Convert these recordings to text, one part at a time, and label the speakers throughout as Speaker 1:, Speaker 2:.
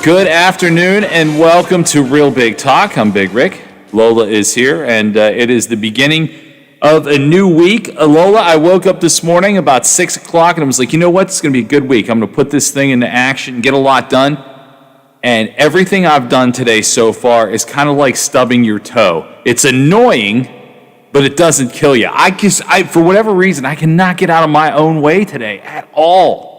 Speaker 1: Good afternoon and welcome to Real Big Talk. I'm Big Rick. Lola is here and it is the beginning of a new week. Lola, I woke up this morning about 6 o'clock and I was like, you know what? It's going to be a good week. I'm going to put this thing into action and get a lot done. And everything I've done today so far is kind of like stubbing your toe. It's annoying, but it doesn't kill you. For whatever reason, I cannot get out of my own way today at all.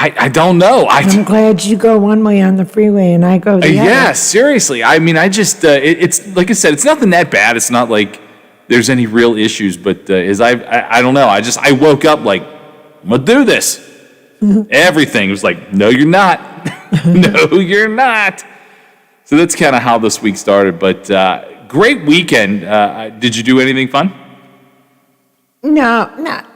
Speaker 1: I don't know.
Speaker 2: I'm glad you go one way on the freeway and I go the other.
Speaker 1: Yeah, seriously. I mean, it's like I said, it's nothing that bad. It's not like there's any real issues, but I don't know. I woke up like, I'm going to do this. Everything was like, no, you're not. No, you're not. So that's kind of how this week started, but great weekend. Did you do anything fun?
Speaker 2: No, not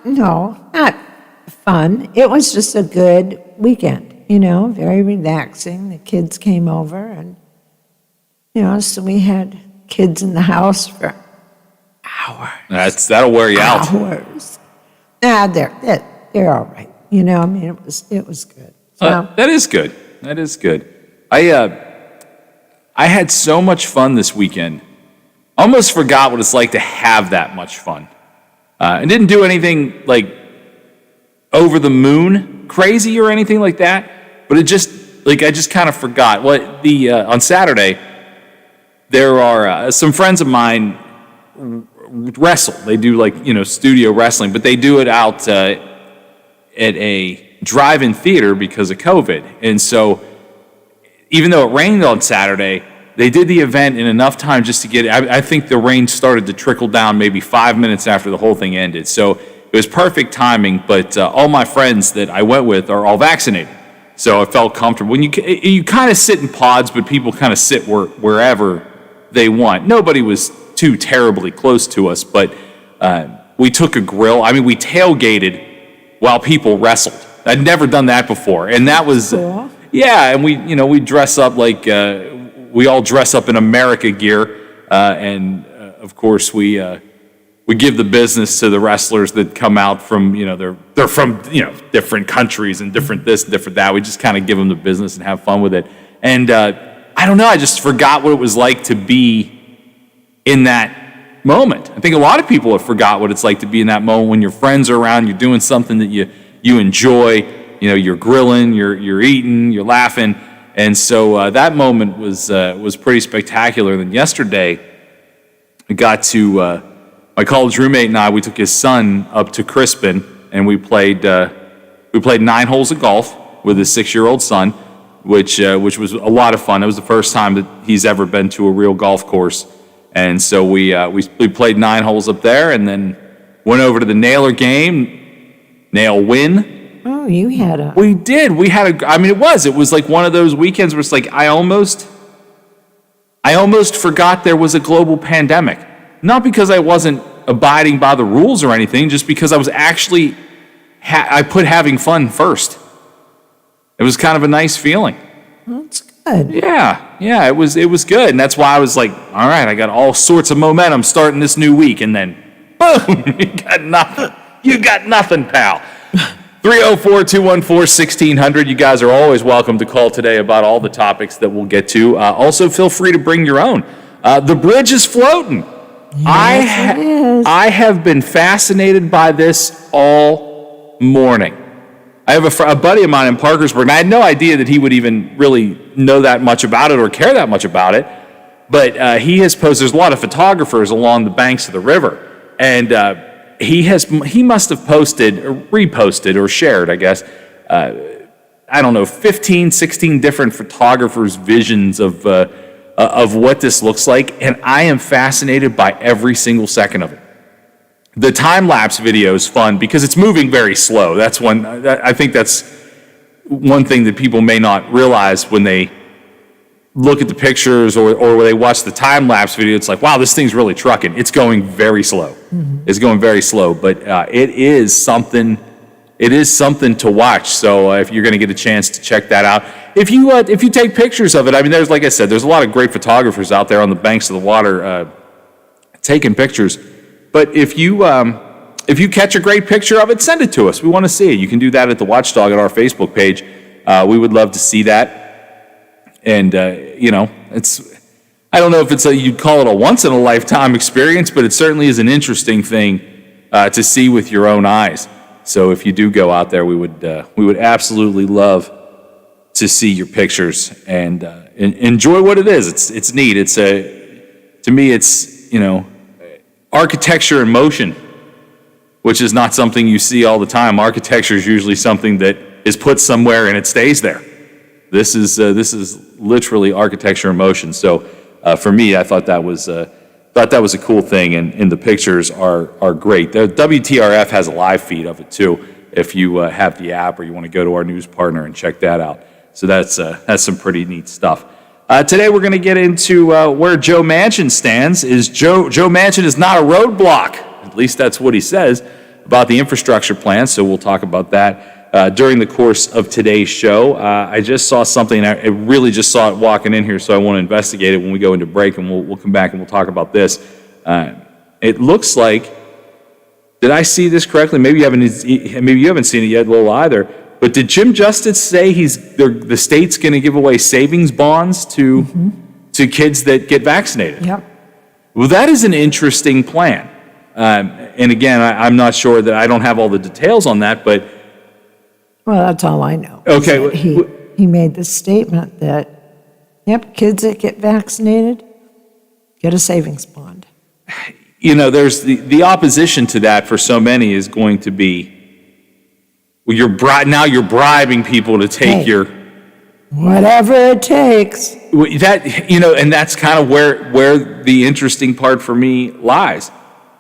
Speaker 2: fun. It was just a good weekend, very relaxing. The kids came over and, so we had kids in the house for hours.
Speaker 1: That'll wear you out.
Speaker 2: Hours. Nah, they're all right. It was good. So,
Speaker 1: that is good. That is good. I had so much fun this weekend. Almost forgot what it's like to have that much fun. And didn't do anything like over the moon crazy or anything like that, but I just kind of forgot. On Saturday, there are some friends of mine wrestle. They do studio wrestling, but they do it out at a drive-in theater because of COVID. And so even though it rained on Saturday, they did the event in enough time just to get it. I think the rain started to trickle down maybe 5 minutes after the whole thing ended. So it was perfect timing, but all my friends that I went with are all vaccinated. So I felt comfortable. When you kind of sit in pods, but people kind of sit wherever they want. Nobody was too terribly close to us, but we took a grill. I mean, we tailgated while people wrestled. I'd never done that before. And that was,
Speaker 2: cool.
Speaker 1: Yeah, and we dress up like, we all dress up in America gear. And of course, we give the business to the wrestlers that come out from, they're from, different countries and different this and different that. We just kind of give them the business and have fun with it. And I don't know, I just forgot what it was like to be in that moment. I think a lot of people have forgot what it's like to be in that moment when your friends are around, you're doing something that you enjoy, you're grilling, you're eating, you're laughing. And so that moment was pretty spectacular. Then yesterday, I got to... my college roommate and I, we took his son up to Crispin, and we played 9 holes of golf with his 6-year-old son, which was a lot of fun. It was the first time that he's ever been to a real golf course, and so we played 9 holes up there, and then went over to the Nailer game, nail win.
Speaker 2: Oh, you had a...
Speaker 1: We did. We had a... I mean, it was like one of those weekends where it's like I almost forgot there was a global pandemic. Not because I wasn't abiding by the rules or anything, just because I was actually, I put having fun first. It was kind of a nice feeling.
Speaker 2: That's good.
Speaker 1: Yeah, it was good. And that's why I was like, all right, I got all sorts of momentum starting this new week. And then, boom, you got nothing. You got nothing, pal. 304-214-1600. You guys are always welcome to call today about all the topics that we'll get to. Also, feel free to bring your own. The bridge is floating.
Speaker 2: Yes,
Speaker 1: I have been fascinated by this all morning. I have a buddy of mine in Parkersburg, and I had no idea that he would even really know that much about it or care that much about it. But he has posted. There's a lot of photographers along the banks of the river, and he must have posted or reposted or shared, I guess, I don't know, 15, 16 different photographers' visions of what this looks like, and I am fascinated by every single second of it. The time-lapse video is fun because it's moving very slow. I think that's one thing that people may not realize when they look at the pictures or when they watch the time-lapse video. It's like, wow, this thing's really trucking. It's going very slow. Mm-hmm. It's going very slow, but it is something to watch. So if you're going to get a chance to check that out, if you take pictures of it, I mean, there's, like I said, there's a lot of great photographers out there on the banks of the water taking pictures. But if you catch a great picture of it, send it to us. We want to see it. You can do that at the Watchdog at our Facebook page. We would love to see that. And, I don't know if you'd call it a once-in-a-lifetime experience, but it certainly is an interesting thing to see with your own eyes. So if you do go out there, we would absolutely love to see your pictures and enjoy what it is. It's neat. To me, it's architecture in motion, which is not something you see all the time. Architecture is usually something that is put somewhere and it stays there. This is literally architecture in motion. So for me, I thought that was a cool thing, and the pictures are great. The WTRF has a live feed of it too, if you have the app or you want to go to our news partner and check that out. So that's some pretty neat stuff. Today we're going to get into where Joe Manchin stands. Joe Manchin is not a roadblock, at least that's what he says about the infrastructure plan. So we'll talk about that during the course of today's show. I just saw something. I really just saw it walking in here, so I want to investigate it when we go into break, and we'll come back and we'll talk about this. It looks like, did I see this correctly? Maybe you haven't seen it yet, Lowell, either. But did Jim Justice say the state's going to give away savings bonds to kids that get vaccinated?
Speaker 2: Yep.
Speaker 1: Well, that is an interesting plan. And again, I'm not sure that I don't have all the details on that, but
Speaker 2: Well, that's all I know.
Speaker 1: Okay.
Speaker 2: He made the statement that, yep, kids that get vaccinated get a savings bond.
Speaker 1: There's the opposition to that for so many is going to be, well, you're bribing people to take your
Speaker 2: whatever it takes.
Speaker 1: And that's kind of where the interesting part for me lies.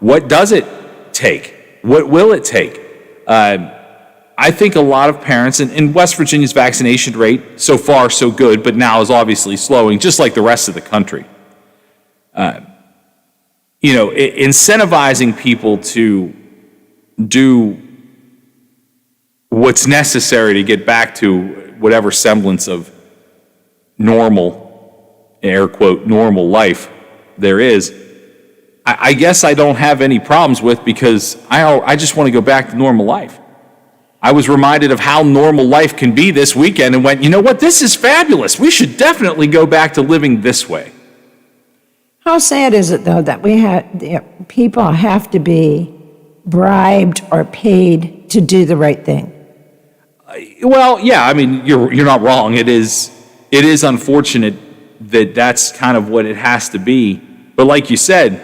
Speaker 1: What does it take? What will it take? I think a lot of parents, and West Virginia's vaccination rate, so far so good, but now is obviously slowing, just like the rest of the country. Incentivizing people to do what's necessary to get back to whatever semblance of normal, air quote, normal life there is, I guess I don't have any problems with, because I just want to go back to normal life. I was reminded of how normal life can be this weekend and went, you know what, this is fabulous. We should definitely go back to living this way.
Speaker 2: How sad is it, though, that people have to be bribed or paid to do the right thing?
Speaker 1: Well, yeah, I mean, you're not wrong. It is unfortunate that that's kind of what it has to be. But like you said,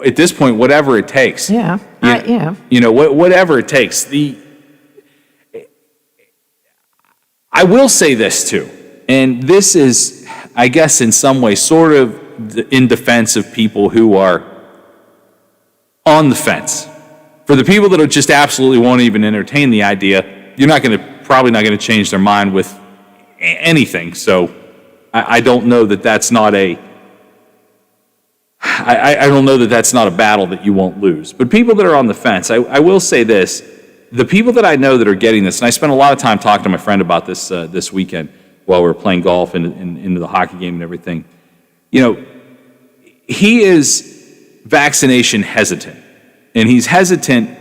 Speaker 1: at this point, whatever it takes.
Speaker 2: Yeah,
Speaker 1: whatever it takes. I will say this too, and this is, I guess, in some way, sort of in defense of people who are on the fence. For the people that just absolutely won't even entertain the idea, you're probably not going to change their mind with anything. So I don't know that that's not I don't know that that's not a battle that you won't lose. But people that are on the fence, I will say this: the people that I know that are getting this, and I spent a lot of time talking to my friend about this this weekend while we were playing golf and into the hockey game and everything. He is vaccination hesitant, and he's hesitant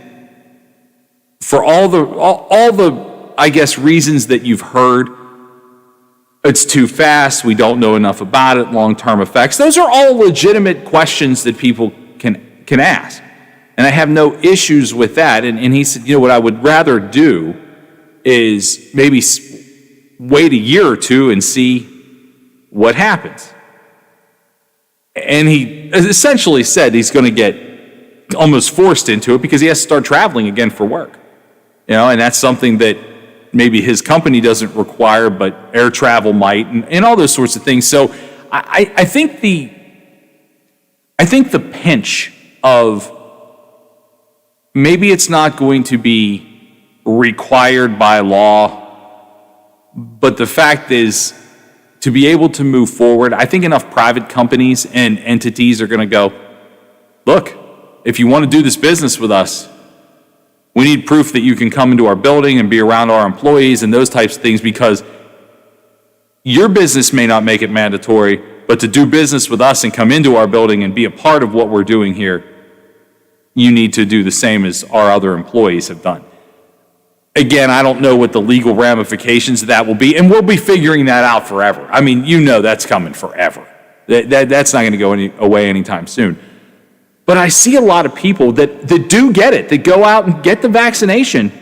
Speaker 1: for all the I guess reasons that you've heard. It's too fast. We don't know enough about it. Long-term effects. Those are all legitimate questions that people can ask, and I have no issues with that. And he said, what I would rather do is maybe wait a year or two and see what happens. And he essentially said he's going to get almost forced into it because he has to start traveling again for work. And that's something that maybe his company doesn't require, but air travel might, and all those sorts of things. So I think the pinch of maybe it's not going to be required by law, but the fact is, to be able to move forward, I think enough private companies and entities are going to go, look, if you want to do this business with us, we need proof that you can come into our building and be around our employees and those types of things, because your business may not make it mandatory, but to do business with us and come into our building and be a part of what we're doing here, you need to do the same as our other employees have done. Again, I don't know what the legal ramifications of that will be, and we'll be figuring that out forever. I mean, that's coming forever. That's not going to go away anytime soon. But I see a lot of people that do get it, that go out and get the vaccination,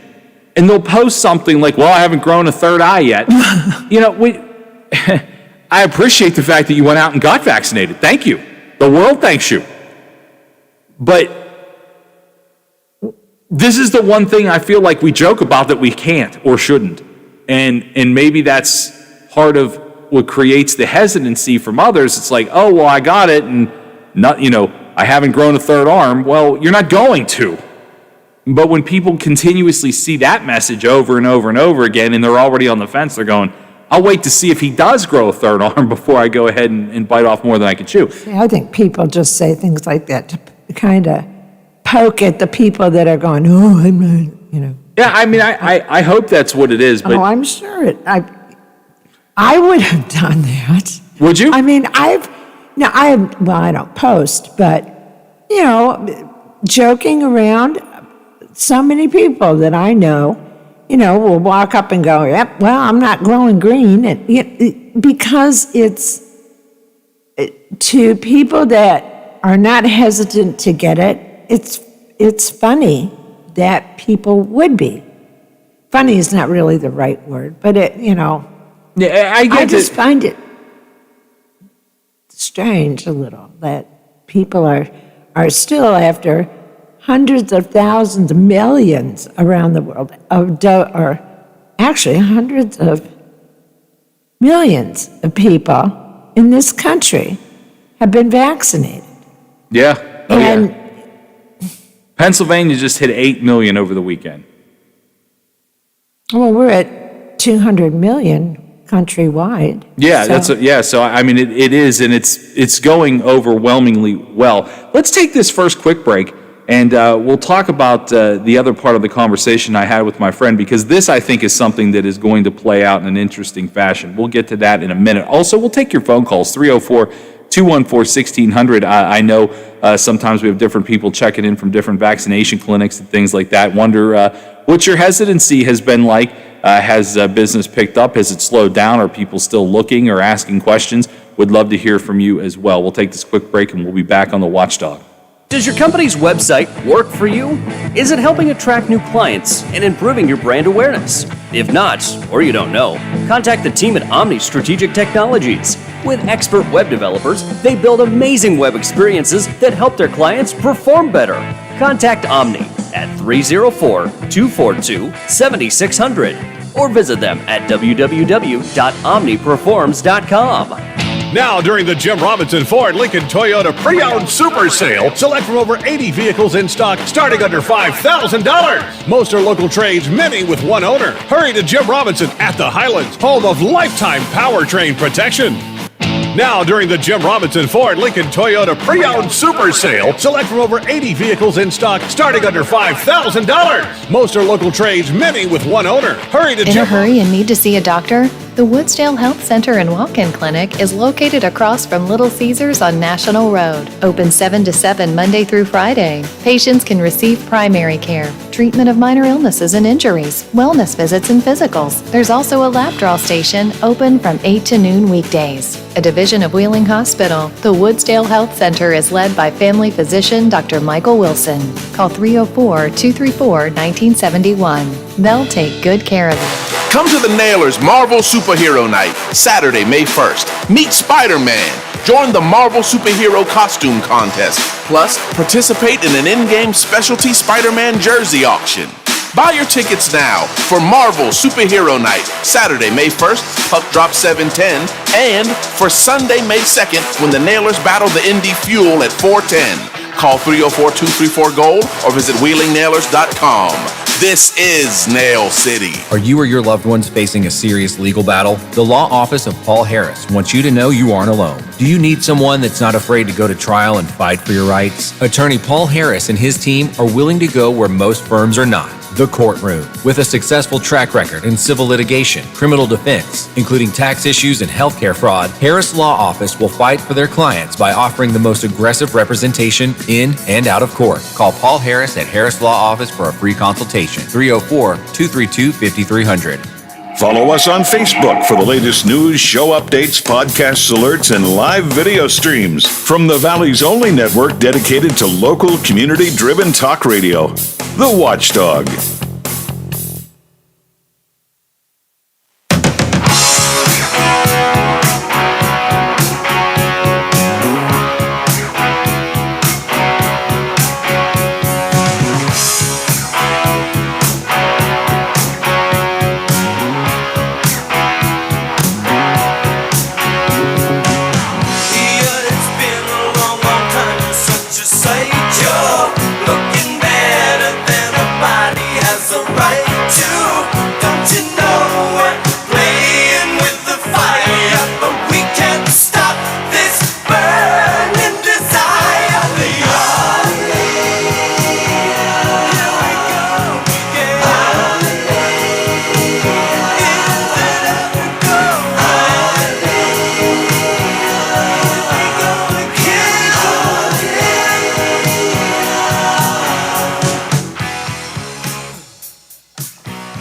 Speaker 1: and they'll post something like, well, I haven't grown a third eye yet. I appreciate the fact that you went out and got vaccinated. Thank you. The world thanks you. But this is the one thing I feel like we joke about that we can't or shouldn't. And maybe that's part of what creates the hesitancy from others. It's like, oh, well, I got it, and not, I haven't grown a third arm. Well, you're not going to. But when people continuously see that message over and over and over again, and they're already on the fence, they're going, I'll wait to see if he does grow a third arm before I go ahead and bite off more than I can chew.
Speaker 2: I think people just say things like that to kind of poke at the people that are going, oh, I'm not,
Speaker 1: Yeah, I mean, I hope that's what it is. But
Speaker 2: oh, I'm sure I would have done that.
Speaker 1: Would you?
Speaker 2: I mean, I don't post, but, joking around, so many people that I know, will walk up and go, yep, well, I'm not growing green. And, because it's to people that are not hesitant to get it, it's funny that people would be. Funny is not really the right word, but
Speaker 1: Yeah,
Speaker 2: I just find it strange a little that people are still after hundreds of thousands, millions around the world, or actually hundreds of millions of people in this country have been vaccinated.
Speaker 1: Yeah. Oh,
Speaker 2: and
Speaker 1: yeah. Pennsylvania just hit 8 million over the weekend.
Speaker 2: Well, we're at 200 million countrywide.
Speaker 1: Yeah, so I mean, it is, and it's going overwhelmingly well. Let's take this first quick break, and we'll talk about the other part of the conversation I had with my friend, because this, I think, is something that is going to play out in an interesting fashion. We'll get to that in a minute. Also, we'll take your phone calls, 304-214-1600. I know sometimes we have different people checking in from different vaccination clinics and things like that. Wonder what your hesitancy has been like. Has business picked up? Has it slowed down? Are people still looking or asking questions? Would love to hear from you as well. We'll take this quick break, and we'll be back on the Watchdog.
Speaker 3: Does your company's website work for you? Is it helping attract new clients and improving your brand awareness? If not, or you don't know, contact the team at Omni Strategic Technologies. With expert web developers, they build amazing web experiences that help their clients perform better. Contact Omni at 304-242-7600 or visit them at www.omniperforms.com.
Speaker 4: Now, during the Jim Robinson Ford Lincoln Toyota Pre-Owned Super Sale, select from over 80 vehicles in stock starting under $5,000. Most are local trades, many with one owner. Hurry to Jim Robinson at the Highlands, home of lifetime powertrain protection. Now, during the Jim Robinson Ford Lincoln Toyota Pre-Owned Super Sale, select from over 80 vehicles in stock starting under $5,000. Most are local trades, many with one owner. Hurry to
Speaker 5: In a hurry and need to see a doctor? The Woodsdale Health Center and Walk-In Clinic is located across from Little Caesars on National Road. Open 7 to 7 Monday through Friday. Patients can receive primary care, treatment of minor illnesses and injuries, wellness visits and physicals. There's also a lab draw station open from 8 to noon weekdays. A division of Wheeling Hospital, the Woodsdale Health Center is led by family physician Dr. Michael Wilson. Call 304-234-1971. They'll take good care of you.
Speaker 6: Come to the Nailers Marvel Superhero Night, Saturday, May 1st. Meet Spider-Man. Join the Marvel Superhero Costume Contest. Plus, participate in an in-game specialty Spider-Man jersey auction. Buy your tickets now for Marvel Superhero Night, Saturday, May 1st, puck drop 7:10, and for Sunday, May 2nd, when the Nailers battle the Indy Fuel at 4:10. Call 304-234-GOLD or visit WheelingNailers.com. This is Nail City.
Speaker 7: Are you or your loved ones facing a serious legal battle? The law office of Paul Harris wants you to know you aren't alone. Do you need someone that's not afraid to go to trial and fight for your rights? Attorney Paul Harris and his team are willing to go where most firms are not. The Courtroom. With a successful track record in civil litigation, criminal defense, including tax issues and healthcare fraud, Harris Law Office will fight for their clients by offering the most aggressive representation in and out of court. Call Paul Harris at Harris Law Office for a free consultation. 304-232-5300.
Speaker 8: Follow us on Facebook for the latest news, show updates, podcasts, alerts, and live video streams from the Valley's only network dedicated to local, community-driven talk radio, The Watchdog.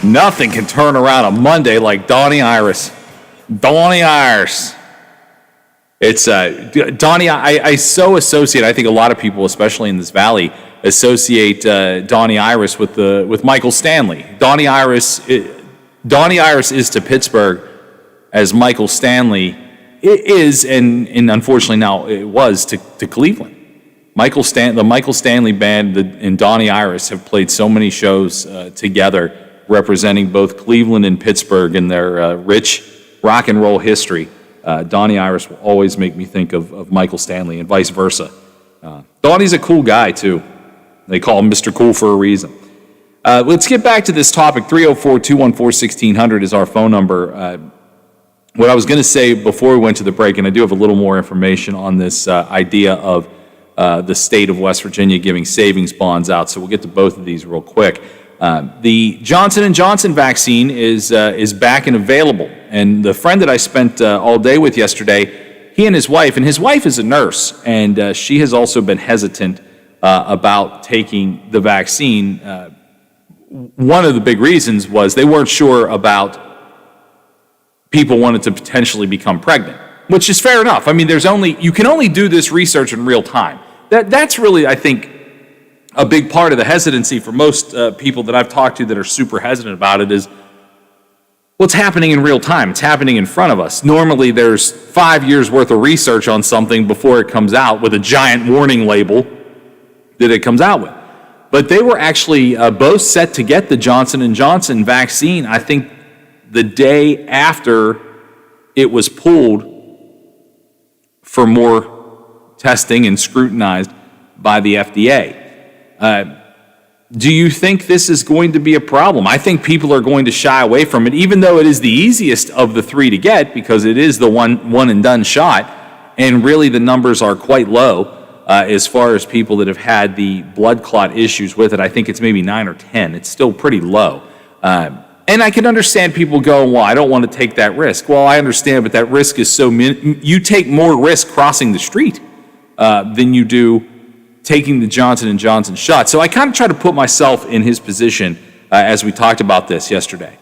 Speaker 1: Nothing can turn around a Monday like Donnie Iris. Donnie Iris. It's Donnie. I so associate. I think a lot of people, especially in this valley, associate Donnie Iris with Michael Stanley. Donnie Iris is to Pittsburgh as Michael Stanley is, and unfortunately now it was to Cleveland. The Michael Stanley Band and Donnie Iris have played so many shows together, representing both Cleveland and Pittsburgh in their rich rock and roll history. Donnie Iris will always make me think of Michael Stanley and vice versa. Donnie's a cool guy, too. They call him Mr. Cool for a reason. Let's get back to this topic. 304-214-1600 is our phone number. What I was going to say before we went to the break, and I do have a little more information on this idea of the state of West Virginia giving savings bonds out, so we'll get to both of these real quick. The Johnson & Johnson vaccine is back and available. And the friend that I spent all day with yesterday, he and his wife is a nurse, and she has also been hesitant about taking the vaccine. One of the big reasons was they weren't sure about people wanted to potentially become pregnant, which is fair enough. I mean, you can only do this research in real time. That's really, I think, a big part of the hesitancy for most people that I've talked to that are super hesitant about it is what's happening in real time. It's happening in front of us. Normally, there's 5 years worth of research on something before it comes out with a giant warning label that it comes out with. But they were actually both set to get the Johnson & Johnson vaccine, I think, the day after it was pulled for more testing and scrutinized by the FDA. Do you think this is going to be a problem? I think people are going to shy away from it, even though it is the easiest of the three to get because it is the one and done shot, and really the numbers are quite low as far as people that have had the blood clot issues with it. I think it's maybe 9 or 10. It's still pretty low. And I can understand people going, well, I don't want to take that risk. Well, I understand, but that risk is so you take more risk crossing the street than you do taking the Johnson & Johnson shot. So I kind of try to put myself in his position as we talked about this yesterday.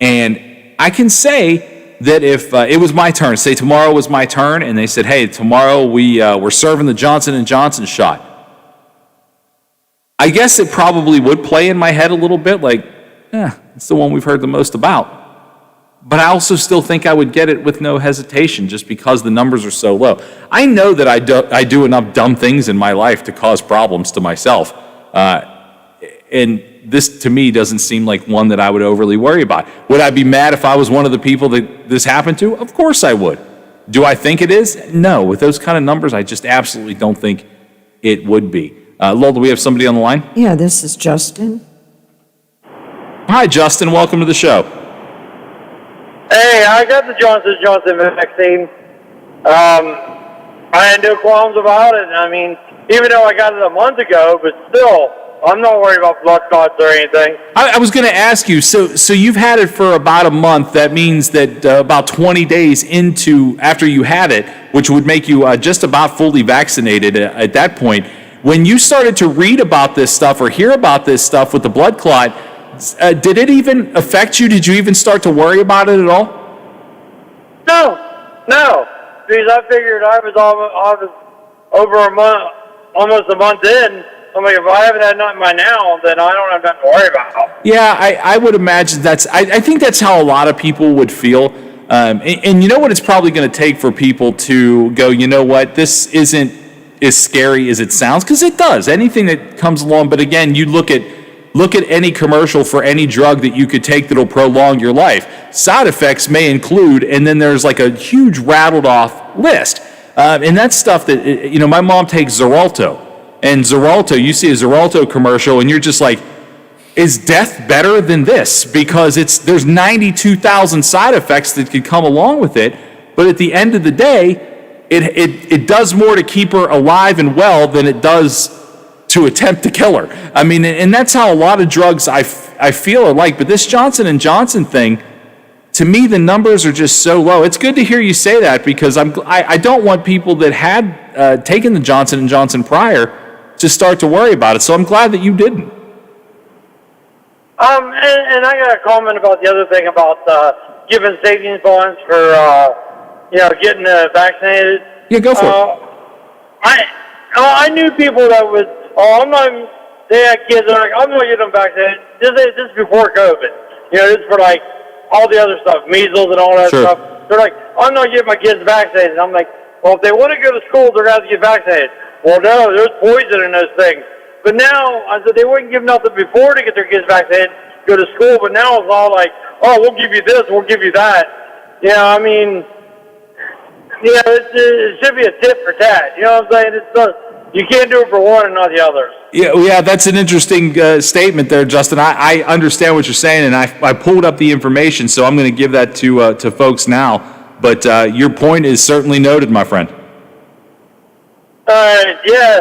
Speaker 1: And I can say that if it was my turn, say tomorrow was my turn, and they said, hey, tomorrow we're serving the Johnson & Johnson shot, I guess it probably would play in my head a little bit like, it's the one we've heard the most about. But I also still think I would get it with no hesitation just because the numbers are so low. I know that I do enough dumb things in my life to cause problems to myself. And this, to me, doesn't seem like one that I would overly worry about. Would I be mad if I was one of the people that this happened to? Of course I would. Do I think it is? No. With those kind of numbers, I just absolutely don't think it would be. Lowell, do we have somebody on the line?
Speaker 2: Yeah, this is Justin.
Speaker 1: Hi, Justin. Welcome to the show.
Speaker 9: Hey, I got the Johnson & Johnson vaccine. I had no qualms about it. I mean, even though I got it a month ago, but still, I'm not worried about blood clots or anything.
Speaker 1: I was going to ask you, so you've had it for about a month. That means that about 20 days after you had it, which would make you just about fully vaccinated at that point. When you started to read about this stuff or hear about this stuff with the blood clot, did it even affect you? Did you even start to worry about it at all?
Speaker 9: No, because I figured I was over a month, almost a month in. I'm like, if I haven't had nothing by now, then I don't have nothing to worry about.
Speaker 1: Yeah, I would imagine I think that's how a lot of people would feel. And you know what it's probably going to take for people to go, you know what, this isn't as scary as it sounds, because it does. Anything that comes along, but again, you look at any commercial for any drug that you could take that'll prolong your life. Side effects may include, and then there's like a huge rattled off list. And that's stuff that, my mom takes Xarelto. And Xarelto, you see a Xarelto commercial and you're just like, is death better than this? Because there's 92,000 side effects that could come along with it. But at the end of the day, it does more to keep her alive and well than it does to attempt to kill her. I mean, and that's how a lot of drugs I feel are like. But this Johnson & Johnson thing, to me, the numbers are just so low. It's good to hear you say that, because I don't want people that had taken the Johnson & Johnson prior to start to worry about it. So I'm glad that you didn't.
Speaker 9: And I got a comment about the other thing about giving savings bonds for getting vaccinated.
Speaker 1: Yeah, go for it.
Speaker 9: I knew people that would. They had kids. They're like, I'm going to get them vaccinated. This is before COVID. This is for like all the other stuff, measles and all that stuff. They're like, I'm not getting my kids vaccinated. I'm like, well, if they want to go to school, they're going to have to get vaccinated. Well, no, there's poison in those things. But now, I said they wouldn't give nothing before to get their kids vaccinated, go to school. But now it's all like, oh, we'll give you this, we'll give you that. I mean, it should be a tit for tat. You know what I'm saying? You can't do it for one and not the others.
Speaker 1: Yeah, that's an interesting statement there, Justin. I understand what you're saying, and I pulled up the information, so I'm going to give that to folks now. But your point is certainly noted, my friend.
Speaker 9: Yeah.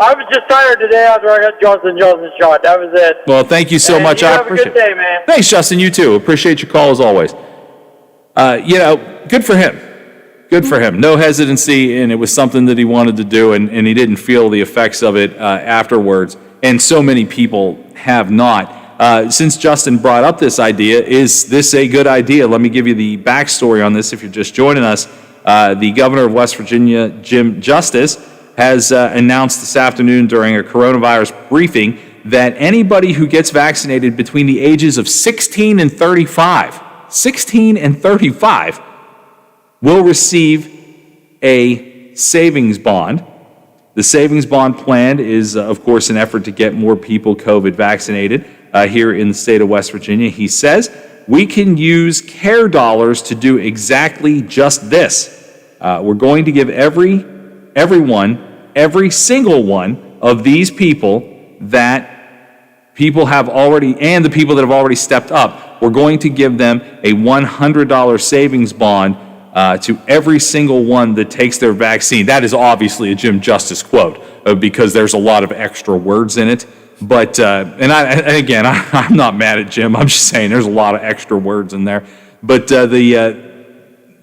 Speaker 9: I was just tired today after I got Johnson & Johnson shot. That was it.
Speaker 1: Well, thank you so much.
Speaker 9: You
Speaker 1: I
Speaker 9: have
Speaker 1: appreciate
Speaker 9: a good day, man.
Speaker 1: Thanks, Justin. You too. Appreciate your call as always. Good for him. Good for him. No hesitancy, and it was something that he wanted to do, and he didn't feel the effects of it afterwards. And so many people have not. Since Justin brought up this idea, is this a good idea? Let me give you the backstory on this if you're just joining us. The governor of West Virginia, Jim Justice, has announced this afternoon during a coronavirus briefing that anybody who gets vaccinated between the ages of 16 and 35 will receive a savings bond. The savings bond plan is, of course, an effort to get more people COVID vaccinated here in the state of West Virginia. He says, we can use care dollars to do exactly just this. We're going to give every single one of these people that people have already, and the people that have already stepped up, we're going to give them a $100 savings bond to every single one that takes their vaccine. That is obviously a Jim Justice quote because there's a lot of extra words in it. But, I'm not mad at Jim. I'm just saying there's a lot of extra words in there. But the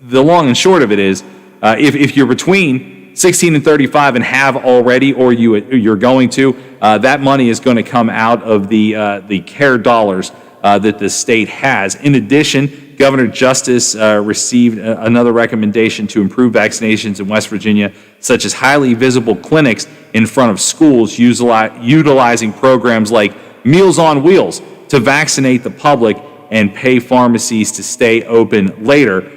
Speaker 1: long and short of it is, if you're between 16 and 35 and have already, or you're going to, that money is going to come out of the care dollars that the state has. In addition, Governor Justice received another recommendation to improve vaccinations in West Virginia, such as highly visible clinics in front of schools utilizing programs like Meals on Wheels to vaccinate the public and pay pharmacies to stay open later.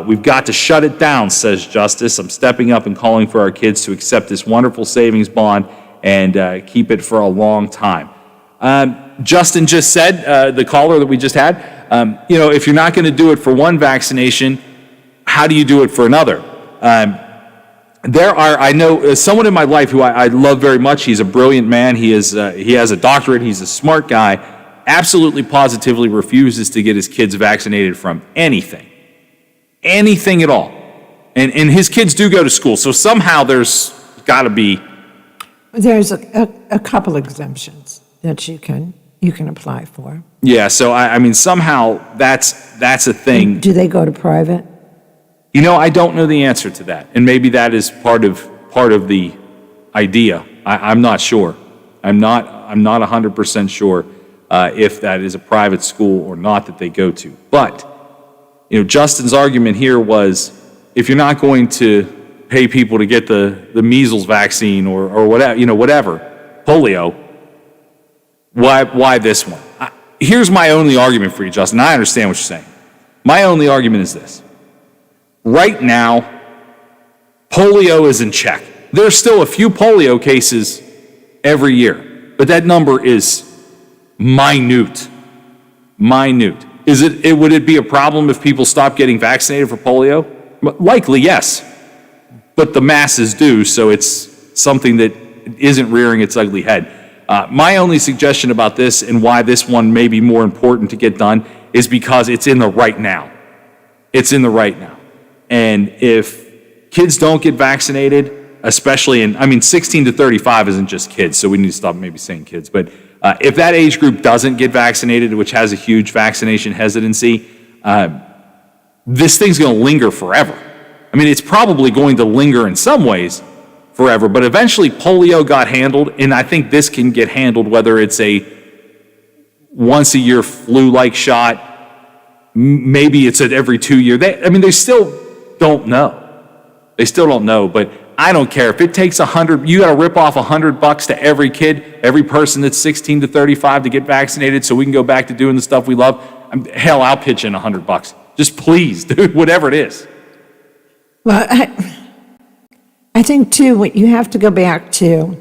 Speaker 1: We've got to shut it down, says Justice. I'm stepping up and calling for our kids to accept this wonderful savings bond and keep it for a long time. Justin just said, the caller that we just had, if you're not going to do it for one vaccination, how do you do it for another? I know someone in my life who I love very much. He's a brilliant man. He has a doctorate. He's a smart guy. Absolutely, positively refuses to get his kids vaccinated from anything at all. And his kids do go to school, so somehow there's got to be.
Speaker 2: There's a couple exemptions. that you can apply for.
Speaker 1: Yeah, so I mean, somehow that's a thing.
Speaker 2: Do they go to private?
Speaker 1: You know, I don't know the answer to that, and maybe that is part of the idea. I'm not sure. I'm not 100% sure if that is a private school or not that they go to. But you know, Justin's argument here was, if you're not going to pay people to get the measles vaccine or whatever, polio, why this one? Here's my only argument for you, Justin. I understand what you're saying. My only argument is this. Right now, polio is in check. There's still a few polio cases every year, but that number is minute. Minute. Would it be a problem if people stopped getting vaccinated for polio? Likely, yes. But the masses do, so it's something that isn't rearing its ugly head. My only suggestion about this and why this one may be more important to get done is because it's in the right now. It's in the right now. And if kids don't get vaccinated, especially 16 to 35 isn't just kids, so we need to stop maybe saying kids. But if that age group doesn't get vaccinated, which has a huge vaccination hesitancy, this thing's going to linger forever. I mean, it's probably going to linger in some ways forever, but eventually polio got handled, and I think this can get handled, whether it's a once-a-year flu-like shot, maybe it's at every 2 year. They still don't know. They still don't know, but I don't care. If it takes you got to rip off $100 to every kid, every person that's 16 to 35 to get vaccinated so we can go back to doing the stuff we love. Hell, I'll pitch in $100. Just please, dude, whatever it is.
Speaker 2: Well, I think, too, what you have to go back to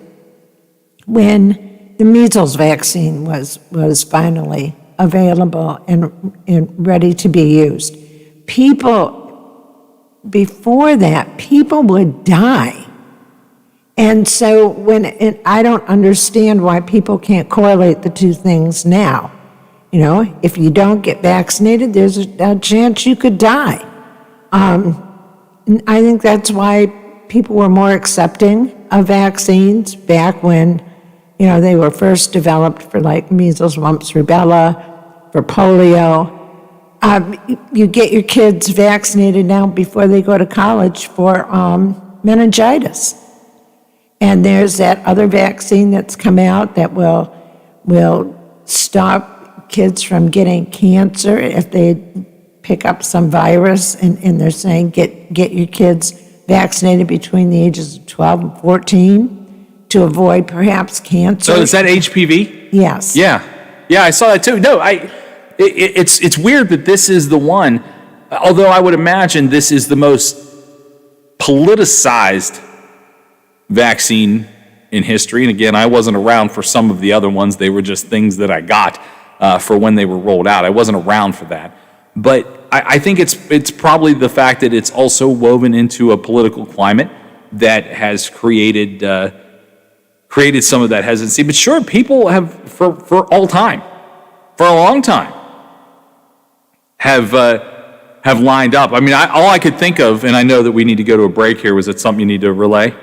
Speaker 2: when the measles vaccine was finally available and ready to be used. Before that, people would die. And so I don't understand why people can't correlate the two things now. You know, if you don't get vaccinated, there's a chance you could die. And I think that's why people were more accepting of vaccines back when, you know, they were first developed for like measles, mumps, rubella, for polio. You get your kids vaccinated now before they go to college for meningitis. And there's that other vaccine that's come out that will stop kids from getting cancer if they pick up some virus, and they're saying get your kids vaccinated between the ages of 12 and 14 to avoid perhaps cancer.
Speaker 1: So is that HPV?
Speaker 2: Yes.
Speaker 1: Yeah, I saw that too. No, it's weird that this is the one, although I would imagine this is the most politicized vaccine in history. And again, I wasn't around for some of the other ones. They were just things that I got for when they were rolled out. I wasn't around for that. But I think it's probably the fact that it's also woven into a political climate that has created some of that hesitancy. But sure, people have, for all time, for a long time, have lined up. I mean, all I could think of, and I know that we need to go to a break here, was it something you need to relay?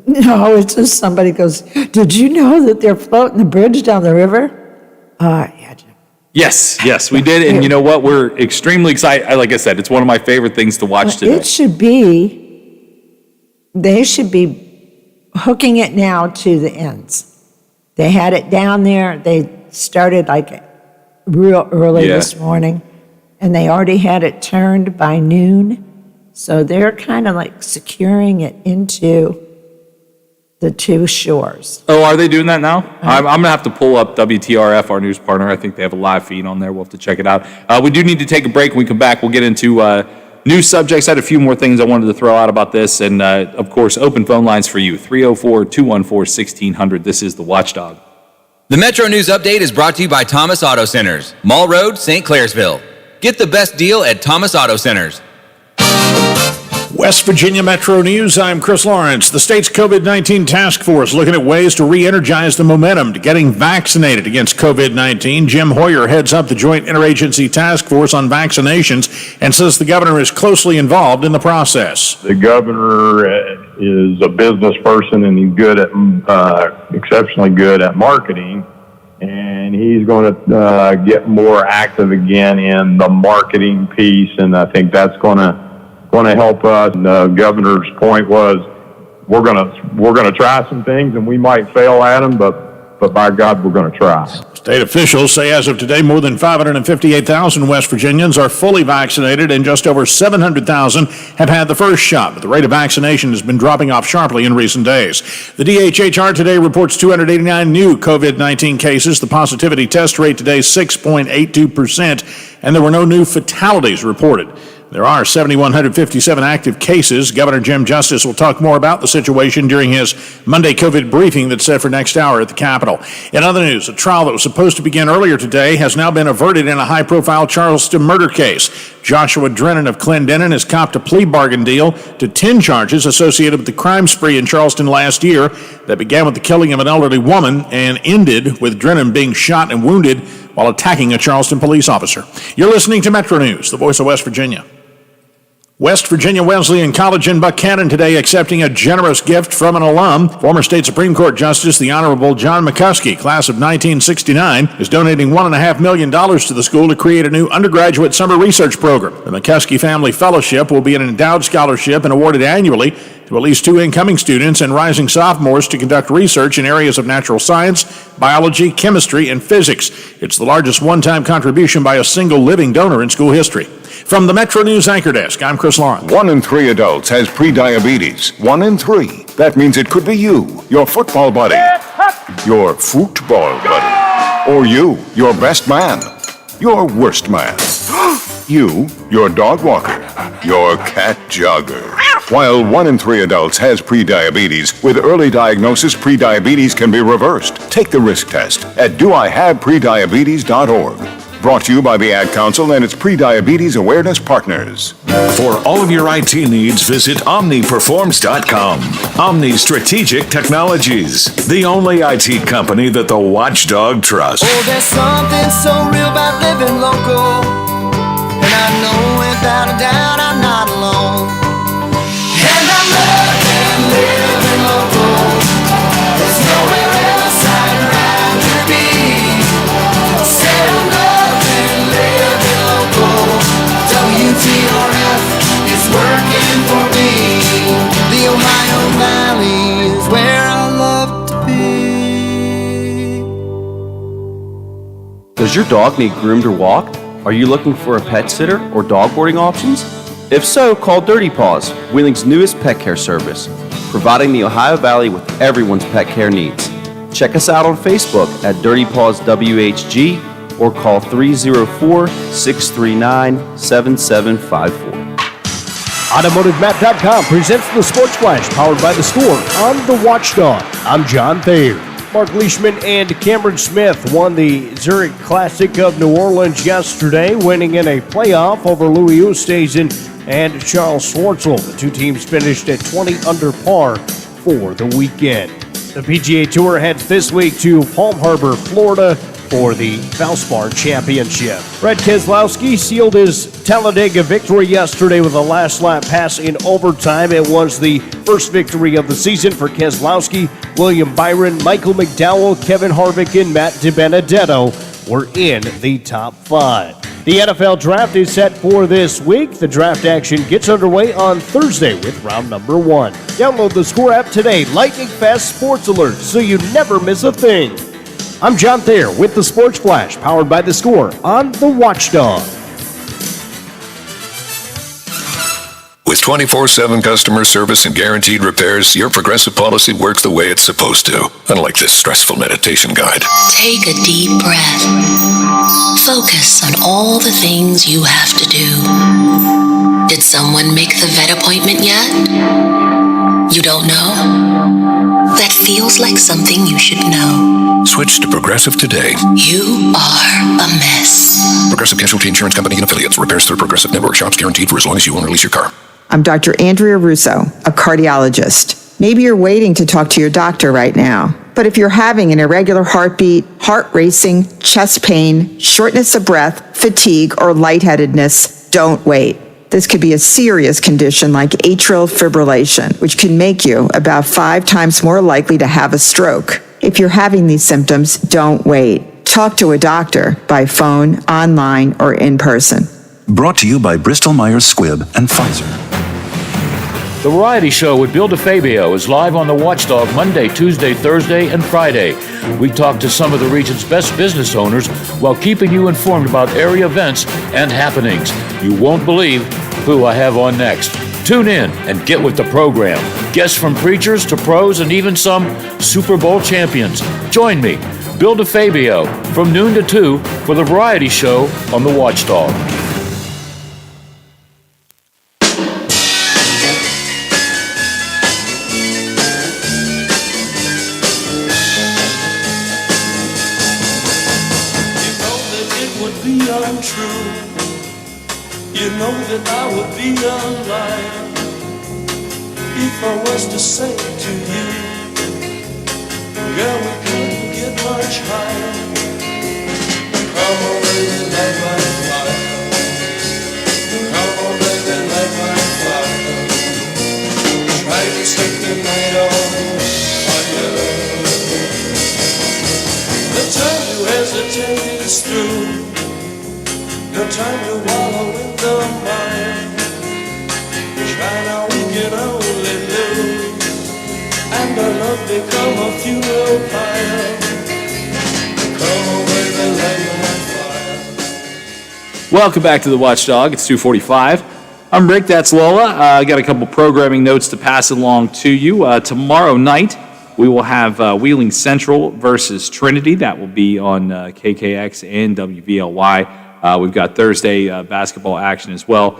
Speaker 2: No, it's just somebody goes, did you know that they're floating the bridge down the river? Yeah, Jim.
Speaker 1: Yes, we did. And you know what? We're extremely excited. Like I said, it's one of my favorite things to watch today.
Speaker 2: They should be hooking it now to the ends. They had it down there. They started like real early this morning, and they already had it turned by noon. So they're kind of like securing it into the two shores.
Speaker 1: Oh, are they doing that now? I'm going to have to pull up WTRF, our news partner. I think they have a live feed on there. We'll have to check it out. We do need to take a break. When we come back, we'll get into new subjects. I had a few more things I wanted to throw out about this. And, of course, open phone lines for you, 304-214-1600. This is The Watchdog.
Speaker 7: The Metro News Update is brought to you by Thomas Auto Centers, Mall Road, St. Clairsville. Get the best deal at Thomas Auto Centers.
Speaker 4: West Virginia Metro News, I'm Chris Lawrence. The state's COVID-19 task force looking at ways to re-energize the momentum to getting vaccinated against COVID-19. Jim Hoyer heads up the Joint Interagency Task Force on Vaccinations and says the governor is closely involved in the process.
Speaker 10: The governor is a business person and he's good at, exceptionally good at marketing. And he's going to get more active again in the marketing piece, and I think that's going to help us. And the governor's point was, we're going to try some things, and we might fail at them, but by God, we're going to try.
Speaker 4: State officials say as of today, more than 558,000 West Virginians are fully vaccinated, and just over 700,000 have had the first shot. But the rate of vaccination has been dropping off sharply in recent days. The DHHR today reports 289 new COVID-19 cases. The positivity test rate today is 6.82%, and there were no new fatalities reported. There are 7,157 active cases. Governor Jim Justice will talk more about the situation during his Monday COVID briefing that's set for next hour at the Capitol. In other news, a trial that was supposed to begin earlier today has now been averted in a high-profile Charleston murder case. Joshua Drennan of Clendenin has copped a plea bargain deal to 10 charges associated with the crime spree in Charleston last year that began with the killing of an elderly woman and ended with Drennan being shot and wounded while attacking a Charleston police officer. You're listening to Metro News, the voice of West Virginia. West Virginia Wesleyan College in Buchanan today accepting a generous gift from an alum. Former State Supreme Court Justice, the Honorable John McCuskey, class of 1969, is donating $1.5 million to the school to create a new undergraduate summer research program. The McCuskey Family Fellowship will be an endowed scholarship and awarded annually to at least 2 incoming students and rising sophomores to conduct research in areas of natural science, biology, chemistry, and physics. It's the largest one-time contribution by a single living donor in school history. From the Metro News Anchor Desk, I'm Chris Lawrence.
Speaker 8: 1 in 3 adults has prediabetes. 1 in 3. That means it could be you, your football buddy, your football buddy, or you, your best man, your worst man, you, your dog walker, your cat jogger. While 1 in 3 adults has prediabetes, with early diagnosis, prediabetes can be reversed. Take the risk test at doihaveprediabetes.org. Brought to you by the Ad Council and its Prediabetes Awareness Partners.
Speaker 11: For all of your IT needs, visit OmniPerforms.com. Omni Strategic Technologies, the only IT company that the watchdog trusts.
Speaker 12: Oh, there's something so real about living local, and I know without a doubt I'm not alone. And I'm loving living local. There's nowhere else I'd rather be. Said I'm loving living local. WTRF is working for me. The Ohio Valley is where I love to be.
Speaker 3: Does your dog need groomed or walked? Are you looking for a pet sitter or dog boarding options? If so, call Dirty Paws, Wheeling's newest pet care service, providing the Ohio Valley with everyone's pet care needs. Check us out on Facebook at Dirty Paws WHG or call 304-639-7754.
Speaker 13: AutomotiveMat.com presents the Sports Flash, powered by The Score on the Watchdog. I'm John Thayer. Mark Leishman and Cameron Smith won the Zurich Classic of New Orleans yesterday, winning in a playoff over Louis Oosthuizen and Charles Schwartzel. The two teams finished at 20 under par for the weekend. The PGA Tour heads this week to Palm Harbor, Florida, for the Valspar Championship. Brad Keselowski sealed his Talladega victory yesterday with a last lap pass in overtime. It was the first victory of the season for Keselowski. William Byron, Michael McDowell, Kevin Harvick, and Matt DiBenedetto were in the top 5. The NFL draft is set for this week. The draft action gets underway on Thursday with round number 1. Download the Score app today. Lightning fast sports alerts so you never miss a thing. I'm John Thayer with the Sports Flash, powered by The Score on the Watchdog.
Speaker 11: With 24/7 customer service and guaranteed repairs, your Progressive policy works the way it's supposed to. Unlike this stressful meditation guide.
Speaker 14: Take a deep breath. Focus on all the things you have to do. Did someone make the vet appointment yet? You don't know? That feels like something you should know.
Speaker 11: Switch to Progressive today.
Speaker 14: You are a mess.
Speaker 11: Progressive Casualty Insurance Company and affiliates. Repairs through Progressive Network Shops, guaranteed for as long as you own or lease your car.
Speaker 15: I'm Dr. Andrea Russo, a cardiologist. Maybe you're waiting to talk to your doctor right now, but if you're having an irregular heartbeat, heart racing, chest pain, shortness of breath, fatigue, or lightheadedness, don't wait. This could be a serious condition like atrial fibrillation, which can make you about 5 times more likely to have a stroke. If you're having these symptoms, don't wait. Talk to a doctor by phone, online, or in person.
Speaker 16: Brought to you by Bristol Myers Squibb and Pfizer.
Speaker 17: The Variety Show with Bill DeFabio is live on the Watchdog Monday, Tuesday, Thursday, and Friday. We talk to some of the region's best business owners while keeping you informed about area events and happenings. You won't believe who I have on next. Tune in and get with the program. Guests from preachers to pros and even some Super Bowl champions. Join me, Bill DeFabio, from noon to 2 for The Variety Show on the Watchdog.
Speaker 18: You know that I would be a liar if I was to say to you, girl, we couldn't get much higher. Come on, baby, light my fire. Come on, baby, light my fire. Try to set the night on fire. The time to hesitate is through. No time to wallow in the mire. Try now, we can only lose, and our love become a funeral pyre. Come on, baby, light my fire.
Speaker 1: Welcome back to the Watchdog. It's 2:45. I'm Rick. That's Lola. I got a couple programming notes to pass along to you. Tomorrow night, we will have Wheeling Central versus Trinity. That will be on KKX and WVLY. We've got Thursday basketball action as well.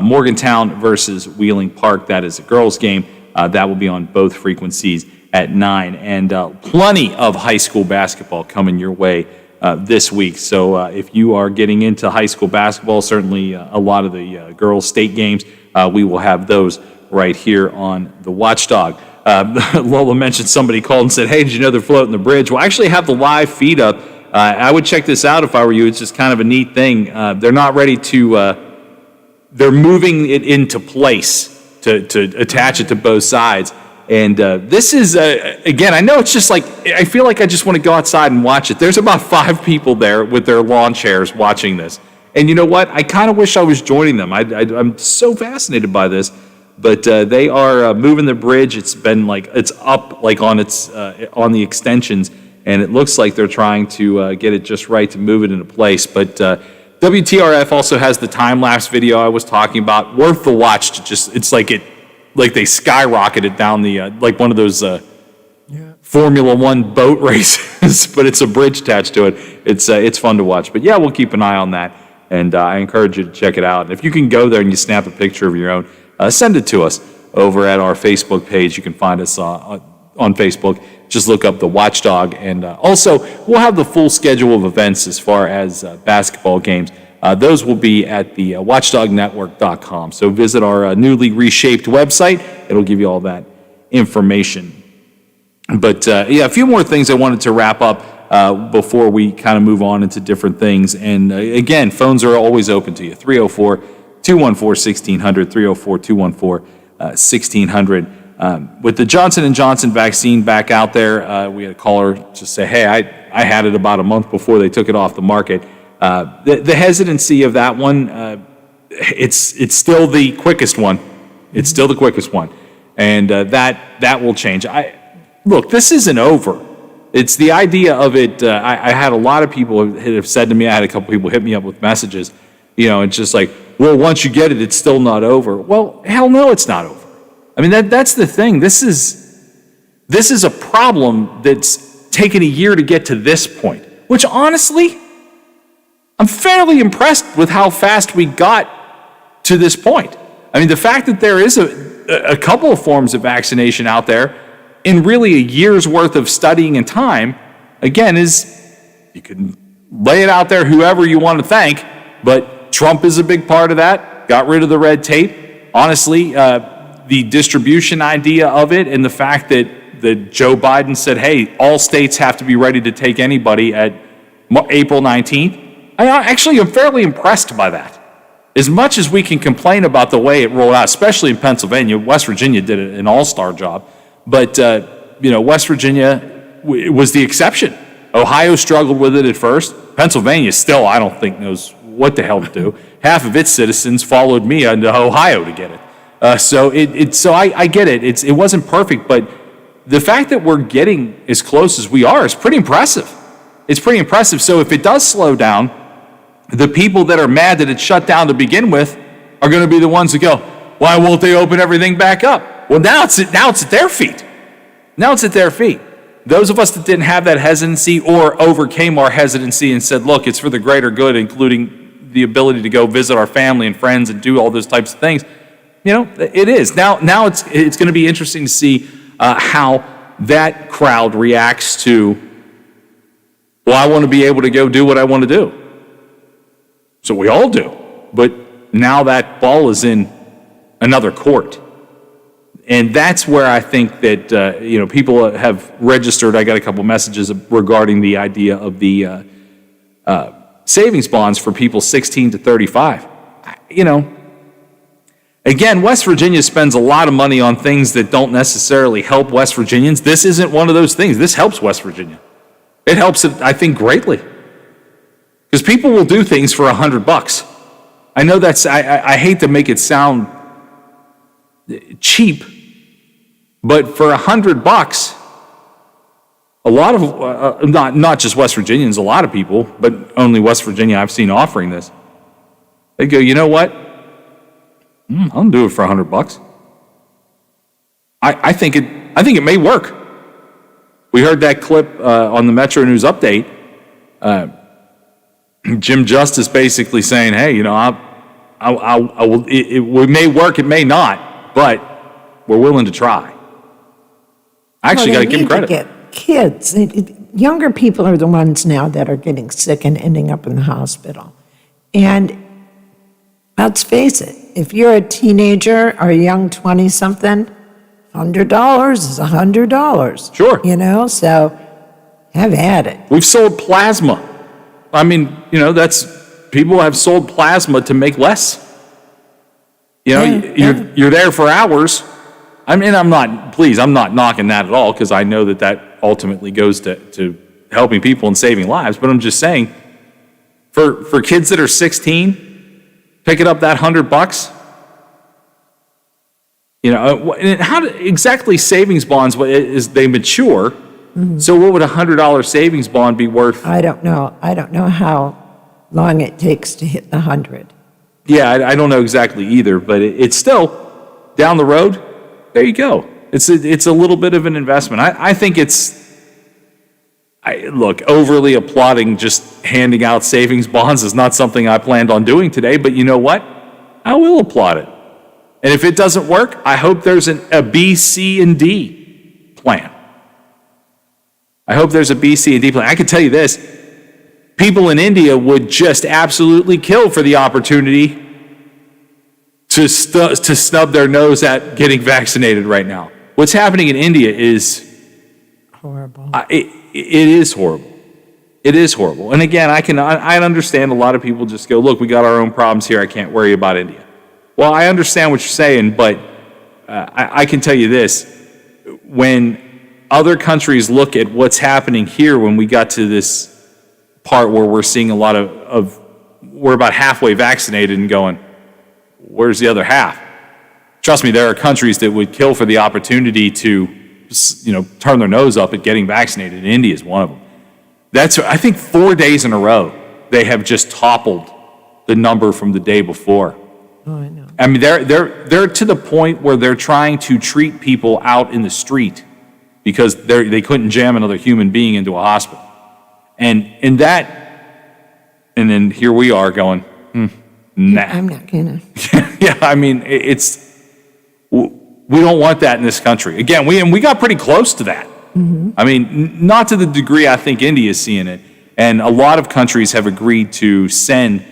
Speaker 1: Morgantown versus Wheeling Park. That is a girls' game. That will be on both frequencies at 9. And plenty of high school basketball coming your way this week. So if you are getting into high school basketball, certainly a lot of the girls' state games, we will have those right here on the Watchdog. Lola mentioned somebody called and said, hey, did you know they're floating the bridge? Well, I actually have the live feed up. I would check this out if I were you. It's just kind of a neat thing. They're not ready to, they're moving it into place to attach it to both sides. And this is, again, I know it's just like, I feel like I just want to go outside and watch it. There's about 5 people there with their lawn chairs watching this. And you know what? I kind of wish I was joining them. I'm so fascinated by this. But they are moving the bridge. It's been like, it's up like on its, on the extensions. And it looks like they're trying to get it just right to move it into place. But WTRF also has the time-lapse video I was talking about. Worth the watch. To just, it's like they skyrocketed down the, like one of those Formula One boat races, but it's a bridge attached to it. It's fun to watch. But yeah, we'll keep an eye on that. And I encourage you to check it out. And if you can go there and you snap a picture of your own, send it to us over at our Facebook page. You can find us on Facebook. Just look up the Watchdog, and also we'll have the full schedule of events as far as basketball games. Those will be at the watchdognetwork.com. So visit our newly reshaped website. It'll give you all that information. But yeah, a few more things I wanted to wrap up before we kind of move on into different things. And again, phones are always open to you. 304-214-1600, 304-214-1600. With the Johnson & Johnson vaccine back out there, we had a caller just say, hey, I had it about a month before they took it off the market. The hesitancy of that one, it's still the quickest one. It's still the quickest one. And that will change. Look, this isn't over. It's the idea of it. I had a lot of people have said to me, I had a couple people hit me up with messages, it's just like, well, once you get it, it's still not over. Well, hell no, it's not over. I mean, that's the thing. This is a problem that's taken a year to get to this point, which honestly, I'm fairly impressed with how fast we got to this point. I mean, the fact that there is a couple of forms of vaccination out there in really a year's worth of studying and time, again, is you can lay it out there whoever you want to thank, but Trump is a big part of that, got rid of the red tape. honestly, the distribution idea of it and the fact that Joe Biden said, hey, all states have to be ready to take anybody at April 19th, I actually am fairly impressed by that. As much as we can complain about the way it rolled out, especially in Pennsylvania, West Virginia did an all-star job, but West Virginia was the exception. Ohio struggled with it at first. Pennsylvania still, I don't think, knows what the hell to do. Half of its citizens followed me into Ohio to get it. So I get it. It wasn't perfect, but the fact that we're getting as close as we are is pretty impressive. It's pretty impressive. So if it does slow down, the people that are mad that it's shut down to begin with are going to be the ones that go, why won't they open everything back up? Well, now it's at their feet. Now it's at their feet. Those of us that didn't have that hesitancy or overcame our hesitancy and said, look, it's for the greater good, including the ability to go visit our family and friends and do all those types of things, it is. Now it's going to be interesting to see how that crowd reacts to, well, I want to be able to go do what I want to do. So we all do. But now that ball is in another court. And that's where I think that, people have registered. I got a couple messages regarding the idea of the savings bonds for people 16 to 35. Again, West Virginia spends a lot of money on things that don't necessarily help West Virginians. This isn't one of those things. This helps West Virginia. It helps it, I think, greatly. Because people will do things for $100. I know I hate to make it sound cheap, but for $100, a lot of, not just West Virginians, a lot of people, but only West Virginia I've seen offering this. They go, you know what? I'll do it for $100. I think it may work. We heard that clip on the Metro News update. Jim Justice basically saying, hey, I will. It may work, it may not, but we're willing to try. I actually got to give him credit.
Speaker 2: Get kids, younger people are the ones now that are getting sick and ending up in the hospital. And let's face it, if you're a teenager or a young 20-something, $100 is $100.
Speaker 1: Sure.
Speaker 2: So have at it.
Speaker 1: We've sold plasma. I mean, people have sold plasma to make less. You're there for hours. I mean, I'm not knocking that at all, because I know that ultimately goes to helping people and saving lives. But I'm just saying, for kids that are 16, picking up that $100, and how exactly savings bonds, as they mature. Mm-hmm. So what would a $100 savings bond be worth?
Speaker 2: I don't know. I don't know how long it takes to hit the 100.
Speaker 1: Yeah, I don't know exactly either, but it's still down the road. There you go. It's a little bit of an investment. I think overly applauding just handing out savings bonds is not something I planned on doing today, but you know what? I will applaud it. And if it doesn't work, I hope there's a B, C, and D plan. I hope there's a B, C, and D plan. I can tell you this. People in India would just absolutely kill for the opportunity to snub their nose at getting vaccinated right now. What's happening in India is
Speaker 2: horrible.
Speaker 1: It is horrible. It is horrible. And again, I understand a lot of people just go, look, we got our own problems here. I can't worry about India. Well, I understand what you're saying, but I can tell you this. When other countries look at what's happening here, when we got to this part where we're seeing a lot of we're about halfway vaccinated and going, where's the other half? Trust me, there are countries that would kill for the opportunity to, turn their nose up at getting vaccinated. And India is one of them. I think 4 days in a row, they have just toppled the number from the day before.
Speaker 2: Oh, I know.
Speaker 1: I mean, they're to the point where they're trying to treat people out in the street because they couldn't jam another human being into a hospital. And then here we are going, nah.
Speaker 2: I'm not gonna.
Speaker 1: Yeah, I mean, we don't want that in this country. Again, we got pretty close to that.
Speaker 2: Mm-hmm.
Speaker 1: I mean, not to the degree I think India is seeing it. And a lot of countries have agreed to send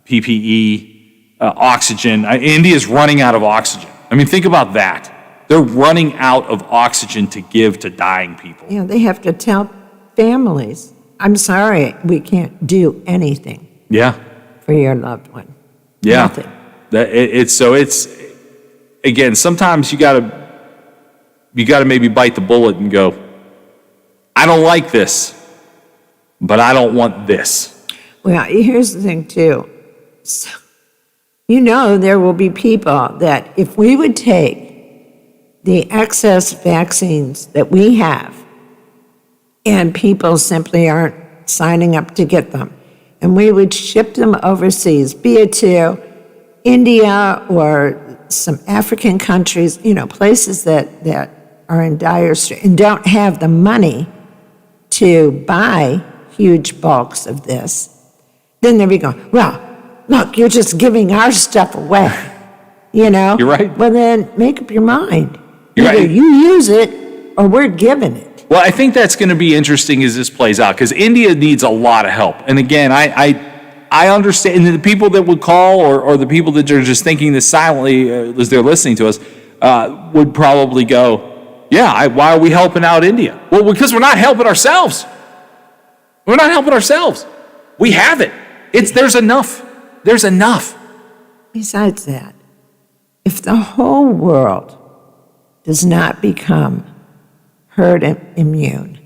Speaker 1: PPE, oxygen. India's running out of oxygen. I mean, think about that. They're running out of oxygen to give to dying people.
Speaker 2: You know, they have to tell families, I'm sorry, we can't do anything
Speaker 1: Yeah.
Speaker 2: for your loved one.
Speaker 1: Yeah.
Speaker 2: Nothing.
Speaker 1: It's again, sometimes you gotta maybe bite the bullet and go, I don't like this, but I don't want this.
Speaker 2: Well, here's the thing, too. So, you know, there will be people that if we would take the excess vaccines that we have and people simply aren't signing up to get them, and we would ship them overseas, be it to India or some African countries, you know, places that are in dire straits and don't have the money to buy huge bulks of this, then they'll be going, well, look, you're just giving our stuff away, you know?
Speaker 1: You're right.
Speaker 2: Well, then make up your mind.
Speaker 1: You're
Speaker 2: Either
Speaker 1: right.
Speaker 2: you use it or we're giving it.
Speaker 1: Well, I think that's going to be interesting as this plays out because India needs a lot of help. And again, I understand the people that would call or the people that are just thinking this silently as they're listening to us would probably go, yeah, why are we helping out India? Well, because we're not helping ourselves. We're not helping ourselves. We have it. There's enough. There's enough.
Speaker 2: Besides that, if the whole world does not become herd immune,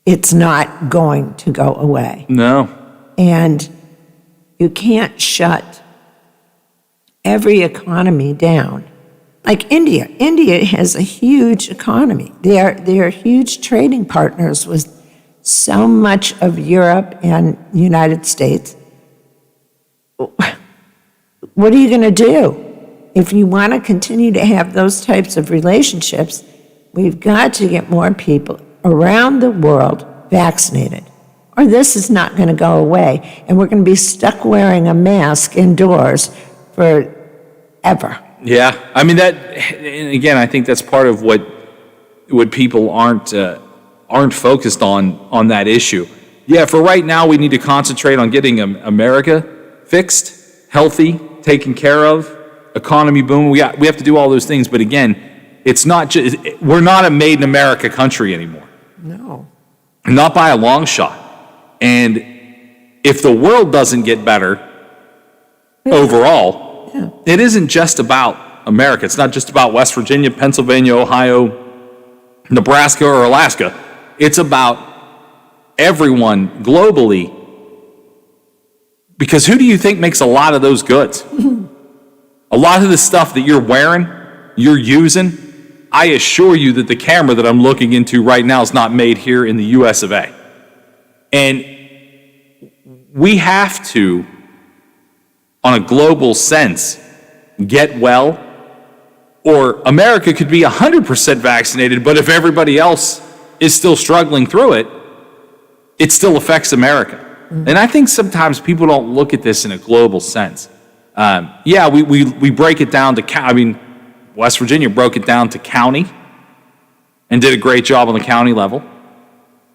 Speaker 2: it's not going to go away.
Speaker 1: No.
Speaker 2: And you can't shut every economy down. Like India. India has a huge economy. They are huge trading partners with so much of Europe and the United States. What are you going to do? If you want to continue to have those types of relationships, we've got to get more people around the world vaccinated, or this is not going to go away, and we're going to be stuck wearing a mask indoors forever.
Speaker 1: Yeah, I mean that. And again, I think that's part of what people aren't focused on that issue. Yeah, for right now, we need to concentrate on getting America fixed, healthy, taken care of, economy boom. We have to do all those things. But again, it's not just we're not a made in America country anymore.
Speaker 2: No.
Speaker 1: Not by a long shot. And if the world doesn't get better overall, it isn't just about America. It's not just about West Virginia, Pennsylvania, Ohio, Nebraska, or Alaska. It's about everyone globally. Because who do you think makes a lot of those goods? A lot of the stuff that you're wearing, you're using, I assure you that the camera that I'm looking into right now is not made here in the US of A. And we have to, on a global sense, get well, or America could be 100% vaccinated, but if everybody else is still struggling through it, it still affects America. And I think sometimes people don't look at this in a global sense. We break it down to, West Virginia broke it down to county and did a great job on the county level,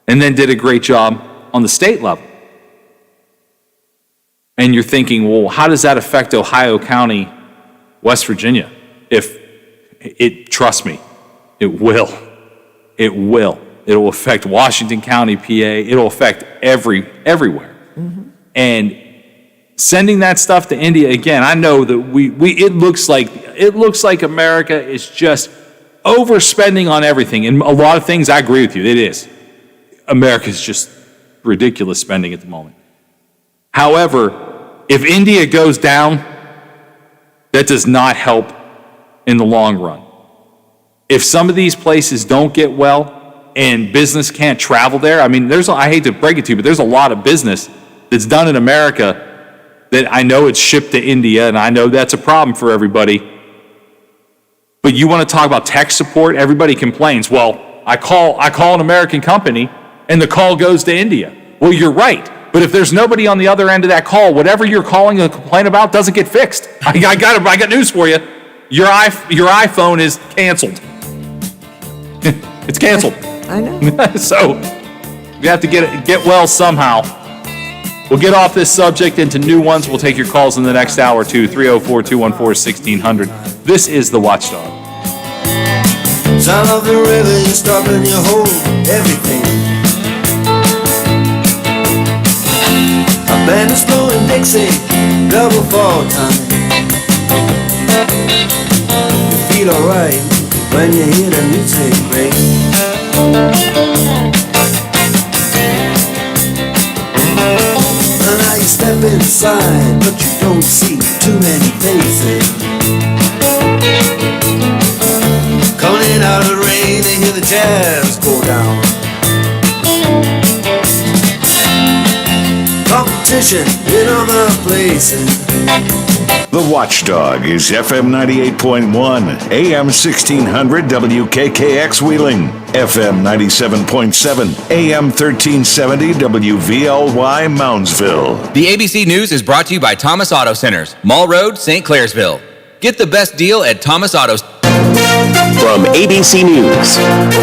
Speaker 1: and then did a great job on the state level. And you're thinking, well, how does that affect Ohio County, West Virginia? Trust me, it will. It will. It'll affect Washington County, PA. It'll affect everywhere. Mm-hmm. And sending that stuff to India, again, I know that it looks like America is just overspending on everything. And a lot of things, I agree with you, it is. America's just ridiculous spending at the moment. However, if India goes down, that does not help in the long run. If some of these places don't get well and business can't travel there, I hate to break it to you, but there's a lot of business that's done in America that I know it's shipped to India, and I know that's a problem for everybody. But you want to talk about tech support? Everybody complains. Well, I call an American company, and the call goes to India. Well, you're right. But if there's nobody on the other end of that call, whatever you're calling to complain about doesn't get fixed. I got news for you. Your iPhone is canceled. It's canceled.
Speaker 2: I know.
Speaker 1: So you have to get well somehow. We'll get off this subject into new ones. We'll take your calls in the next hour or two, 304-214-1600. This is The Watchdog.
Speaker 18: Sound of the river, you stop and you hold everything. A band is blowing Dixie, double fall time. You feel alright when you hear the music ring. And now you step inside, but you don't see too many faces. Coming in out of the rain, they hear the jazz go down. Competition in other places.
Speaker 8: The Watchdog is FM 98.1, AM 1600 WKKX Wheeling, FM 97.7, AM 1370 WVLY Moundsville.
Speaker 7: The ABC News is brought to you by Thomas Auto Centers, Mall Road, St. Clairsville. Get the best deal at Thomas Auto Centers.
Speaker 19: From ABC News,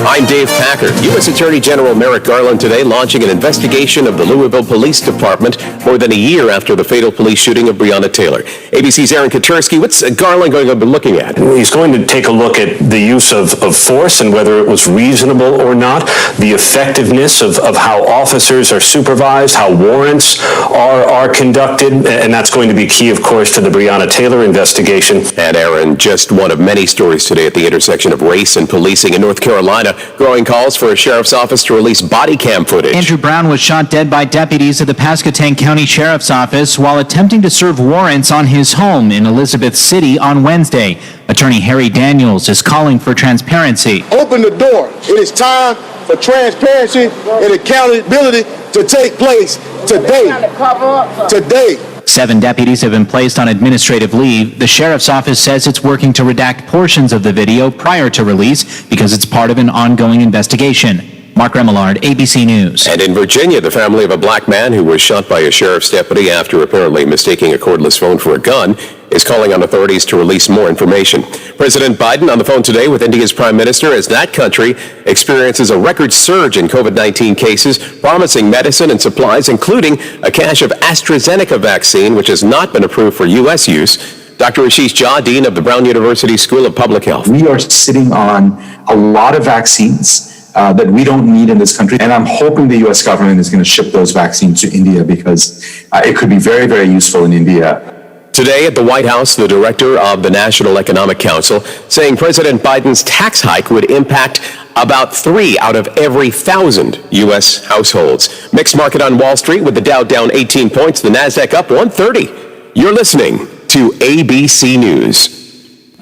Speaker 19: I'm Dave Packer. U.S. Attorney General Merrick Garland today launching an investigation of the Louisville Police Department more than a year after the fatal police shooting of Breonna Taylor. ABC's Aaron Katersky, what's Garland going to be looking at?
Speaker 20: He's going to take a look at the use of force and whether it was reasonable or not, the effectiveness of how officers are supervised, how warrants are conducted, and that's going to be key, of course, to the Breonna Taylor investigation.
Speaker 19: And Aaron, just one of many stories today at the intersection of race and policing in North Carolina. Growing calls for a sheriff's office to release body cam footage.
Speaker 21: Andrew Brown was shot dead by deputies at the Pasquotank County Sheriff's Office while attempting to serve warrants on his home in Elizabeth City on Wednesday. Attorney Harry Daniels is calling for transparency.
Speaker 22: Open the door. It is time for transparency and accountability to take place today.
Speaker 21: 7 deputies have been placed on administrative leave. The sheriff's office says it's working to redact portions of the video prior to release because it's part of an ongoing investigation. Mark Remillard, ABC News.
Speaker 19: And in Virginia, the family of a black man who was shot by a sheriff's deputy after apparently mistaking a cordless phone for a gun is calling on authorities to release more information. President Biden on the phone today with India's prime minister as that country experiences a record surge in COVID-19 cases, promising medicine and supplies, including a cache of AstraZeneca vaccine, which has not been approved for U.S. use. Dr. Ashish Jha, Dean of the Brown University School of Public Health.
Speaker 23: We are sitting on a lot of vaccines that we don't need in this country. And I'm hoping the U.S. government is going to ship those vaccines to India because it could be very, very useful in India.
Speaker 19: Today at the White House, the director of the National Economic Council saying President Biden's tax hike would impact about 3 out of every 1,000 U.S. households. Mixed market on Wall Street with the Dow down 18 points, the NASDAQ up 130. You're listening to ABC News.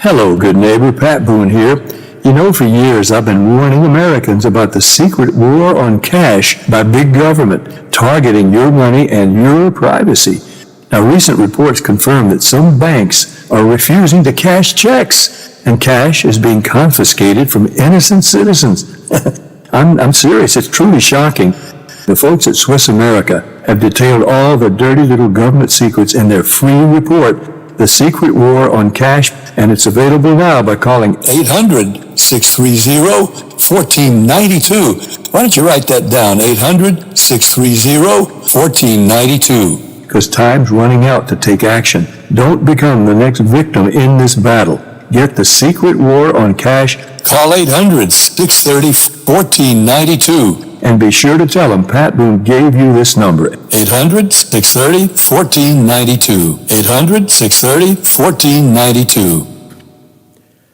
Speaker 24: Hello, good neighbor. Pat Boone here. You know, for years I've been warning Americans about the secret war on cash by big government, targeting your money and your privacy. Now, recent reports confirm that some banks are refusing to cash checks, and cash is being confiscated from innocent citizens. I'm serious. It's truly shocking. The folks at Swiss America have detailed all the dirty little government secrets in their free report, The Secret War on Cash, and it's available now by calling 800-630-1492. Why don't you write that down, 800-630-1492. Because time's running out to take action. Don't become the next victim in this battle. Get The Secret War on Cash. Call 800-630-1492. And be sure to tell them Pat Boone gave you this number, 800-630-1492. 800-630-1492.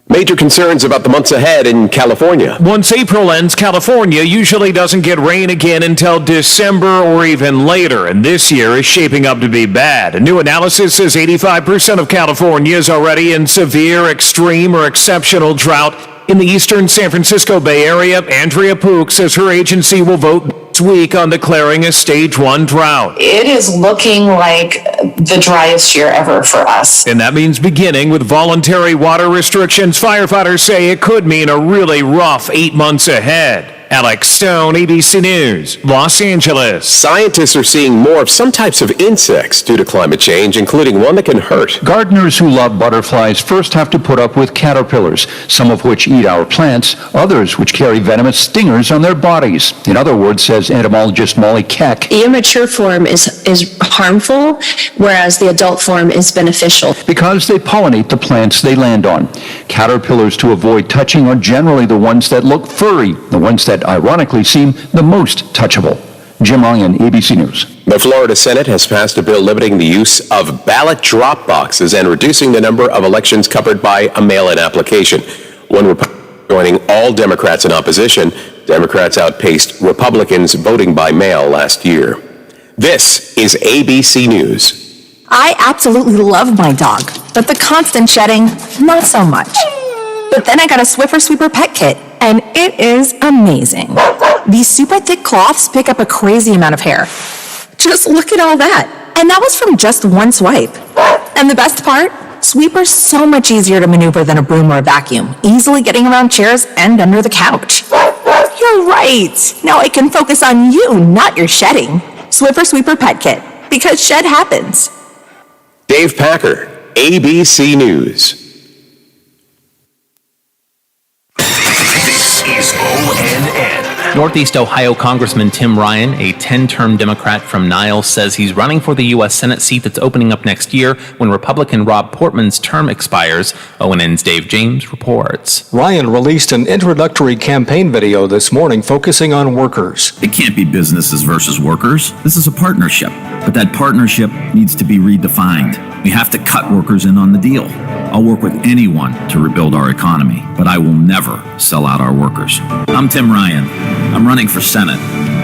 Speaker 19: Major concerns about the months ahead in California.
Speaker 25: Once April ends, California usually doesn't get rain again until December or even later, and this year is shaping up to be bad. A new analysis says 85% of California is already in severe, extreme, or exceptional drought. In the eastern San Francisco Bay Area, Andrea Pook says her agency will vote this week on declaring a stage 1 drought.
Speaker 26: It is looking like the driest year ever for us.
Speaker 25: And that means beginning with voluntary water restrictions. Firefighters say it could mean a really rough 8 months ahead. Alex Stone, ABC News, Los Angeles.
Speaker 19: Scientists are seeing more of some types of insects due to climate change, including one that can hurt.
Speaker 4: Gardeners who love butterflies first have to put up with caterpillars, some of which eat our plants, others which carry venomous stingers on their bodies. In other words, says entomologist Molly Keck,
Speaker 5: the immature form is harmful, whereas the adult form is beneficial.
Speaker 4: Because they pollinate the plants they land on. Caterpillars to avoid touching are generally the ones that look furry, the ones that ironically seem the most touchable. Jim Ryan, ABC News.
Speaker 19: The Florida Senate has passed a bill limiting the use of ballot drop boxes and reducing the number of elections covered by a mail-in application. One Republican joining all Democrats in opposition. Democrats outpaced Republicans voting by mail last year. This is ABC News.
Speaker 6: I absolutely love my dog, but the constant shedding, not so much. But then I got a Swiffer Sweeper Pet Kit, and it is amazing. These super thick cloths pick up a crazy amount of hair. Just look at all that. And that was from just one swipe. And the best part? Sweeper's so much easier to maneuver than a broom or a vacuum, easily getting around chairs and under the couch. You're right. Now I can focus on you, not your shedding. Swiffer Sweeper Pet Kit, because shed happens.
Speaker 19: Dave Packer, ABC News.
Speaker 9: This is ONN.
Speaker 10: Northeast Ohio Congressman Tim Ryan, a 10-term Democrat from Niles, says he's running for the U.S. Senate seat that's opening up next year when Republican Rob Portman's term expires. ONN's Dave James reports.
Speaker 12: Ryan released an introductory campaign video this morning focusing on workers.
Speaker 27: It can't be businesses versus workers. This is a partnership, but that partnership needs to be redefined. We have to cut workers in on the deal. I'll work with anyone to rebuild our economy, but I will never sell out our workers. I'm Tim Ryan. I'm running for Senate,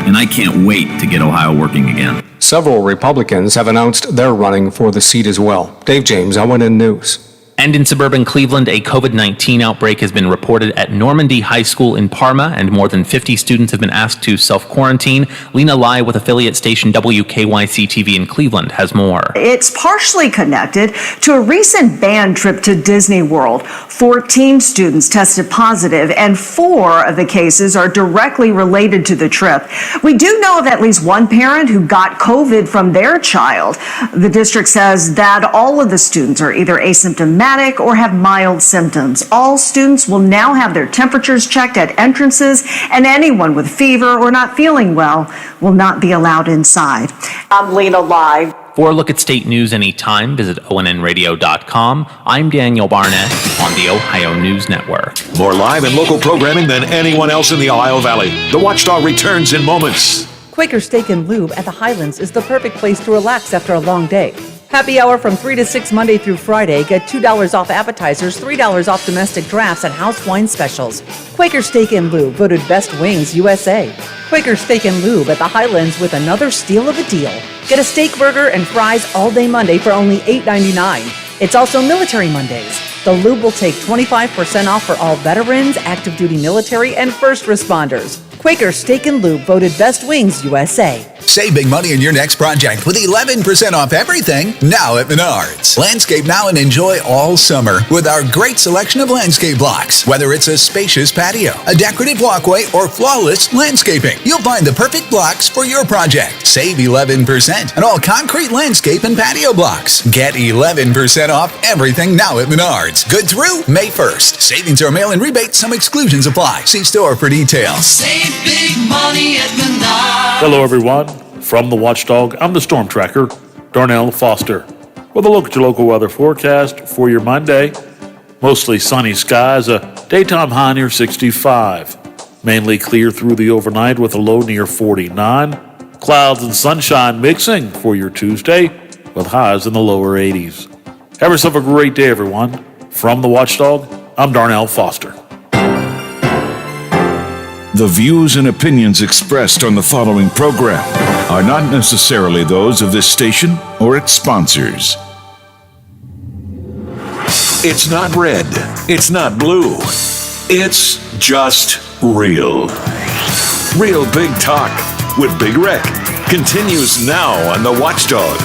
Speaker 27: and I can't wait to get Ohio working again.
Speaker 12: Several Republicans have announced they're running for the seat as well. Dave James, ONN News.
Speaker 10: And in suburban Cleveland, a COVID-19 outbreak has been reported at Normandy High School in Parma, and more than 50 students have been asked to self-quarantine. Lena Lai with affiliate station WKYC-TV in Cleveland has more.
Speaker 28: It's partially connected to a recent band trip to Disney World. 14 students tested positive, and 4 of the cases are directly related to the trip. We do know of at least one parent who got COVID from their child. The district says that all of the students are either asymptomatic or have mild symptoms. All students will now have their temperatures checked at entrances, and anyone with fever or not feeling well will not be allowed inside. I'm Lena Lai.
Speaker 10: For a look at state news anytime, visit ONNradio.com. I'm Daniel Barnett on the Ohio News Network.
Speaker 11: More live and local programming than anyone else in the Ohio Valley. The Watchdog returns in moments.
Speaker 29: Quaker Steak and Lube at the Highlands is the perfect place to relax after a long day. Happy hour from 3 to 6 Monday through Friday. Get $2 off appetizers, $3 off domestic drafts, and house wine specials. Quaker Steak and Lube, voted Best Wings USA. Quaker Steak and Lube at the Highlands with another steal of a deal. Get a steak burger and fries all day Monday for only $8.99. It's also Military Mondays. The Lube will take 25% off for all veterans, active duty military, and first responders. Quaker Steak and Lube, voted Best Wings USA.
Speaker 30: Save big money in your next project with 11% off everything now at Menards. Landscape now and enjoy all summer with our great selection of landscape blocks. Whether it's a spacious patio, a decorative walkway, or flawless landscaping, you'll find the perfect blocks for your project. Save 11% on all concrete landscape and patio blocks. Get 11% off everything now at Menards. Good through May 1st. Savings are mail-in rebates. Some exclusions apply. See store for details.
Speaker 18: Save big money at Menards.
Speaker 31: Hello, everyone. From the Watchdog, I'm the Storm Tracker, Darnell Foster. With a look at your local weather forecast for your Monday. Mostly sunny skies, a daytime high near 65. Mainly clear through the overnight with a low near 49. Clouds and sunshine mixing for your Tuesday with highs in the lower 80s. Have yourself a great day, everyone. From the Watchdog, I'm Darnell Foster.
Speaker 8: The views and opinions expressed on the following program are not necessarily those of this station or its sponsors. It's not red. It's not blue. It's just real. Real Big Talk with Big Rick continues now on the Watchdog.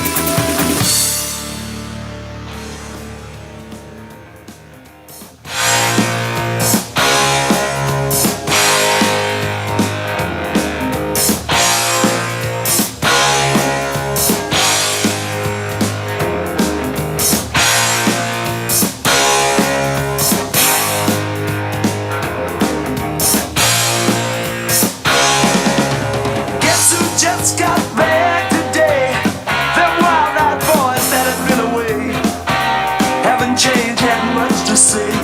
Speaker 18: safe.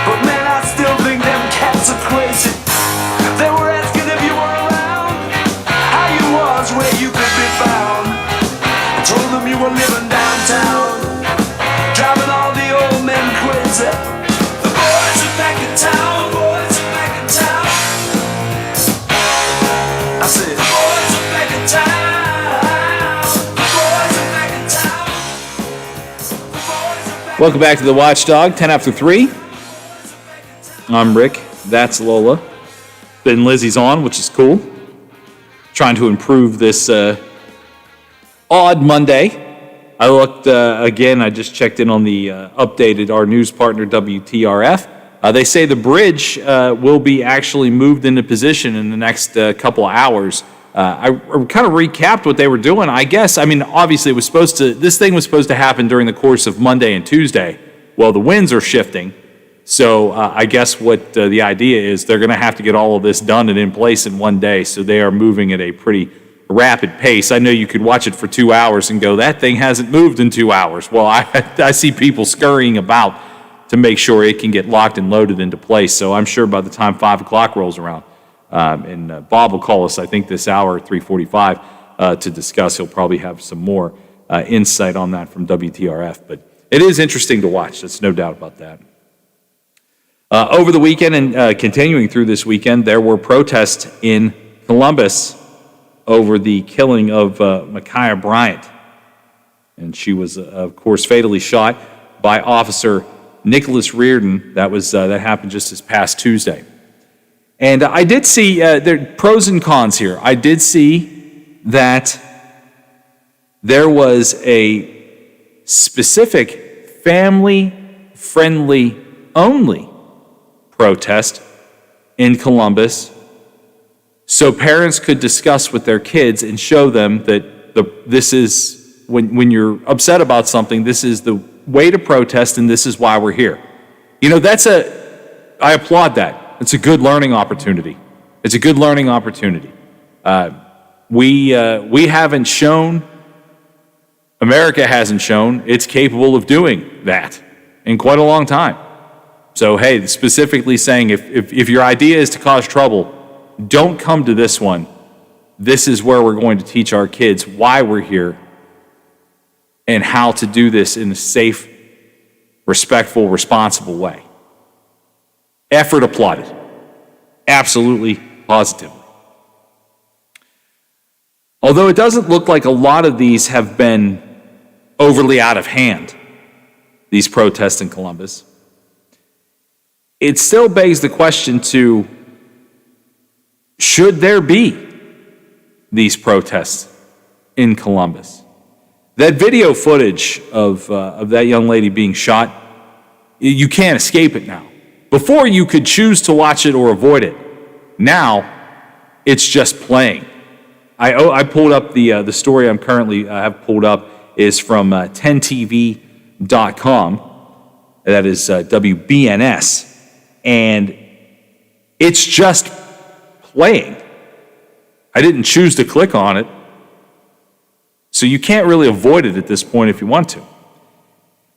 Speaker 18: But man, I still think them cats are crazy. They were asking if you were around, how you was, where you could be found. I told them you were living downtown, driving all the old men crazy. The boys are back in town, boys are back in town. I said, the boys are back in town, the boys are back in town.
Speaker 1: Welcome back to the Watchdog, 10 after 3. I'm Rick, that's Lola. Ben Lizzie's on, which is cool. Trying to improve this odd Monday. I looked, again, I just checked in on the updated, our news partner, WTRF. They say the bridge will be actually moved into position in the next couple of hours. I kind of recapped what they were doing. I guess, I mean, obviously this thing was supposed to happen during the course of Monday and Tuesday. Well, the winds are shifting. So I guess what the idea is, they're going to have to get all of this done and in place in one day. So they are moving at a pretty rapid pace. I know you could watch it for 2 hours and go, that thing hasn't moved in 2 hours. Well, I see people scurrying about to make sure it can get locked and loaded into place. So I'm sure by the time 5 o'clock rolls around, and Bob will call us, I think, this hour at 3:45 to discuss. He'll probably have some more insight on that from WTRF. But it is interesting to watch. There's no doubt about that. Over the weekend and continuing through this weekend, there were protests in Columbus over the killing of Micaiah Bryant. And she was, of course, fatally shot by Officer Nicholas Reardon. That happened just this past Tuesday. And I did see, there are pros and cons here. I did see that there was a specific family-friendly only protest in Columbus so parents could discuss with their kids and show them that this is, when you're upset about something, this is the way to protest and this is why we're here. You know, I applaud that. It's a good learning opportunity. It's a good learning opportunity. We haven't shown, America hasn't shown it's capable of doing that in quite a long time. So, hey, specifically saying if your idea is to cause trouble, don't come to this one. This is where we're going to teach our kids why we're here and how to do this in a safe, respectful, responsible way. Effort applauded. Absolutely, positively. Although it doesn't look like a lot of these have been overly out of hand, these protests in Columbus, it still begs the question to, should there be these protests in Columbus? That video footage of that young lady being shot, you can't escape it now. Before, you could choose to watch it or avoid it. Now, it's just playing. I pulled up the story I'm currently have pulled up is from 10tv.com. That is WBNS. And it's just playing. I didn't choose to click on it. So you can't really avoid it at this point if you want to.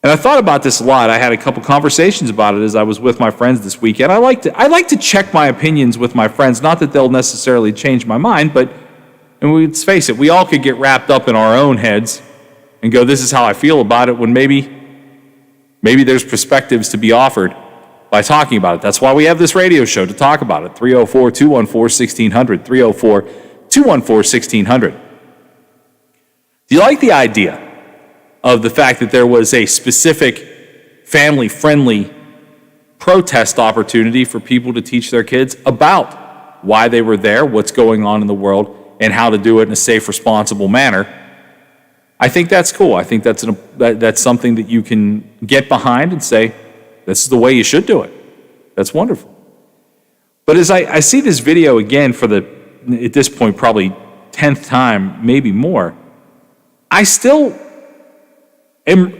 Speaker 1: And I thought about this a lot. I had a couple conversations about it as I was with my friends this weekend. I like to check my opinions with my friends. Not that they'll necessarily change my mind, but let's face it, we all could get wrapped up in our own heads and go, this is how I feel about it, when maybe there's perspectives to be offered by talking about it. That's why we have this radio show, to talk about it. 304-214-1600, 304-214-1600. Do you like the idea of the fact that there was a specific family-friendly protest opportunity for people to teach their kids about why they were there, what's going on in the world, and how to do it in a safe, responsible manner? I think that's cool. I think that's something that you can get behind and say, this is the way you should do it. That's wonderful. But as I see this video again for at this point, probably 10th time, maybe more, I still am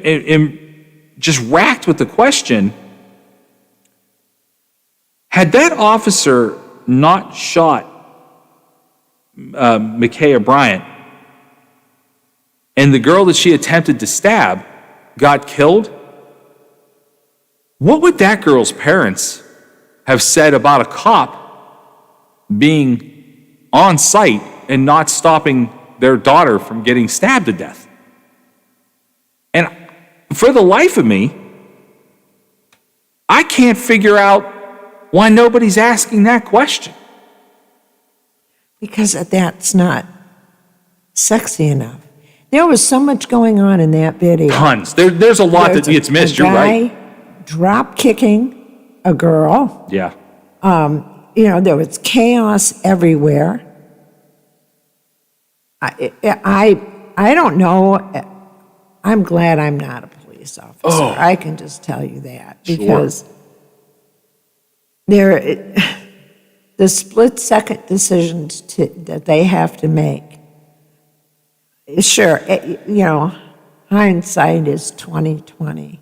Speaker 1: just racked with the question, had that officer not shot Micaiah Bryant, and the girl that she attempted to stab got killed, what would that girl's parents have said about a cop being on site and not stopping their daughter from getting stabbed to death? And for the life of me, I can't figure out why nobody's asking that question.
Speaker 2: Because that's not sexy enough. There was so much going on in that video.
Speaker 1: Tons. There's a lot that gets missed. You're right.
Speaker 2: Drop kicking a girl.
Speaker 1: Yeah.
Speaker 2: There was chaos everywhere. I don't know. I'm glad I'm not a police officer.
Speaker 1: Oh.
Speaker 2: I can just tell you that
Speaker 1: Sure.
Speaker 2: because the split-second decisions that they have to make. Sure, hindsight is 20/20.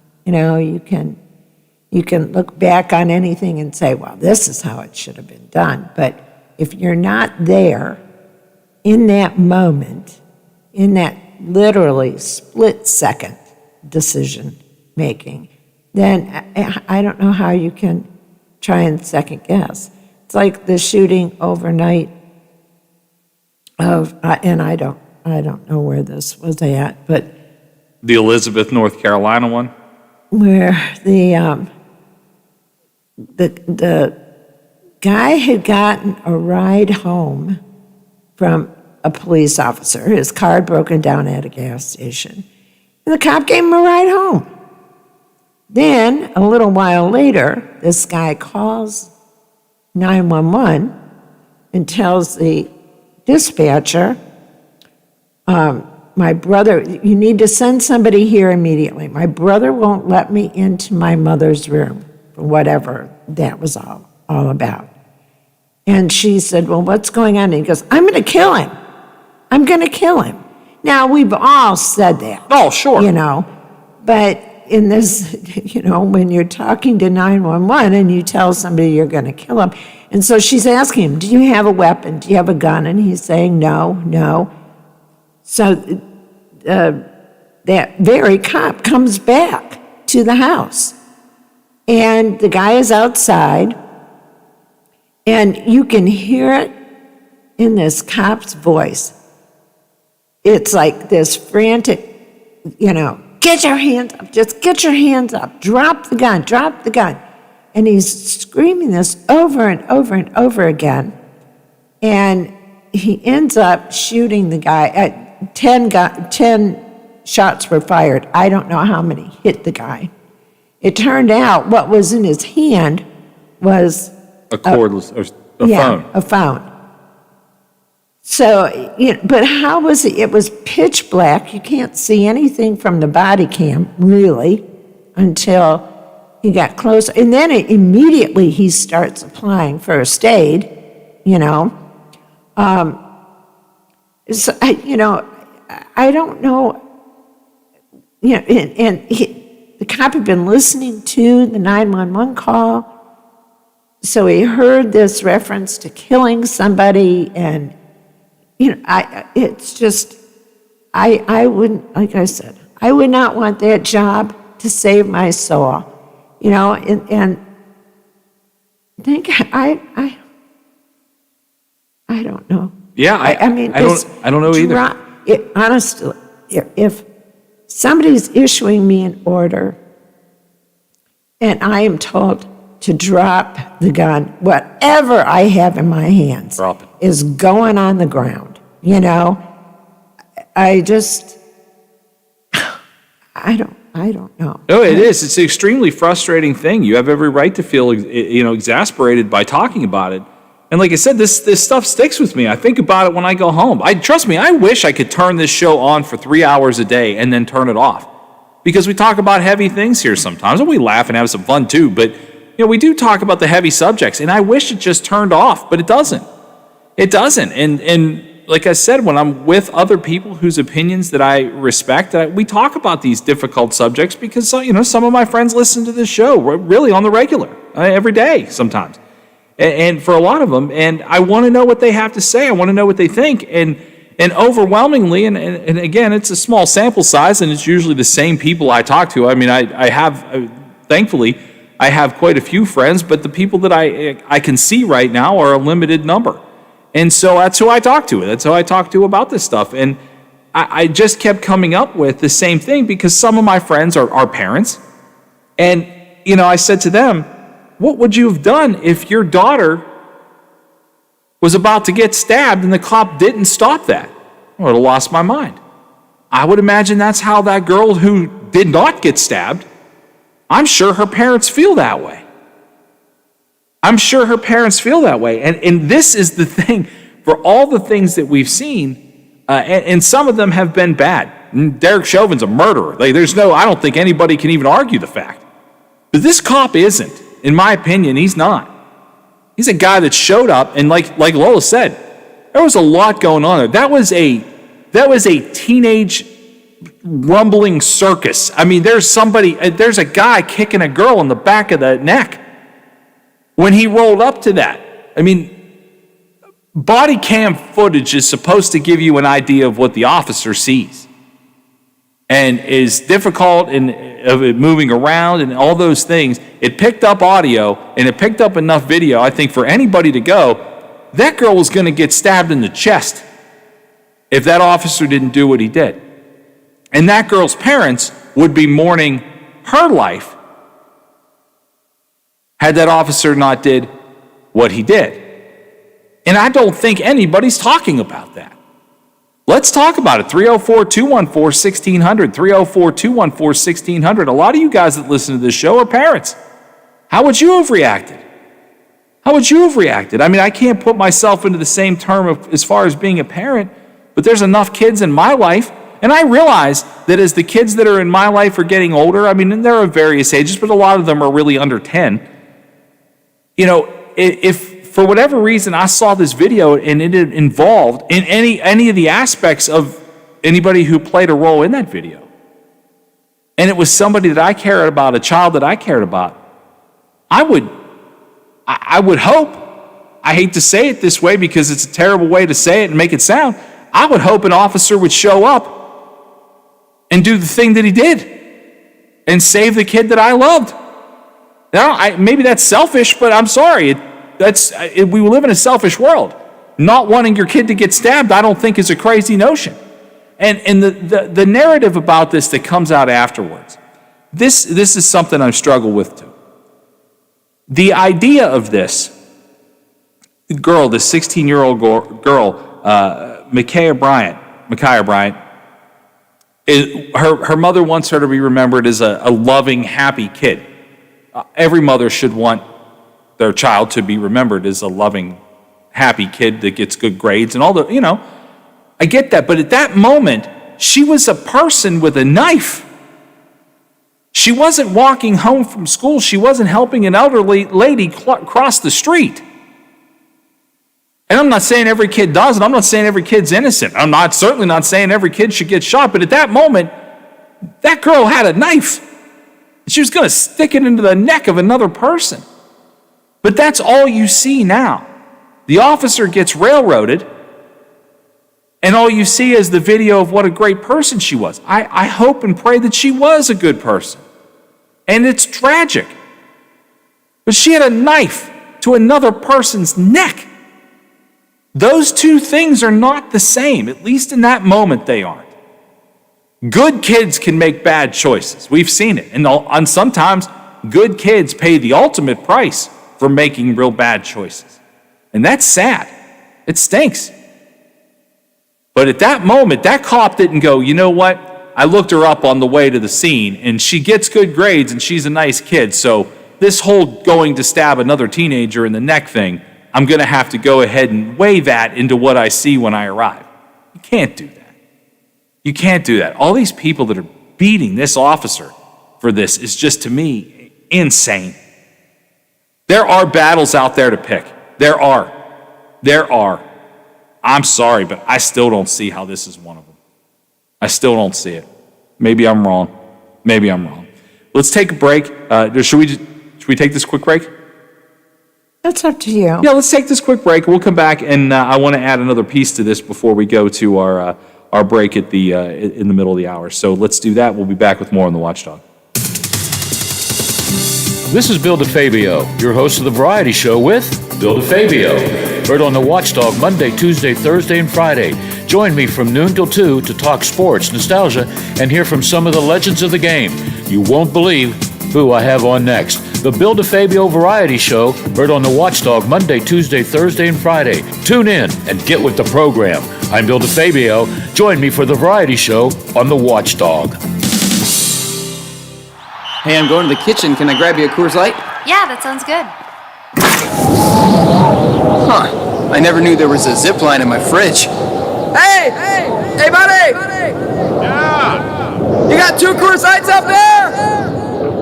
Speaker 2: You can look back on anything and say, well, this is how it should have been done. But if you're not there in that moment, in that literally split-second decision making, then I don't know how you can try and second guess. It's like the shooting overnight of, and I don't know where this was at, but
Speaker 1: The Elizabeth, North Carolina one?
Speaker 2: where the guy had gotten a ride home from a police officer. His car had broken down at a gas station. And the cop gave him a ride home. Then, a little while later, this guy calls 911 and tells the dispatcher, my brother, you need to send somebody here immediately. My brother won't let me into my mother's room, for whatever that was all about. And she said, well, what's going on? And he goes, I'm going to kill him. I'm going to kill him. Now, we've all said that.
Speaker 1: Oh, sure.
Speaker 2: But in this, when you're talking to 911 and you tell somebody you're going to kill him. And so she's asking him, do you have a weapon? Do you have a gun? And he's saying, no. So that very cop comes back to the house. And the guy is outside. And you can hear it in this cop's voice. It's like this frantic, get your hands up, just get your hands up, drop the gun. And he's screaming this over and over and over again. And he ends up shooting the guy. 10 shots were fired. I don't know how many hit the guy. It turned out what was in his hand was
Speaker 1: A cordless, or a phone.
Speaker 2: a phone. So, but how was it? It was pitch black. You can't see anything from the body cam, really, until he got close. And then immediately he starts applying first aid, So, I don't know, the cop had been listening to the 911 call, so he heard this reference to killing somebody, and it's just, I wouldn't, like I said, I would not want that job to save my soul, and think, I don't know.
Speaker 1: Yeah, I don't know either.
Speaker 2: Honestly, if somebody's issuing me an order and I am told to drop the gun, whatever I have in my hands is going on the ground, I just, I don't know.
Speaker 1: No, it is. It's an extremely frustrating thing. You have every right to feel, exasperated by talking about it. And like I said, this stuff sticks with me. I think about it when I go home. Trust me, I wish I could turn this show on for 3 hours a day and then turn it off. Because we talk about heavy things here sometimes, and we laugh and have some fun too, but we do talk about the heavy subjects, and I wish it just turned off, but it doesn't. It doesn't. And like I said, when I'm with other people whose opinions that I respect, we talk about these difficult subjects because some of my friends listen to this show really on the regular, every day sometimes. And for a lot of them, and I want to know what they have to say. I want to know what they think. And overwhelmingly, and again, it's a small sample size, and it's usually the same people I talk to. I mean, I have, thankfully, I have quite a few friends, but the people that I can see right now are a limited number. And so that's who I talk to. That's who I talk to about this stuff. And I just kept coming up with the same thing because some of my friends are parents. And, I said to them, what would you have done if your daughter was about to get stabbed and the cop didn't stop that? I would have lost my mind. I would imagine that's how that girl who did not get stabbed, I'm sure her parents feel that way. I'm sure her parents feel that way. And this is the thing, for all the things that we've seen, and some of them have been bad. Derek Chauvin's a murderer. I don't think anybody can even argue the fact. But this cop isn't. In my opinion, he's not. He's a guy that showed up, and like Lola said, there was a lot going on there. That was a teenage rumbling circus. I mean, there's a guy kicking a girl in the back of the neck when he rolled up to that. I mean, body cam footage is supposed to give you an idea of what the officer sees, and is difficult of it moving around and all those things. It picked up audio and it picked up enough video, I think, for anybody to go, that girl was going to get stabbed in the chest if that officer didn't do what he did. And that girl's parents would be mourning her life had that officer not did what he did. And I don't think anybody's talking about that. Let's talk about it. 304-214-1600, 304-214-1600. A lot of you guys that listen to this show are parents. How would you have reacted? How would you have reacted? I mean, I can't put myself into the same term as far as being a parent, but there's enough kids in my life, and I realize that as the kids that are in my life are getting older, I mean, they're of various ages, but a lot of them are really under 10. If for whatever reason I saw this video and it involved in any of the aspects of anybody who played a role in that video, and it was somebody that I cared about, a child that I cared about, I would hope, I hate to say it this way because it's a terrible way to say it and make it sound, I would hope an officer would show up and do the thing that he did and save the kid that I loved. Now, maybe that's selfish, but I'm sorry. We live in a selfish world. Not wanting your kid to get stabbed, I don't think, is a crazy notion. And the narrative about this that comes out afterwards, this is something I struggle with too. The idea of this girl, this 16-year-old girl, Micaiah Bryant, her mother wants her to be remembered as a loving, happy kid. Every mother should want their child to be remembered as a loving, happy kid that gets good grades and all the, I get that. But at that moment, she was a person with a knife. She wasn't walking home from school. She wasn't helping an elderly lady cross the street. And I'm not saying every kid does, and I'm not saying every kid's innocent. I'm certainly not saying every kid should get shot. But at that moment, that girl had a knife. She was going to stick it into the neck of another person. But that's all you see now. The officer gets railroaded, and all you see is the video of what a great person she was. I hope and pray that she was a good person. And it's tragic. But she had a knife to another person's neck. Those two things are not the same. At least in that moment, they aren't. Good kids can make bad choices. We've seen it. And sometimes good kids pay the ultimate price for making real bad choices. And that's sad. It stinks. But at that moment, that cop didn't go, you know what? I looked her up on the way to the scene, and she gets good grades, and she's a nice kid. So this whole going to stab another teenager in the neck thing, I'm going to have to go ahead and weigh that into what I see when I arrive. You can't do that. You can't do that. All these people that are beating this officer for this is just, to me, insane. There are battles out there to pick. There are. I'm sorry, but I still don't see how this is one of them. I still don't see it. Maybe I'm wrong. Let's take a break. Should we take this quick break?
Speaker 2: That's up to you.
Speaker 1: Yeah, let's take this quick break. We'll come back, and I want to add another piece to this before we go to our break at in the middle of the hour. So let's do that. We'll be back with more on the Watchdog.
Speaker 31: This is Bill DeFabio, your host of The Variety Show with Bill DeFabio. Heard on the Watchdog Monday, Tuesday, Thursday, and Friday. Join me from noon till 2 to talk sports, nostalgia, and hear from some of the legends of the game. You won't believe who I have on next. The Bill DeFabio Variety Show, heard on the Watchdog Monday, Tuesday, Thursday, and Friday. Tune in and get with the program. I'm Bill DeFabio. Join me for The Variety Show on the Watchdog.
Speaker 3: Hey, I'm going to the kitchen. Can I grab you a Coors Light?
Speaker 7: Yeah, that sounds good.
Speaker 3: Huh. I never knew there was a zip line in my fridge. Hey, buddy! Yeah! You got 2 Coors Lights up there?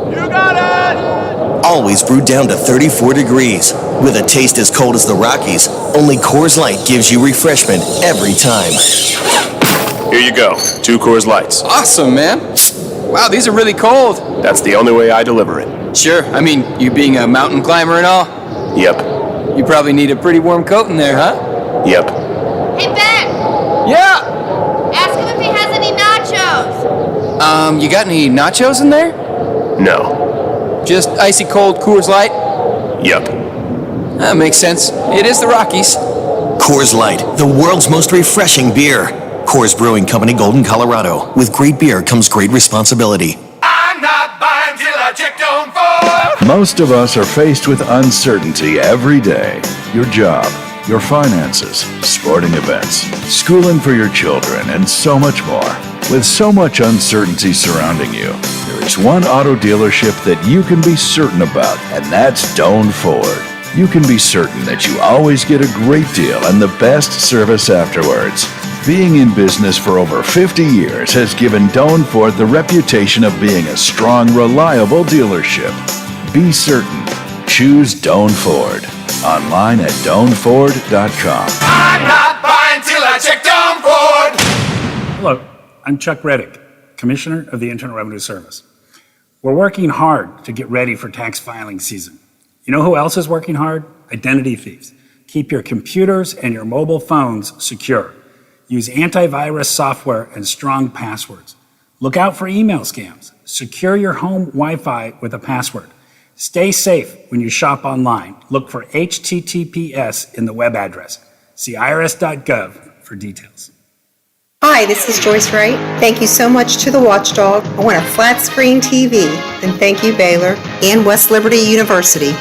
Speaker 9: You got it!
Speaker 13: Always brewed down to 34 degrees. With a taste as cold as the Rockies, only Coors Light gives you refreshment every time.
Speaker 14: Here you go. 2 Coors Lights.
Speaker 3: Awesome, man. Wow, these are really cold.
Speaker 14: That's the only way I deliver it.
Speaker 3: Sure. I mean, you being a mountain climber and all.
Speaker 14: Yep.
Speaker 3: You probably need a pretty warm coat in there, huh?
Speaker 14: Yep.
Speaker 7: Hey, Ben!
Speaker 3: Yeah!
Speaker 7: Ask him if he has any nachos.
Speaker 3: You got any nachos in there?
Speaker 14: No.
Speaker 3: Just icy cold Coors Light?
Speaker 14: Yep.
Speaker 3: That makes sense. It is the Rockies.
Speaker 13: Coors Light, the world's most refreshing beer. Coors Brewing Company, Golden, Colorado. With great beer comes great responsibility.
Speaker 9: I'm not buying till I checked on Ford.
Speaker 15: Most of us are faced with uncertainty every day. Your job, your finances, sporting events, schooling for your children, and so much more. With so much uncertainty surrounding you, there is one auto dealership that you can be certain about, and that's Doan Ford. You can be certain that you always get a great deal and the best service afterwards. Being in business for over 50 years has given Doan Ford the reputation of being a strong, reliable dealership. Be certain. Choose Doan Ford. Online at doanford.com.
Speaker 9: I'm not buying till I check on Ford.
Speaker 16: Hello, I'm Chuck Reddick, Commissioner of the Internal Revenue Service. We're working hard to get ready for tax filing season. You know who else is working hard? Identity thieves. Keep your computers and your mobile phones secure. Use antivirus software and strong passwords. Look out for email scams. Secure your home Wi-Fi with a password. Stay safe when you shop online. Look for HTTPS in the web address. See irs.gov for details.
Speaker 17: Hi, this is Joyce Wright. Thank you so much to the Watchdog. I want a flat screen TV. And thank you, Baylor and West Liberty University.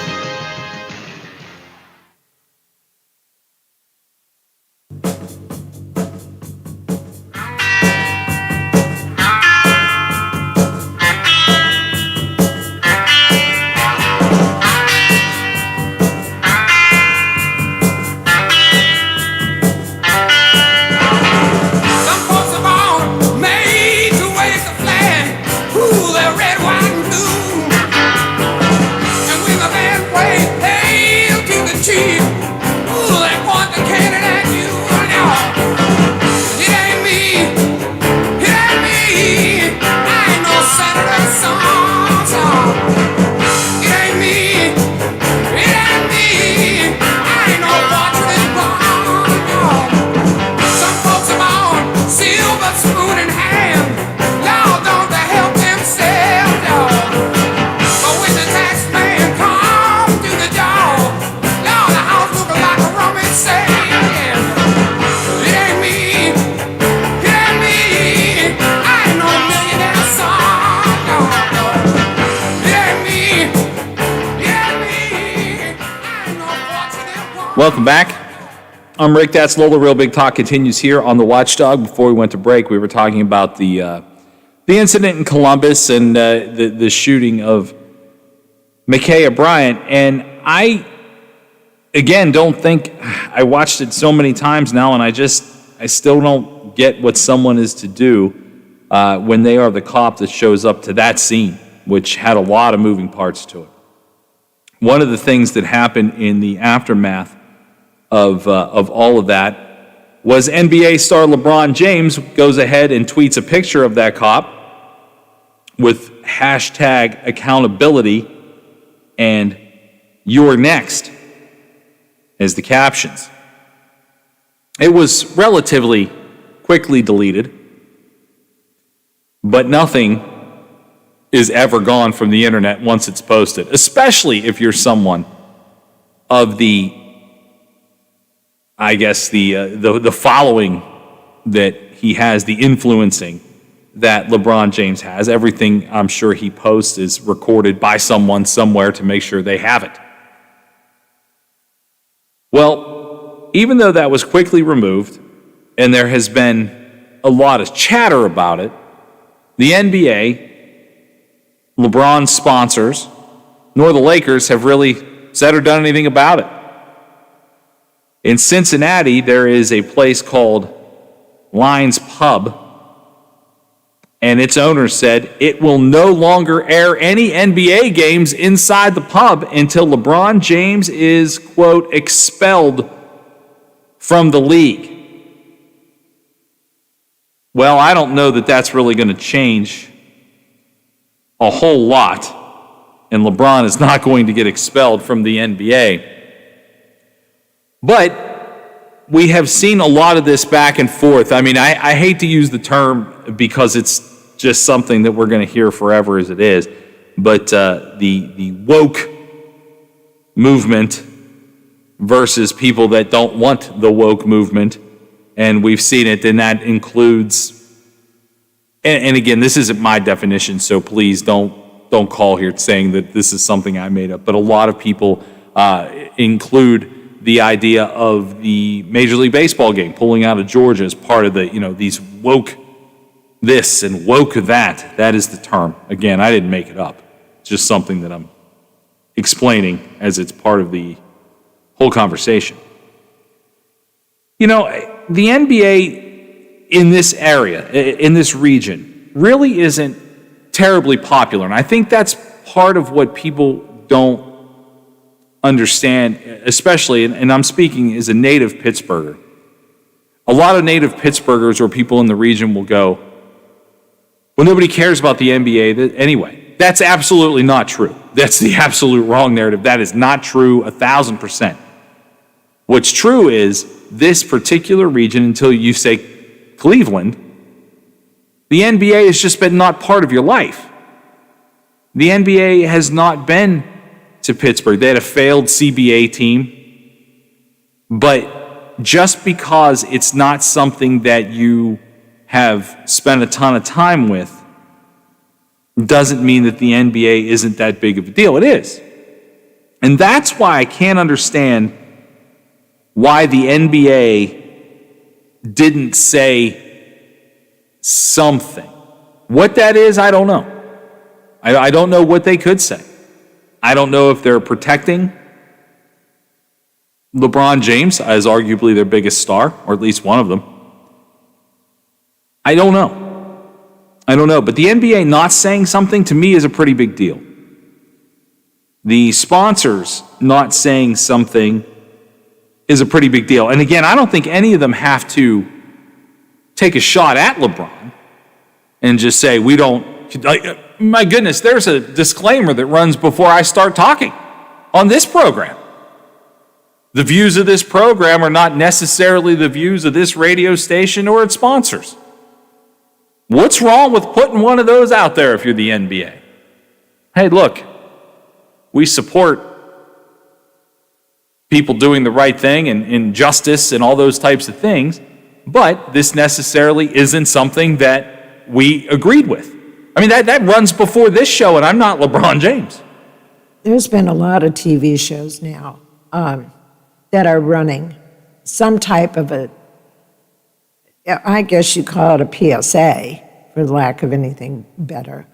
Speaker 1: Welcome back. I'm Rick. That's Lola. Real Big Talk continues here on the Watchdog. Before we went to break, we were talking about the incident in Columbus and the shooting of Ma'Khia Bryant. And I, again, don't think I watched it so many times now, and I still don't get what someone is to do when they are the cop that shows up to that scene, which had a lot of moving parts to it. One of the things that happened in the aftermath of all of that was NBA star LeBron James goes ahead and tweets a picture of that cop with hashtag accountability and "you're next" as the captions. It was relatively quickly deleted, but nothing is ever gone from the internet once it's posted, especially if you're someone of the, I guess, the following that he has, the influencing that LeBron James has. Everything I'm sure he posts is recorded by someone somewhere to make sure they have it. Well, even though that was quickly removed, and there has been a lot of chatter about it, the NBA, LeBron's sponsors, nor the Lakers have really said or done anything about it. In Cincinnati, there is a place called Lions Pub, and its owner said it will no longer air any NBA games inside the pub until LeBron James is, quote, expelled from the league. Well, I don't know that that's really going to change a whole lot, and LeBron is not going to get expelled from the NBA. But we have seen a lot of this back and forth. I mean, I hate to use the term because it's just something that we're going to hear forever as it is, but the woke movement versus people that don't want the woke movement, and we've seen it, and that includes, and again, this isn't my definition, so please don't call here saying that this is something I made up, but a lot of people include the idea of the Major League Baseball game pulling out of Georgia as part of the, these woke this and woke that. That is the term. Again, I didn't make it up. It's just something that I'm explaining as it's part of the whole conversation. The NBA in this area, in this region, really isn't terribly popular. And I think that's part of what people don't understand, especially, and I'm speaking as a native Pittsburgher. A lot of native Pittsburghers or people in the region will go, well, nobody cares about the NBA anyway. That's absolutely not true. That's the absolute wrong narrative. That is not true 1,000%. What's true is this particular region, until you say Cleveland, the NBA has just been not part of your life. The NBA has not been to Pittsburgh. They had a failed CBA team, but just because it's not something that you have spent a ton of time with doesn't mean that the NBA isn't that big of a deal. It is. And that's why I can't understand why the NBA didn't say something. What that is, I don't know. I don't know what they could say. I don't know if they're protecting LeBron James as arguably their biggest star, or at least one of them. I don't know. But the NBA not saying something to me is a pretty big deal. The sponsors not saying something is a pretty big deal. And again, I don't think any of them have to take a shot at LeBron and just say, we don't, my goodness, there's a disclaimer that runs before I start talking on this program. The views of this program are not necessarily the views of this radio station or its sponsors. What's wrong with putting one of those out there if you're the NBA? Hey, look, we support people doing the right thing and justice and all those types of things, but this necessarily isn't something that we agreed with. I mean, that runs before this show, and I'm not LeBron James.
Speaker 2: There's been a lot of TV shows now that are running some type of a, I guess you call it a PSA, for lack of anything better.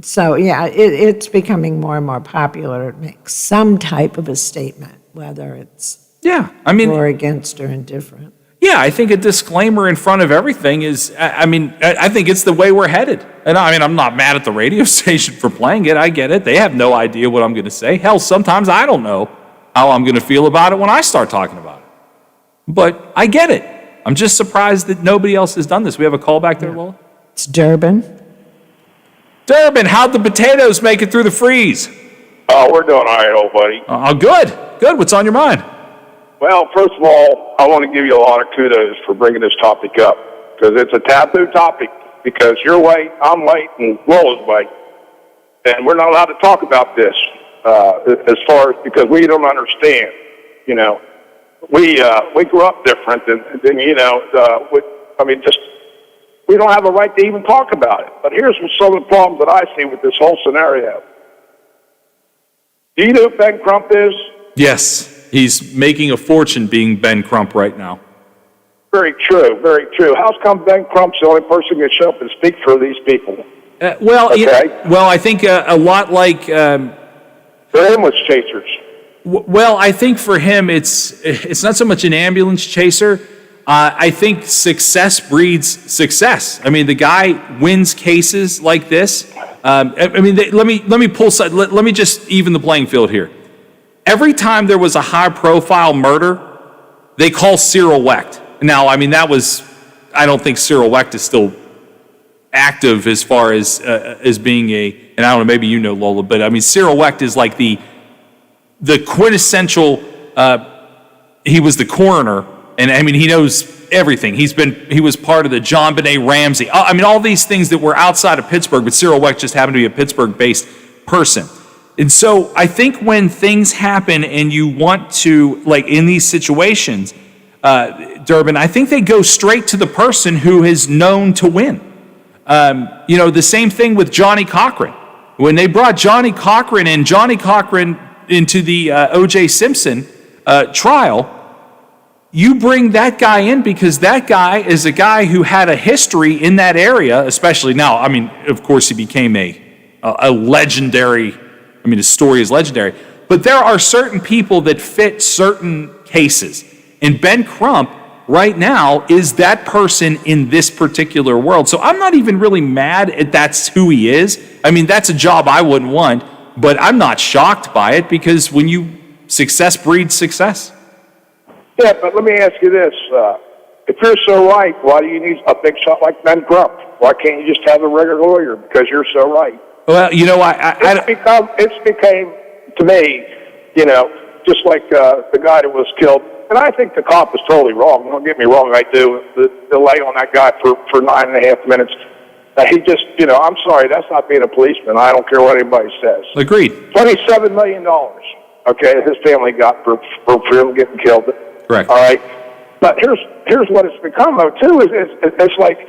Speaker 2: So yeah, it's becoming more and more popular to make some type of a statement, whether it's for, against, or indifferent.
Speaker 1: Yeah, I think a disclaimer in front of everything is, I think it's the way we're headed. And I'm not mad at the radio station for playing it. I get it. They have no idea what I'm going to say. Hell, sometimes I don't know how I'm going to feel about it when I start talking about it. But I get it. I'm just surprised that nobody else has done this. We have a call back there, Lola?
Speaker 2: It's Durbin.
Speaker 1: Durbin, how'd the potatoes make it through the freeze?
Speaker 4: Oh, we're doing all right, old buddy.
Speaker 1: Oh, good. Good. What's on your mind?
Speaker 4: Well, first of all, I want to give you a lot of kudos for bringing this topic up, because it's a taboo topic because you're late, I'm late, and Lola's late. And we're not allowed to talk about this as far as, because we don't understand, you know. We grew up different, and you know, we don't have a right to even talk about it. But here's some of the problems that I see with this whole scenario. Do you know who Ben Crump is?
Speaker 1: Yes, he's making a fortune being Ben Crump right now.
Speaker 4: Very true, very true. How come Ben Crump's the only person who can show up and speak for these people?
Speaker 1: I think a lot like...
Speaker 4: They're endless chasers.
Speaker 1: Well, I think for him, it's not so much an ambulance chaser. I think success breeds success. I mean, the guy wins cases like this. Let me pull. Let me just even the playing field here. Every time there was a high-profile murder, they call Cyril Wecht. Now, I mean, I don't think Cyril Wecht is still active as far as being and I don't know, maybe you know Lola, but I mean, Cyril Wecht is like the quintessential, he was the coroner, and I mean, he knows everything. He was part of the John Benet Ramsey. I mean, all these things that were outside of Pittsburgh, but Cyril Wecht just happened to be a Pittsburgh-based person. And so I think when things happen and you want to, like in these situations, Durbin, I think they go straight to the person who is known to win. You know, the same thing with Johnny Cochran. When they brought Johnny Cochran into the O.J. Simpson trial, you bring that guy in because that guy is a guy who had a history in that area, especially now. I mean, of course, he became a legendary, I mean, his story is legendary. But there are certain people that fit certain cases. And Ben Crump, right now, is that person in this particular world. So I'm not even really mad at that's who he is. I mean, that's a job I wouldn't want, but I'm not shocked by it because success breeds success.
Speaker 4: Yeah, but let me ask you this. If you're so right, why do you need a big shot like Ben Crump? Why can't you just have a regular lawyer because you're so right?
Speaker 1: Well, you know,
Speaker 4: it's became, to me, you know, just like the guy that was killed. And I think the cop is totally wrong. Don't get me wrong, I do. The delay on that guy for 9.5 minutes. He just, you know, I'm sorry, that's not being a policeman. I don't care what anybody says.
Speaker 1: Agreed.
Speaker 4: $27 million, okay, his family got for him getting killed.
Speaker 1: Correct.
Speaker 4: All right. But here's what it's become, though, too, is it's like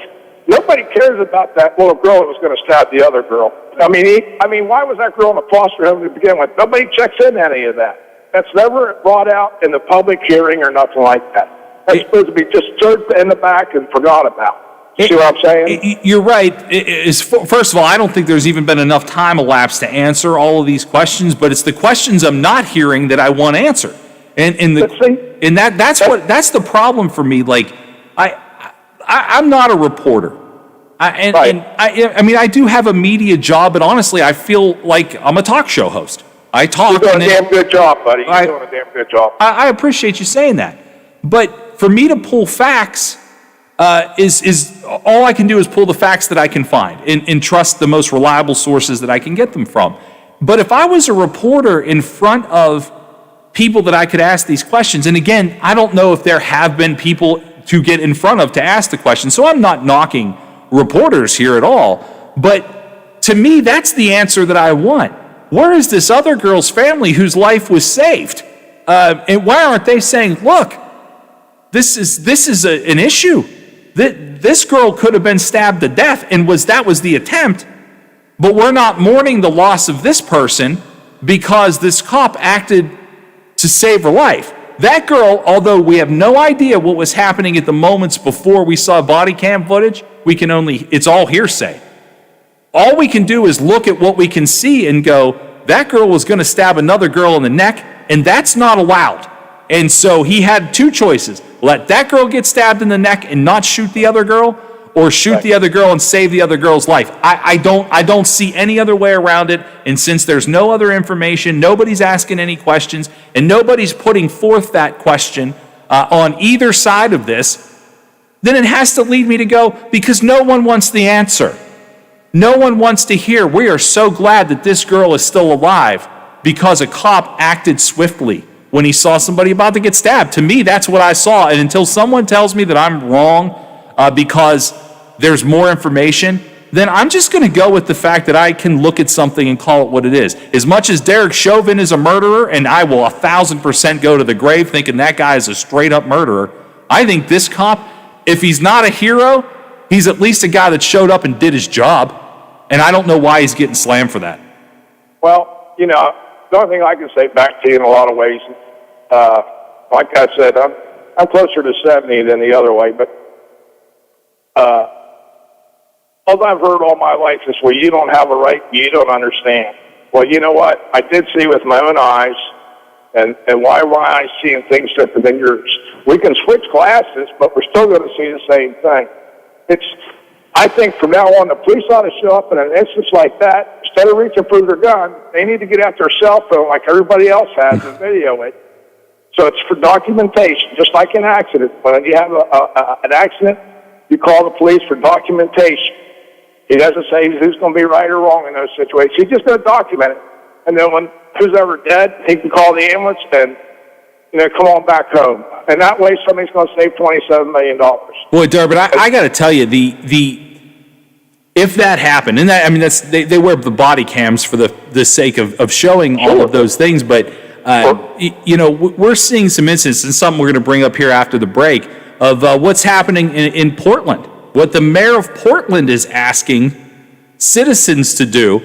Speaker 4: nobody cares about that little girl that was going to stab the other girl. I mean, why was that girl in a foster home to begin with? Nobody checks in any of that. That's never brought out in the public hearing or nothing like that. That's supposed to be just served in the back and forgot about. See what I'm saying?
Speaker 1: You're right. First of all, I don't think there's even been enough time elapsed to answer all of these questions, but it's the questions I'm not hearing that I want answered. And that's the problem for me. Like, I'm not a reporter. I mean, I do have a media job, but honestly, I feel like I'm a talk show host. I talk.
Speaker 4: You're doing a damn good job, buddy. You're doing a damn good job.
Speaker 1: I appreciate you saying that. But for me to pull facts is all I can do is pull the facts that I can find and trust the most reliable sources that I can get them from. But if I was a reporter in front of people that I could ask these questions, and again, I don't know if there have been people to get in front of to ask the question, so I'm not knocking reporters here at all. But to me, that's the answer that I want. Where is this other girl's family whose life was saved? And why aren't they saying, look, this is an issue. This girl could have been stabbed to death, and that was the attempt, but we're not mourning the loss of this person because this cop acted to save her life. That girl, although we have no idea what was happening at the moments before we saw body cam footage, it's all hearsay. All we can do is look at what we can see and go, that girl was going to stab another girl in the neck, and that's not allowed. And so he had two choices. Let that girl get stabbed in the neck and not shoot the other girl, or shoot the other girl and save the other girl's life. I don't see any other way around it. And since there's no other information, nobody's asking any questions, and nobody's putting forth that question on either side of this, then it has to lead me to go, because no one wants the answer. No one wants to hear, we are so glad that this girl is still alive because a cop acted swiftly when he saw somebody about to get stabbed. To me, that's what I saw. And until someone tells me that I'm wrong because there's more information, then I'm just going to go with the fact that I can look at something and call it what it is. As much as Derek Chauvin is a murderer, and I will 1,000% go to the grave thinking that guy is a straight-up murderer, I think this cop, if he's not a hero, he's at least a guy that showed up and did his job, and I don't know why he's getting slammed for that.
Speaker 4: Well, the only thing I can say back to you in a lot of ways, like I said, I'm closer to 70 than the other way, but all I've heard all my life is, well, you don't have a right, you don't understand. Well, you know what? I did see with my own eyes, and why am I seeing things different than yours? We can switch glasses, but we're still going to see the same thing. I think from now on, the police ought to show up in an instance like that. Instead of reaching for their gun, they need to get out their cell phone like everybody else has and video it. So it's for documentation, just like an accident. When you have an accident, you call the police for documentation. He doesn't say who's going to be right or wrong in those situations. He's just going to document it. And then when who's ever dead, he can call the ambulance and come on back home. And that way somebody's going to save $27 million.
Speaker 1: Boy, Durbin, I got to tell you, if that happened, and that, I mean, they wear the body cams for the sake of showing all of those things, but we're seeing some instances, and something we're going to bring up here after the break, of what's happening in Portland. What the mayor of Portland is asking citizens to do,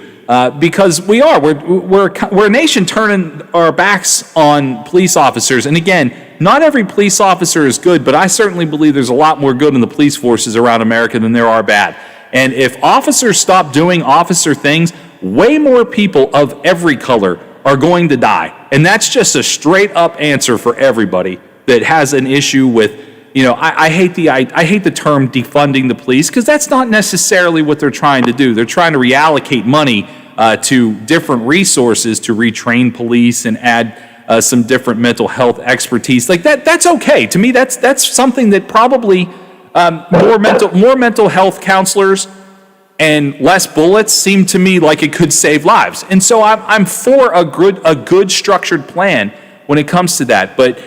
Speaker 1: because we're a nation turning our backs on police officers. And again, not every police officer is good, but I certainly believe there's a lot more good in the police forces around America than there are bad. And if officers stop doing officer things, way more people of every color are going to die. And that's just a straight up answer for everybody that has an issue with, I hate the term defunding the police, because that's not necessarily what they're trying to do. They're trying to reallocate money to different resources to retrain police and add some different mental health expertise. Like that's okay. To me, that's something that probably more mental health counselors and less bullets seem to me like it could save lives. And so I'm for a good structured plan when it comes to that. But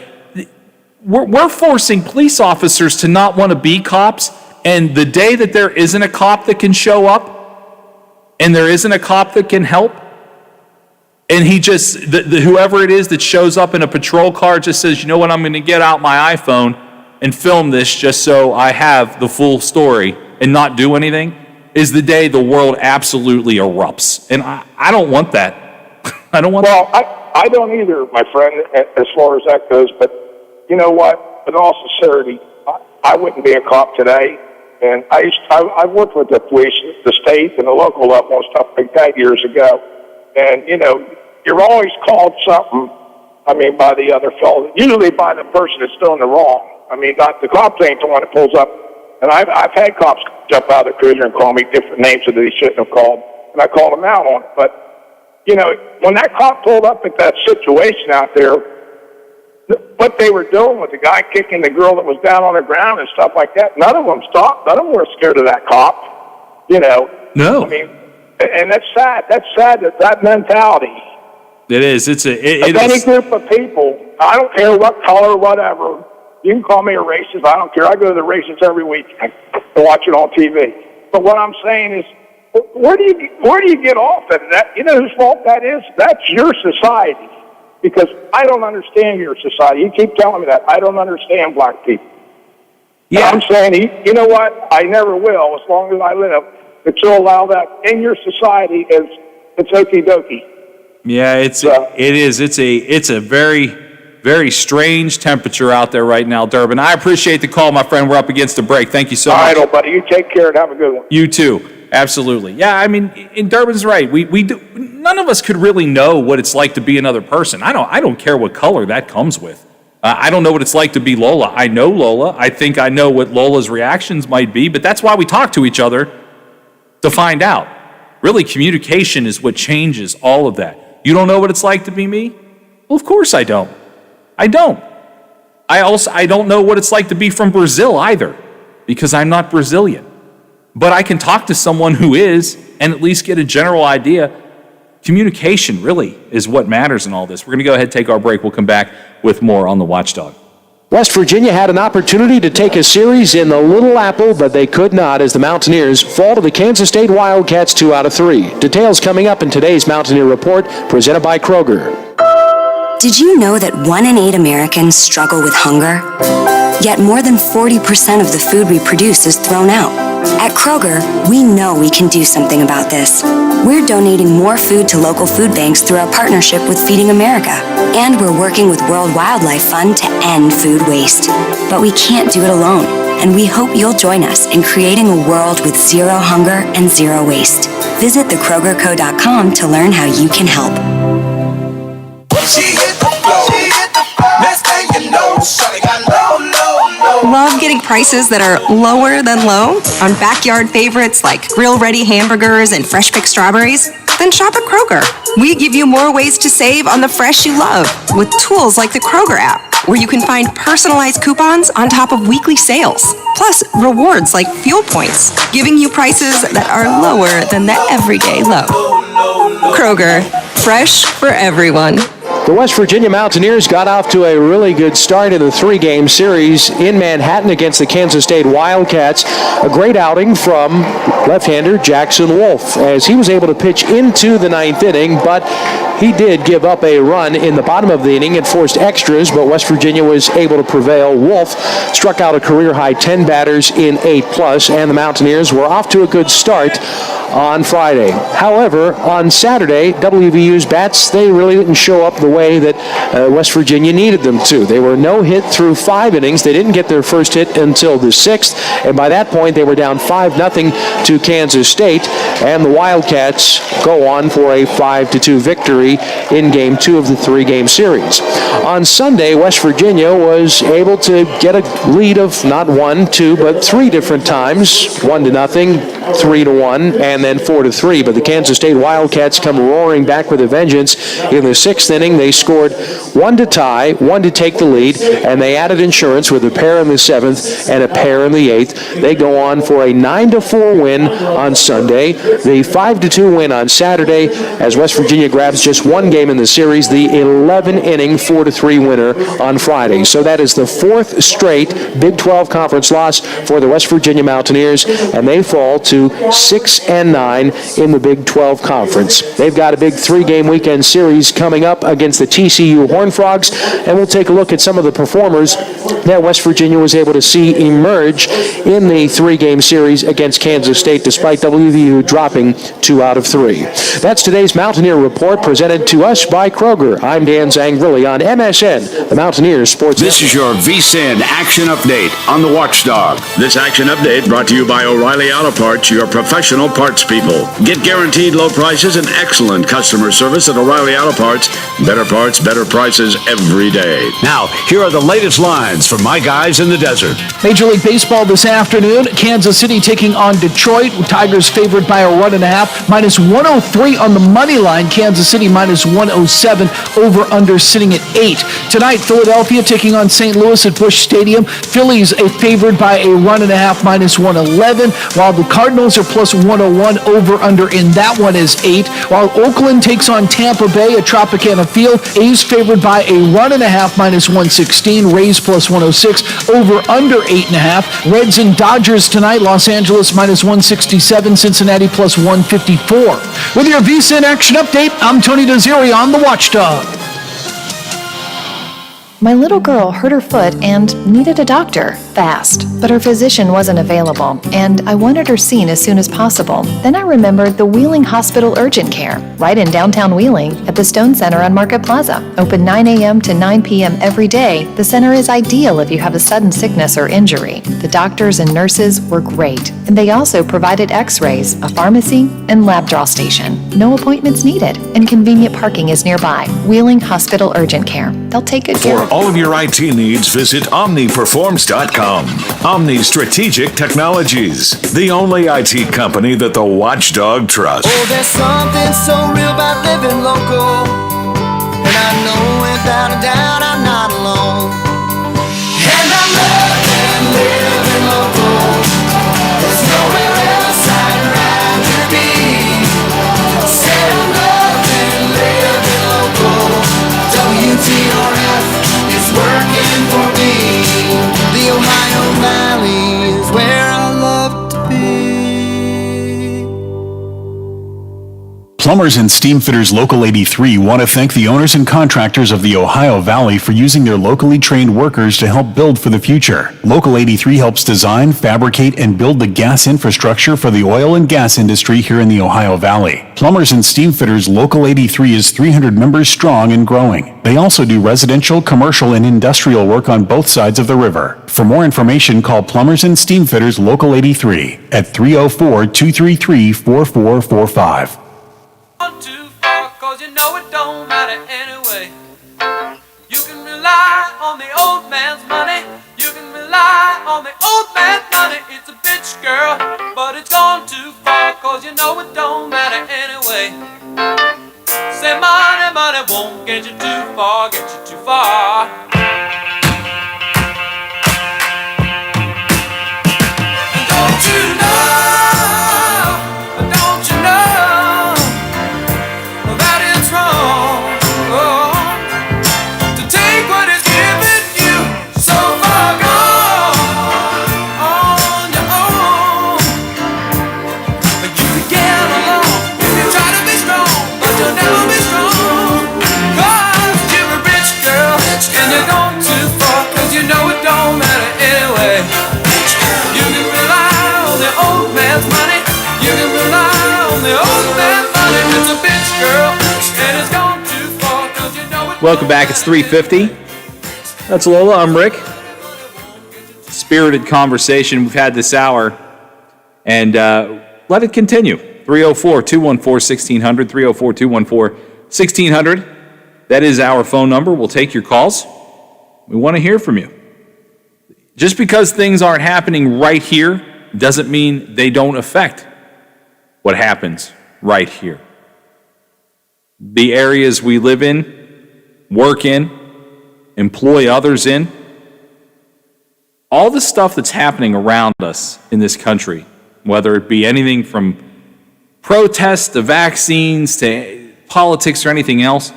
Speaker 1: we're forcing police officers to not want to be cops, and the day that there isn't a cop that can show up and there isn't a cop that can help, and he just, whoever it is that shows up in a patrol car just says, you know what, I'm going to get out my iPhone and film this just so I have the full story and not do anything, is the day the world absolutely erupts. And I don't want that. I don't want that.
Speaker 4: Well, I don't either, my friend, as far as that goes, but you know what? In all sincerity, I wouldn't be a cop today. And I've worked with the police, the state, and the local level and stuff like that years ago. And, you're always called something, by the other fellow, usually by the person that's doing the wrong. Not the cop ain't the one that pulls up. And I've had cops jump out of the cruiser and call me different names that they shouldn't have called. And I called them out on it. But, when that cop pulled up at that situation out there, what they were doing with the guy kicking the girl that was down on the ground and stuff like that, none of them stopped. None of them were scared of that cop.
Speaker 1: No.
Speaker 4: And that's sad. That's sad, that mentality.
Speaker 1: It is.
Speaker 4: Any group of people, I don't care what color, whatever. You can call me a racist. I don't care. I go to the races every week and watch it on TV. But what I'm saying is, where do you get off at that? You know whose fault that is? That's your society. Because I don't understand your society. You keep telling me that. I don't understand black people. Yeah. And I'm saying, you know what? I never will, as long as I live, that you'll allow that in your society. It's okie dokie.
Speaker 1: Yeah, it is. It's a very, very strange temperature out there right now, Durbin. I appreciate the call, my friend. We're up against the break. Thank you so much.
Speaker 4: All right, old buddy. You take care and have a good one.
Speaker 1: You too. Absolutely. Yeah, and Durbin's right. We do. None of us could really know what it's like to be another person. I don't care what color that comes with. I don't know what it's like to be Lola. I know Lola. I think I know what Lola's reactions might be, but that's why we talk to each other, to find out. Really, communication is what changes all of that. You don't know what it's like to be me? Well, of course I don't. I don't. I don't know what it's like to be from Brazil either, because I'm not Brazilian. But I can talk to someone who is and at least get a general idea. Communication really is what matters in all this. We're going to go ahead and take our break. We'll come back with more on The Watchdog.
Speaker 5: West Virginia had an opportunity to take a series in the Little Apple, but they could not as the Mountaineers fall to the Kansas State Wildcats 2 out of 3. Details coming up in today's Mountaineer Report, presented by Kroger.
Speaker 6: Did you know that 1 in 8 Americans struggle with hunger? Yet more than 40% of the food we produce is thrown out. At Kroger, we know we can do something about this. We're donating more food to local food banks through our partnership with Feeding America. And we're working with World Wildlife Fund to end food waste. But we can't do it alone, and we hope you'll join us in creating a world with zero hunger and zero waste. Visit thekrogerco.com to learn how you can help.
Speaker 19: Love getting prices that are lower than low on backyard favorites like grill-ready hamburgers and fresh-picked strawberries? Then shop at Kroger. We give you more ways to save on the fresh you love with tools like the Kroger app, where you can find personalized coupons on top of weekly sales. Plus, rewards like fuel points, giving you prices that are lower than the everyday low. Kroger, fresh for everyone.
Speaker 5: The West Virginia Mountaineers got off to a really good start in the 3-game series in Manhattan against the Kansas State Wildcats. A great outing from left-hander Jackson Wolf as he was able to pitch into the 9th inning, but he did give up a run in the bottom of the inning and forced extras, but West Virginia was able to prevail. Wolf struck out a career-high 10 batters in 8+, and the Mountaineers were off to a good start on Friday. However, on Saturday, WVU's bats, they really didn't show up the way that West Virginia needed them to. They were no hit through 5 innings. They didn't get their first hit until the 6th, and by that point, they were down 5-0 to Kansas State, and the Wildcats go on for a 5-2 victory in Game 2 of the 3-game series. On Sunday, West Virginia was able to get a lead of not 1, 2, but 3 different times, 1-0, 3-1, and then 4-3. But the Kansas State Wildcats come roaring back with a vengeance. In the 6th inning, they scored 1 to tie, 1 to take the lead, and they added insurance with a pair in the 7th and a pair in the 8th. They go on for a 9-4 win on Sunday, the 5-2 win on Saturday, as West Virginia grabs just 1 game in the series, the 11-inning 4-3 winner on Friday. So that is the 4th straight Big 12 conference loss for the West Virginia Mountaineers, and they fall to 6-9 in the Big 12 conference. They've got a big 3-game weekend series coming up against the TCU Horned Frogs, and we'll take a look at some of the performers that West Virginia was able to see emerge in the 3-game series against Kansas State, despite WVU dropping 2 out of 3. That's today's Mountaineer Report, presented to us by Kroger. I'm Dan Zangrilli on MSN, the Mountaineers Sports.
Speaker 20: This is your VSIN Action Update on the Watchdog. This Action Update brought to you by O'Reilly Auto Parts, your professional parts people. Get guaranteed low prices and excellent customer service at O'Reilly Auto Parts. Better parts, better prices every day. Now, here are the latest lines from my guys in the desert.
Speaker 21: Major League Baseball this afternoon. Kansas City taking on Detroit. Tigers favored by a 1.5. -103 on the money line. Kansas City -107. Over under sitting at 8. Tonight, Philadelphia taking on St. Louis at Busch Stadium. Phillies favored by a 1.5 -111. While the Cardinals are +101. Over under in that one is 8. While Oakland takes on Tampa Bay at Tropicana Field. A's favored by a 1.5 -116. Rays +106. Over under 8.5. Reds and Dodgers tonight. Los Angeles -167. Cincinnati +154. With your VSIN Action Update, I'm Tony Desiri on the Watchdog.
Speaker 22: My little girl hurt her foot and needed a doctor fast, but her physician wasn't available, and I wanted her seen as soon as possible. Then I remembered the Wheeling Hospital Urgent Care, right in downtown Wheeling at the Stone Center on Market Plaza. Open 9 a.m. to 9 p.m. every day, the center is ideal if you have a sudden sickness or injury. The doctors and nurses were great, and they also provided x-rays, a pharmacy, and lab draw station. No appointments needed, and convenient parking is nearby. Wheeling Hospital Urgent Care. They'll take good care.
Speaker 11: For all of your IT needs, visit OmniPerforms.com. Omni Strategic Technologies, the only IT company that the Watchdog trusts.
Speaker 18: Oh, there's something so real about living local, and I know without a doubt I'm not alone. And I'm loving living local. There's nowhere else I'd rather be. Said I'm loving living local. WTRF is working for me.
Speaker 8: Plumbers and Steam Fitters Local 83 want to thank the owners and contractors of the Ohio Valley for using their locally trained workers to help build for the future. Local 83 helps design, fabricate, and build the gas infrastructure for the oil and gas industry here in the Ohio Valley. Plumbers and Steam Fitters Local 83 is 300 members strong and growing. They also do residential, commercial, and industrial work on both sides of the river. For more information, call Plumbers and Steam Fitters Local 83 at 304-233-4445.
Speaker 18: Too far, cause you know it don't matter anyway. You can rely on the old man's money. You can rely on the old man's money. It's a bitch, girl, but it's gone too far, cause you know it don't matter anyway. Say money, money won't get you too far, get you too far. And don't you know?
Speaker 1: Welcome back. It's 3:50. That's Lola. I'm Rick. Spirited conversation we've had this hour, and let it continue. 304-214-1600, 304-214-1600. That is our phone number. We'll take your calls. We want to hear from you. Just because things aren't happening right here doesn't mean they don't affect what happens right here. The areas we live in, work in, employ others in, all the stuff that's happening around us in this country, whether it be anything from protests to vaccines to politics or anything else,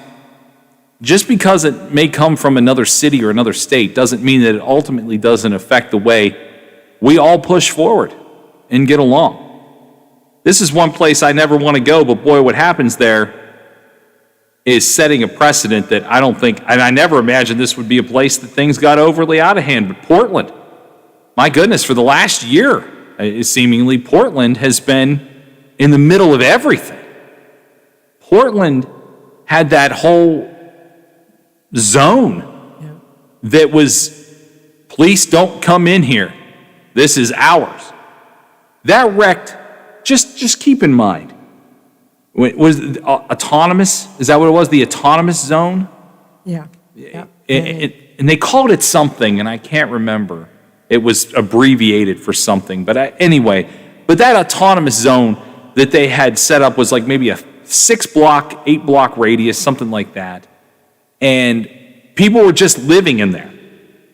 Speaker 1: just because it may come from another city or another state doesn't mean that it ultimately doesn't affect the way we all push forward and get along. This is one place I never want to go, but boy, what happens there is setting a precedent that I don't think, and I never imagined this would be a place that things got overly out of hand, but Portland, my goodness, for the last year, seemingly Portland has been in the middle of everything. Portland had that whole zone that was, police don't come in here. This is ours. That wrecked, just keep in mind, was autonomous? Is that what it was? The autonomous zone?
Speaker 2: Yeah.
Speaker 1: And they called it something, and I can't remember. It was abbreviated for something. But anyway, but that autonomous zone that they had set up was like maybe a 6-block, 8-block radius, something like that. And people were just living in there.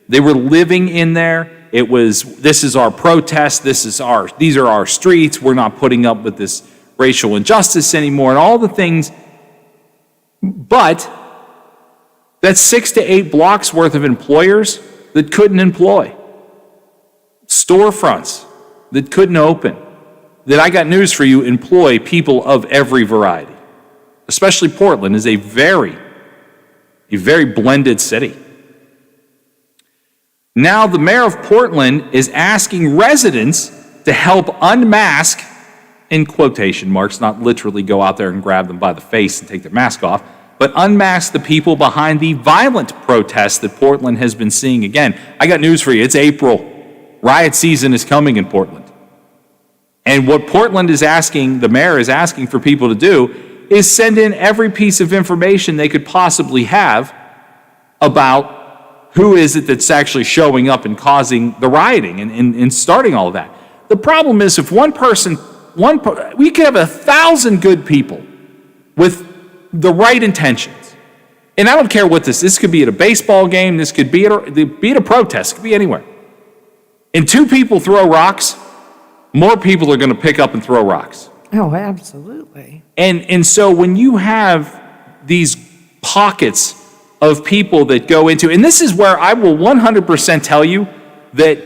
Speaker 1: They were living in there. It was, this is our protest, these are our streets, we're not putting up with this racial injustice anymore, and all the things. But that's 6 to 8 blocks worth of employers that couldn't employ, storefronts that couldn't open, that I got news for you, employ people of every variety. Especially Portland is a very blended city. Now the mayor of Portland is asking residents to help unmask, in quotation marks, not literally go out there and grab them by the face and take their mask off, but unmask the people behind the violent protests that Portland has been seeing again. I got news for you. It's April. Riot season is coming in Portland. And what Portland is asking, the mayor is asking for people to do, is send in every piece of information they could possibly have about who is it that's actually showing up and causing the rioting and starting all of that. The problem is if one person, we could have 1,000 good people with the right intentions. And I don't care what this could be at a baseball game, this could be at a protest, it could be anywhere. And 2 people throw rocks, more people are going to pick up and throw rocks.
Speaker 2: Oh, absolutely.
Speaker 1: And so when you have these pockets of people that go into, and this is where I will 100% tell you that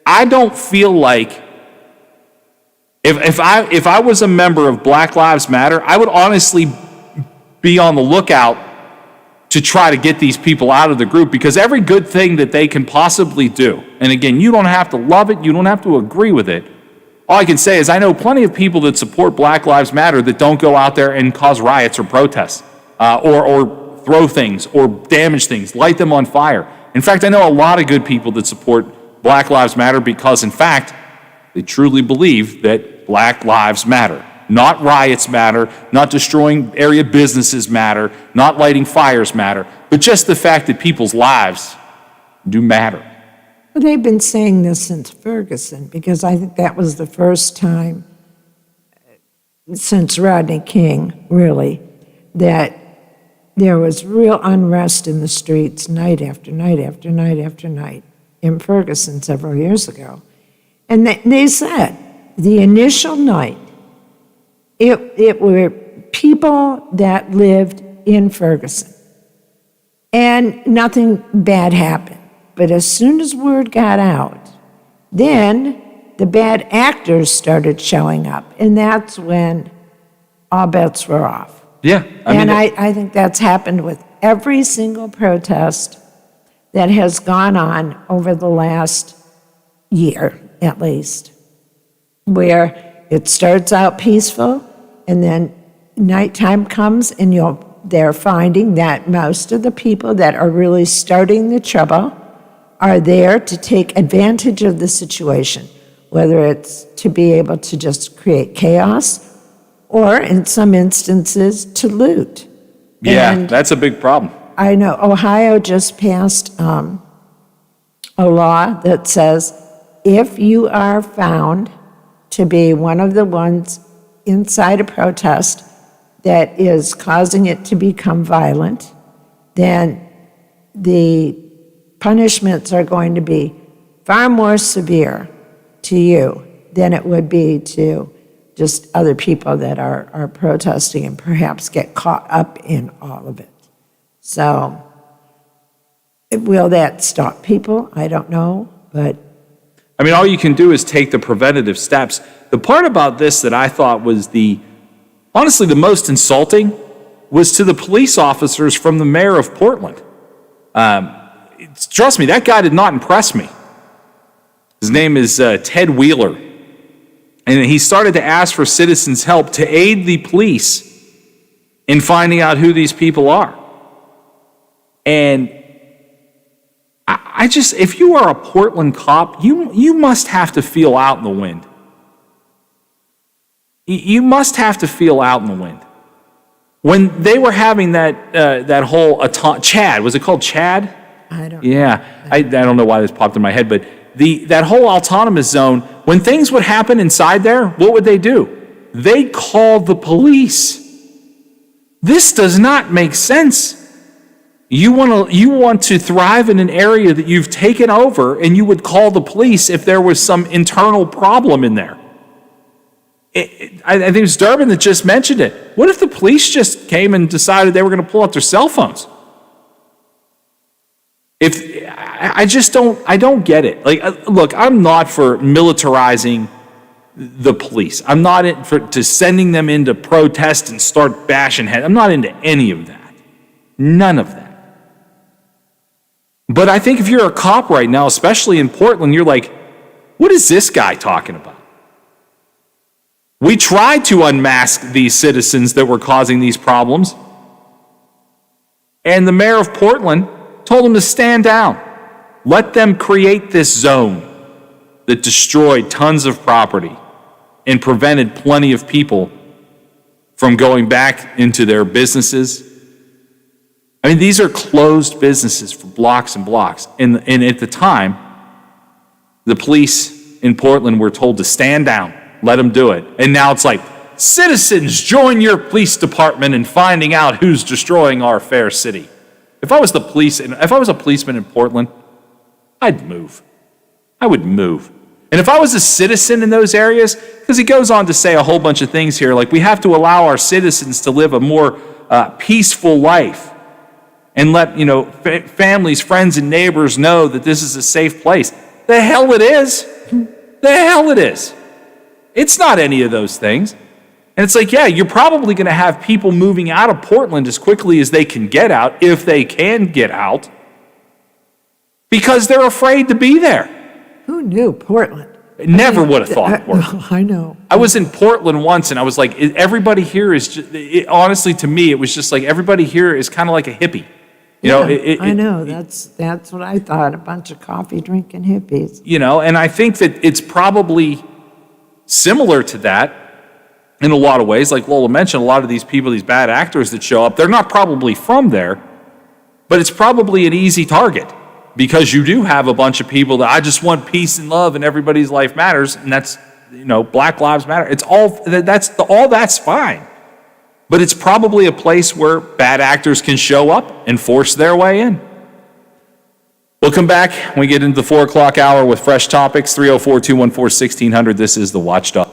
Speaker 1: I don't feel like If I was a member of Black Lives Matter, I would honestly be on the lookout to try to get these people out of the group, because every good thing that they can possibly do, and again, you don't have to love it, you don't have to agree with it. All I can say is I know plenty of people that support Black Lives Matter that don't go out there and cause riots or protests, or throw things or damage things, light them on fire. In fact, I know a lot of good people that support Black Lives Matter because, in fact, they truly believe that Black Lives matter. Not riots matter, not destroying area businesses matter, not lighting fires matter, but just the fact that people's lives do matter.
Speaker 2: Well, they've been saying this since Ferguson, because I think that was the first time since Rodney King, really, that there was real unrest in the streets night after night after night after night in Ferguson several years ago. And they said the initial night, it were people that lived in Ferguson, and nothing bad happened. But as soon as word got out, then the bad actors started showing up, and that's when all bets were off.
Speaker 1: Yeah.
Speaker 2: I think that's happened with every single protest that has gone on over the last year, at least, where it starts out peaceful, and then nighttime comes, and they're finding that most of the people that are really starting the trouble are there to take advantage of the situation, whether it's to be able to just create chaos or, in some instances, to loot.
Speaker 1: Yeah,
Speaker 2: And
Speaker 1: that's a big problem.
Speaker 2: I know Ohio just passed a law that says if you are found to be one of the ones inside a protest that is causing it to become violent, then the punishments are going to be far more severe to you than it would be to just other people that are protesting and perhaps get caught up in all of it. So, will that stop people? I don't know, but
Speaker 1: I mean, all you can do is take the preventative steps. The part about this that I thought was honestly the most insulting was to the police officers from the mayor of Portland. Trust me, that guy did not impress me. His name is Ted Wheeler. And he started to ask for citizens' help to aid the police in finding out who these people are. And I just, if you are a Portland cop, you must have to feel out in the wind. You must have to feel out in the wind. When they were having that whole Chad, was it called Chad?
Speaker 2: I don't know.
Speaker 1: Yeah, I don't know why this popped in my head, but that whole autonomous zone, when things would happen inside there, what would they do? They called the police. This does not make sense. You want to thrive in an area that you've taken over, and you would call the police if there was some internal problem in there. I think it was Durbin that just mentioned it. What if the police just came and decided they were going to pull out their cell phones? I don't get it. Like, look, I'm not for militarizing the police. I'm not to sending them into protest and start bashing heads. I'm not into any of that. None of that. But I think if you're a cop right now, especially in Portland, you're like, what is this guy talking about? We tried to unmask these citizens that were causing these problems, and the mayor of Portland told them to stand down. Let them create this zone that destroyed tons of property and prevented plenty of people from going back into their businesses. I mean, these are closed businesses for blocks and blocks. And at the time, the police in Portland were told to stand down, let them do it. And now it's like, citizens, join your police department in finding out who's destroying our fair city. If I was a policeman in Portland, I'd move. I would move. And if I was a citizen in those areas, because he goes on to say a whole bunch of things here, like we have to allow our citizens to live a more peaceful life and let, families, friends, and neighbors know that this is a safe place. The hell it is. The hell it is. It's not any of those things. And it's like, yeah, you're probably going to have people moving out of Portland as quickly as they can get out, if they can get out, because they're afraid to be there.
Speaker 2: Who knew Portland?
Speaker 1: Never would have thought Portland.
Speaker 2: I know.
Speaker 1: I was in Portland once, and I was like, everybody here is just, honestly, to me, it was just like everybody here is kind of like a hippie. You know,
Speaker 2: I know. That's what I thought. A bunch of coffee drinking hippies.
Speaker 1: You know, and I think that it's probably similar to that in a lot of ways. Like Lola mentioned, a lot of these people, these bad actors that show up, they're not probably from there, but it's probably an easy target because you do have a bunch of people that I just want peace and love and everybody's life matters, and that's, you know, Black Lives Matter. It's all that's fine. But it's probably a place where bad actors can show up and force their way in. We'll come back when we get into the 4 o'clock hour with fresh topics. 304-214-1600. This is The Watchdog.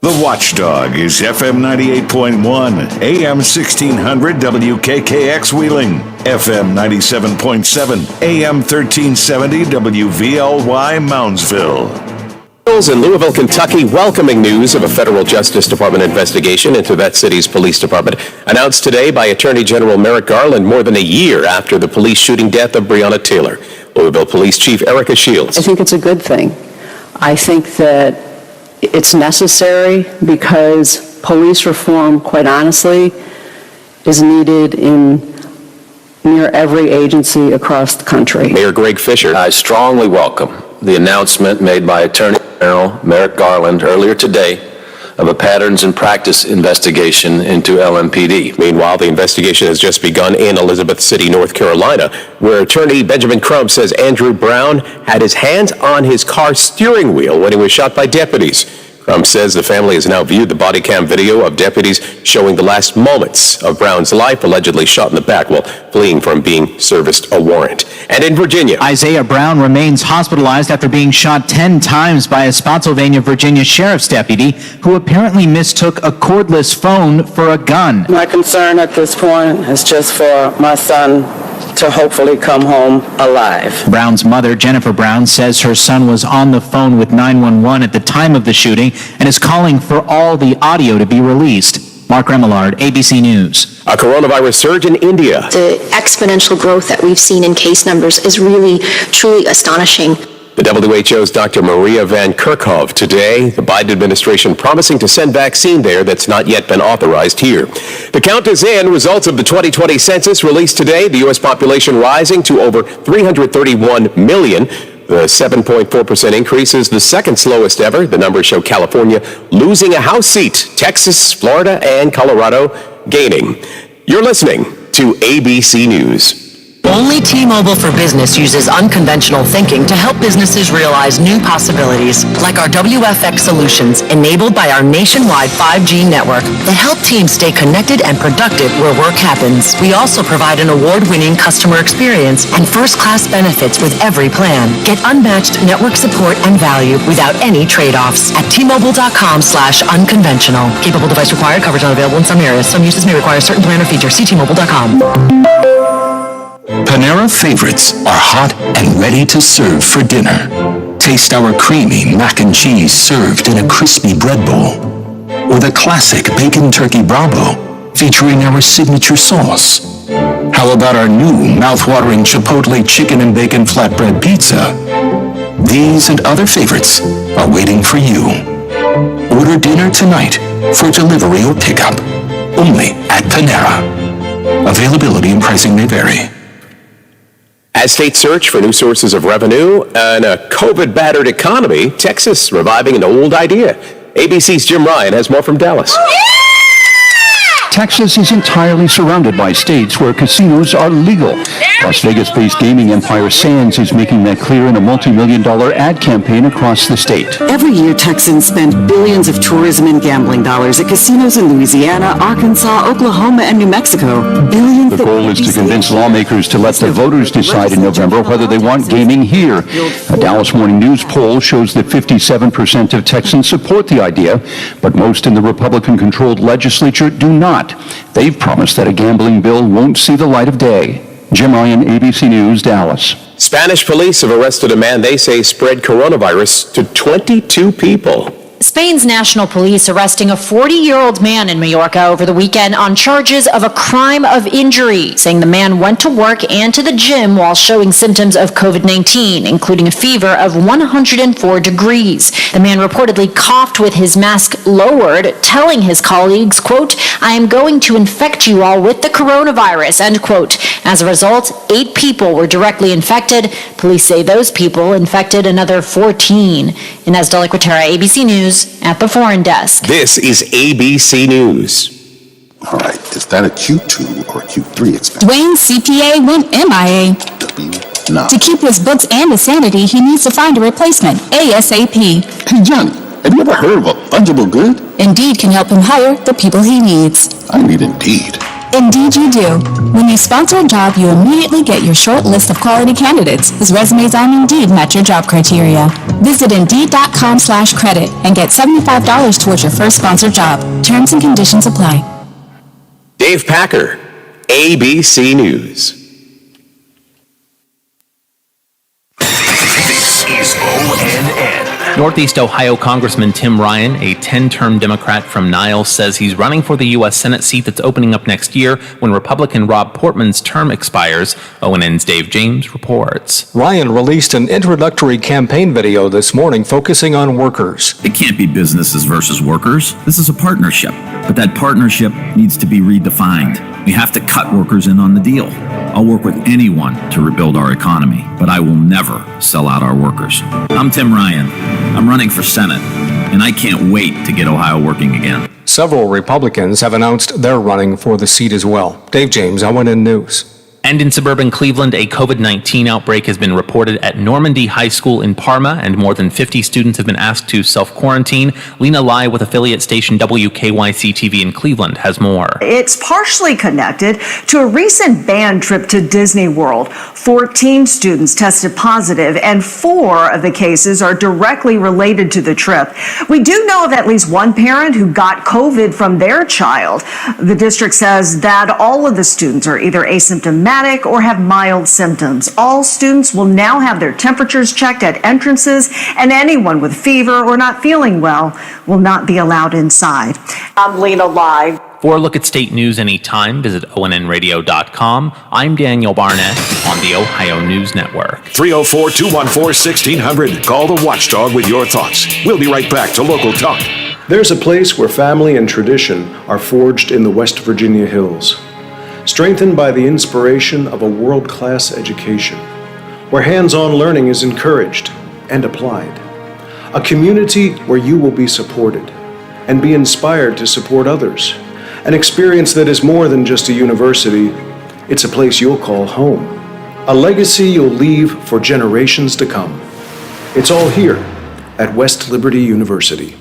Speaker 11: The Watchdog is FM 98.1, AM 1600 WKKX Wheeling, FM 97.7, AM 1370 WVLY Moundsville.
Speaker 14: In Louisville, Kentucky, welcoming news of a federal Justice Department investigation into that city's police department, announced today by Attorney General Merrick Garland more than a year after the police shooting death of Breonna Taylor. Louisville Police Chief Erica Shields.
Speaker 10: I think it's a good thing. I think that it's necessary because police reform, quite honestly, is needed in near every agency across the country.
Speaker 14: Mayor Greg Fisher.
Speaker 12: I strongly welcome the announcement made by Attorney General Merrick Garland earlier today of a patterns and practice investigation into LMPD.
Speaker 14: Meanwhile, the investigation has just begun in Elizabeth City, North Carolina, where attorney Benjamin Crump says Andrew Brown had his hands on his car steering wheel when he was shot by deputies. Crump says the family has now viewed the body cam video of deputies showing the last moments of Brown's life, allegedly shot in the back while fleeing from being serviced a warrant. And in Virginia,
Speaker 23: Isaiah Brown remains hospitalized after being shot 10 times by a Spotsylvania, Virginia sheriff's deputy who apparently mistook a cordless phone for a gun.
Speaker 10: My concern at this point is just for my son to hopefully come home alive.
Speaker 23: Brown's mother, Jennifer Brown, says her son was on the phone with 911 at the time of the shooting and is calling for all the audio to be released. Mark Remillard, ABC News.
Speaker 14: A coronavirus surge in India.
Speaker 24: The exponential growth that we've seen in case numbers is really, truly astonishing.
Speaker 14: The WHO's Dr. Maria Van Kerkhove today, the Biden administration promising to send vaccine there that's not yet been authorized here. The count is in. Results of the 2020 census released today. The U.S. population rising to over 331 million. The 7.4% increase is the second slowest ever. The numbers show California losing a House seat, Texas, Florida, and Colorado gaining. You're listening to ABC News.
Speaker 25: Only T-Mobile for Business uses unconventional thinking to help businesses realize new possibilities, like our WFX solutions enabled by our nationwide 5G network that help teams stay connected and productive where work happens. We also provide an award-winning customer experience and first-class benefits with every plan. Get unmatched network support and value without any trade-offs at T-Mobile.com/unconventional. Capable device required. Coverage not available in some areas. Some uses may require certain plan or features. See T-Mobile.com.
Speaker 26: Panera favorites are hot and ready to serve for dinner. Taste our creamy mac and cheese served in a crispy bread bowl. Or the classic bacon turkey bravo featuring our signature sauce. How about our new mouth-watering chipotle chicken and bacon flatbread pizza? These and other favorites are waiting for you. Order dinner tonight for delivery or pickup. Only at Panera. Availability and pricing may vary.
Speaker 14: As states search for new sources of revenue and a COVID-battered economy, Texas reviving an old idea. ABC's Jim Ryan has more from Dallas.
Speaker 27: Texas is entirely surrounded by states where casinos are legal. Las Vegas-based gaming empire Sands is making that clear in a multi-million-dollar ad campaign across the state.
Speaker 28: Every year, Texans spend billions of tourism and gambling dollars at casinos in Louisiana, Arkansas, Oklahoma, and New Mexico. Billions.
Speaker 27: The goal is to convince lawmakers to let the voters decide in November whether they want gaming here. A Dallas Morning News poll shows that 57% of Texans support the idea, but most in the Republican-controlled legislature do not. They've promised that a gambling bill won't see the light of day. Jim Ryan, ABC News, Dallas.
Speaker 14: Spanish police have arrested a man they say spread coronavirus to 22 people.
Speaker 3: Spain's national police arresting a 40-year-old man in Mallorca over the weekend on charges of a crime of injury, saying the man went to work and to the gym while showing symptoms of COVID-19, including a fever of 104 degrees. The man reportedly coughed with his mask lowered, telling his colleagues, quote, "I am going to infect you all with the coronavirus," end quote. As a result, 8 people were directly infected. Police say those people infected another 14. Inez de la Quatera, ABC News, at the Foreign Desk.
Speaker 14: This is ABC News.
Speaker 4: All right, is that a Q2 or a Q3 expense?
Speaker 7: Dwayne's CPA went MIA.
Speaker 4: No.
Speaker 7: To keep his books and his sanity, he needs to find a replacement ASAP.
Speaker 4: Hey, Johnny, have you ever heard of a fungible good?
Speaker 7: Indeed can help him hire the people he needs.
Speaker 4: I need Indeed.
Speaker 7: Indeed you do. When you sponsor a job, you immediately get your short list of quality candidates whose resumes on Indeed match your job criteria. Visit Indeed.com/credit and get $75 towards your first sponsored job. Terms and conditions apply.
Speaker 14: Dave Packer, ABC News.
Speaker 11: This is ONN.
Speaker 9: Northeast Ohio Congressman Tim Ryan, a 10-term Democrat from Niles, says he's running for the U.S. Senate seat that's opening up next year when Republican Rob Portman's term expires. ONN's Dave James reports.
Speaker 5: Ryan released an introductory campaign video this morning focusing on workers.
Speaker 13: It can't be businesses versus workers. This is a partnership, but that partnership needs to be redefined. We have to cut workers in on the deal. I'll work with anyone to rebuild our economy, but I will never sell out our workers. I'm Tim Ryan. I'm running for Senate, and I can't wait to get Ohio working again.
Speaker 5: Several Republicans have announced they're running for the seat as well. Dave James, ONN News.
Speaker 9: And in suburban Cleveland, a COVID-19 outbreak has been reported at Normandy High School in Parma, and more than 50 students have been asked to self-quarantine. Lena Lai with affiliate station WKYC-TV in Cleveland has more.
Speaker 15: It's partially connected to a recent band trip to Disney World. 14 students tested positive, and 4 of the cases are directly related to the trip. We do know of at least one parent who got COVID from their child. The district says that all of the students are either asymptomatic or have mild symptoms. All students will now have their temperatures checked at entrances, and anyone with fever or not feeling well will not be allowed inside. I'm Lena Lai.
Speaker 9: For a look at state news anytime, visit ONNradio.com. I'm Daniel Barnett on the Ohio News Network.
Speaker 11: 304-214-1600. Call the Watchdog with your thoughts. We'll be right back to Local Talk.
Speaker 16: There's a place where family and tradition are forged in the West Virginia hills, strengthened by the inspiration of a world-class education, where hands-on learning is encouraged and applied. A community where you will be supported and be inspired to support others. An experience that is more than just a university. It's a place you'll call home. A legacy you'll leave for generations to come. It's all here at West Liberty University.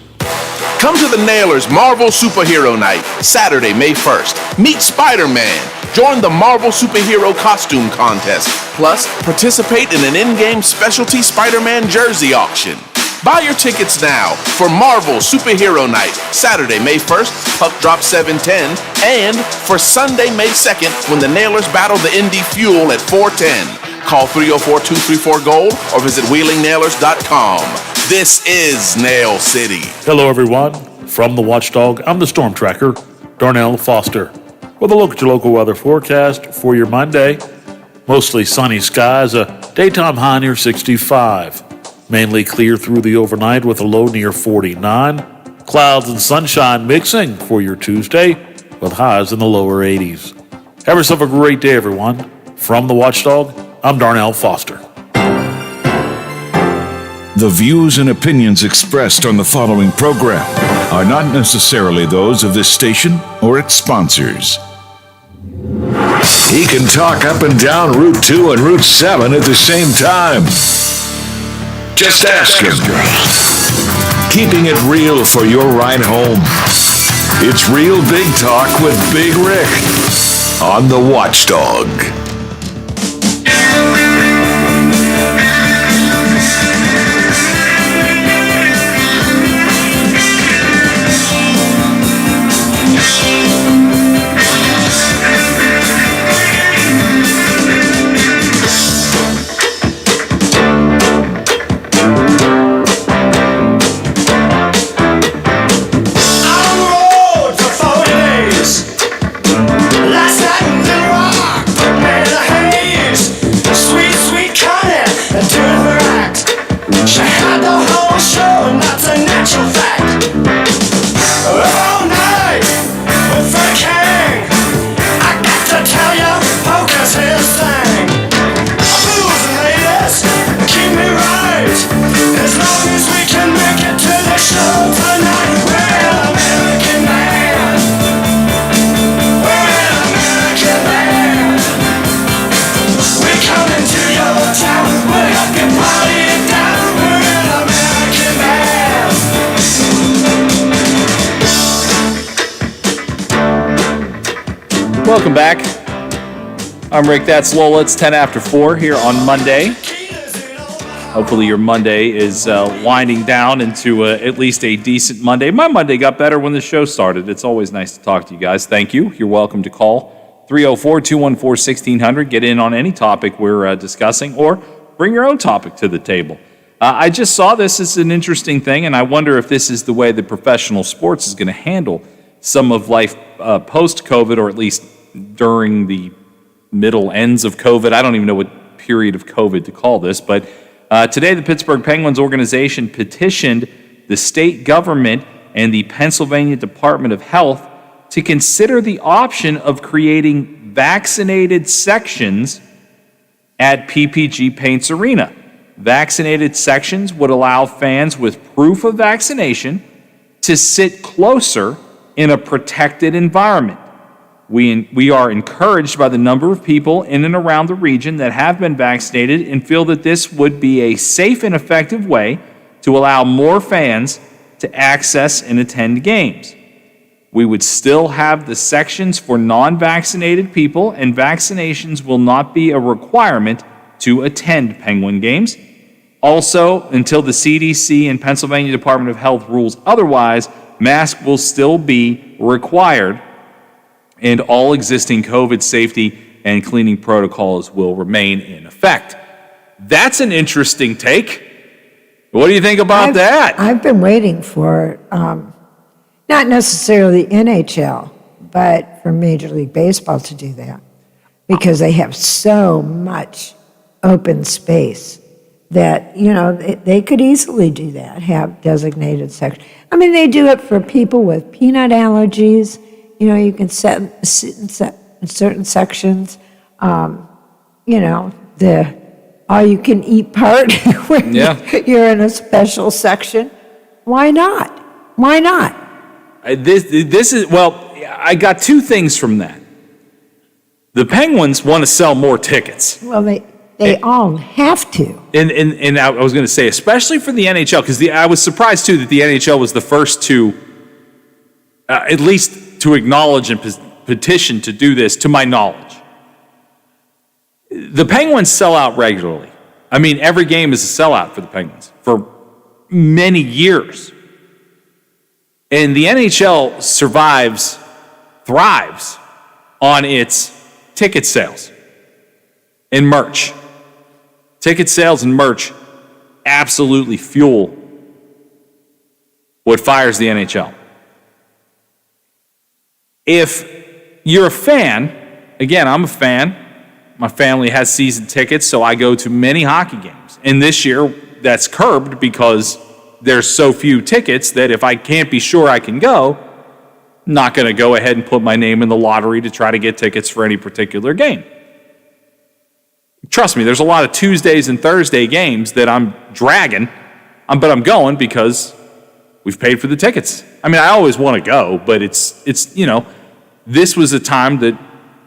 Speaker 17: Come to the Nailers Marvel Superhero Night, Saturday, May 1st. Meet Spider-Man. Join the Marvel Superhero Costume Contest. Plus, participate in an in-game specialty Spider-Man jersey auction. Buy your tickets now for Marvel Superhero Night, Saturday, May 1st, puck drop 7:10, and for Sunday, May 2nd, when the Nailers battle the Indy Fuel at 4:10. Call 304-234-GOLD or visit WheelingNailers.com. This is Nail City.
Speaker 29: Hello, everyone. From the Watchdog, I'm the Storm Tracker, Darnell Foster. With a look at your local weather forecast for your Monday. Mostly sunny skies, a daytime high near 65. Mainly clear through the overnight with a low near 49. Clouds and sunshine mixing for your Tuesday with highs in the lower 80s. Have yourself a great day, everyone. From the Watchdog, I'm Darnell Foster.
Speaker 11: The views and opinions expressed on the following program are not necessarily those of this station or its sponsors. He can talk up and down Route 2 and Route 7 at the same time. Just ask him. Keeping it real for your ride home. It's Real Big Talk with Big Rick on the Watchdog.
Speaker 1: Welcome back. I'm Rick, that's Lola. It's 10 after 4 here on Monday. Hopefully your Monday is winding down into at least a decent Monday. My Monday got better when the show started. It's always nice to talk to you guys. Thank you. You're welcome to call 304-214-1600. Get in on any topic we're discussing, or bring your own topic to the table. I just saw this as an interesting thing, and I wonder if this is the way that professional sports is going to handle some of life post-COVID, or at least during the middle ends of COVID. I don't even know what period of COVID to call this, but today the Pittsburgh Penguins organization petitioned the state government and the Pennsylvania Department of Health to consider the option of creating vaccinated sections at PPG Paints Arena. Vaccinated sections would allow fans with proof of vaccination to sit closer in a protected environment. We are encouraged by the number of people in and around the region that have been vaccinated and feel that this would be a safe and effective way to allow more fans to access and attend games. We would still have the sections for non-vaccinated people, and vaccinations will not be a requirement to attend Penguin games. Also, until the CDC and Pennsylvania Department of Health rules otherwise, masks will still be required, and all existing COVID safety and cleaning protocols will remain in effect. That's an interesting take. What do you think about that?
Speaker 2: I've been waiting for, not necessarily NHL, but for Major League Baseball to do that, because they have so much open space that, they could easily do that, have designated sections. I mean, they do it for people with peanut allergies. You can sit in certain sections, the all-you-can-eat part where you're in a special section. Why not? Why not?
Speaker 1: This is, well, I got two things from that. The Penguins want to sell more tickets.
Speaker 2: Well, they all have to.
Speaker 1: And I was going to say, especially for the NHL, because I was surprised, too, that the NHL was the first to, at least to acknowledge and petition to do this, to my knowledge. The Penguins sell out regularly. I mean, every game is a sellout for the Penguins for many years. And the NHL thrives on its ticket sales and merch. Ticket sales and merch absolutely fuel what fires the NHL. If you're a fan, again, I'm a fan. My family has season tickets, so I go to many hockey games. And this year, that's curbed because there's so few tickets that if I can't be sure I can go, I'm not going to go ahead and put my name in the lottery to try to get tickets for any particular game. Trust me, there's a lot of Tuesdays and Thursday games that I'm dragging, but I'm going because we've paid for the tickets. I mean, I always want to go, but it's this was a time that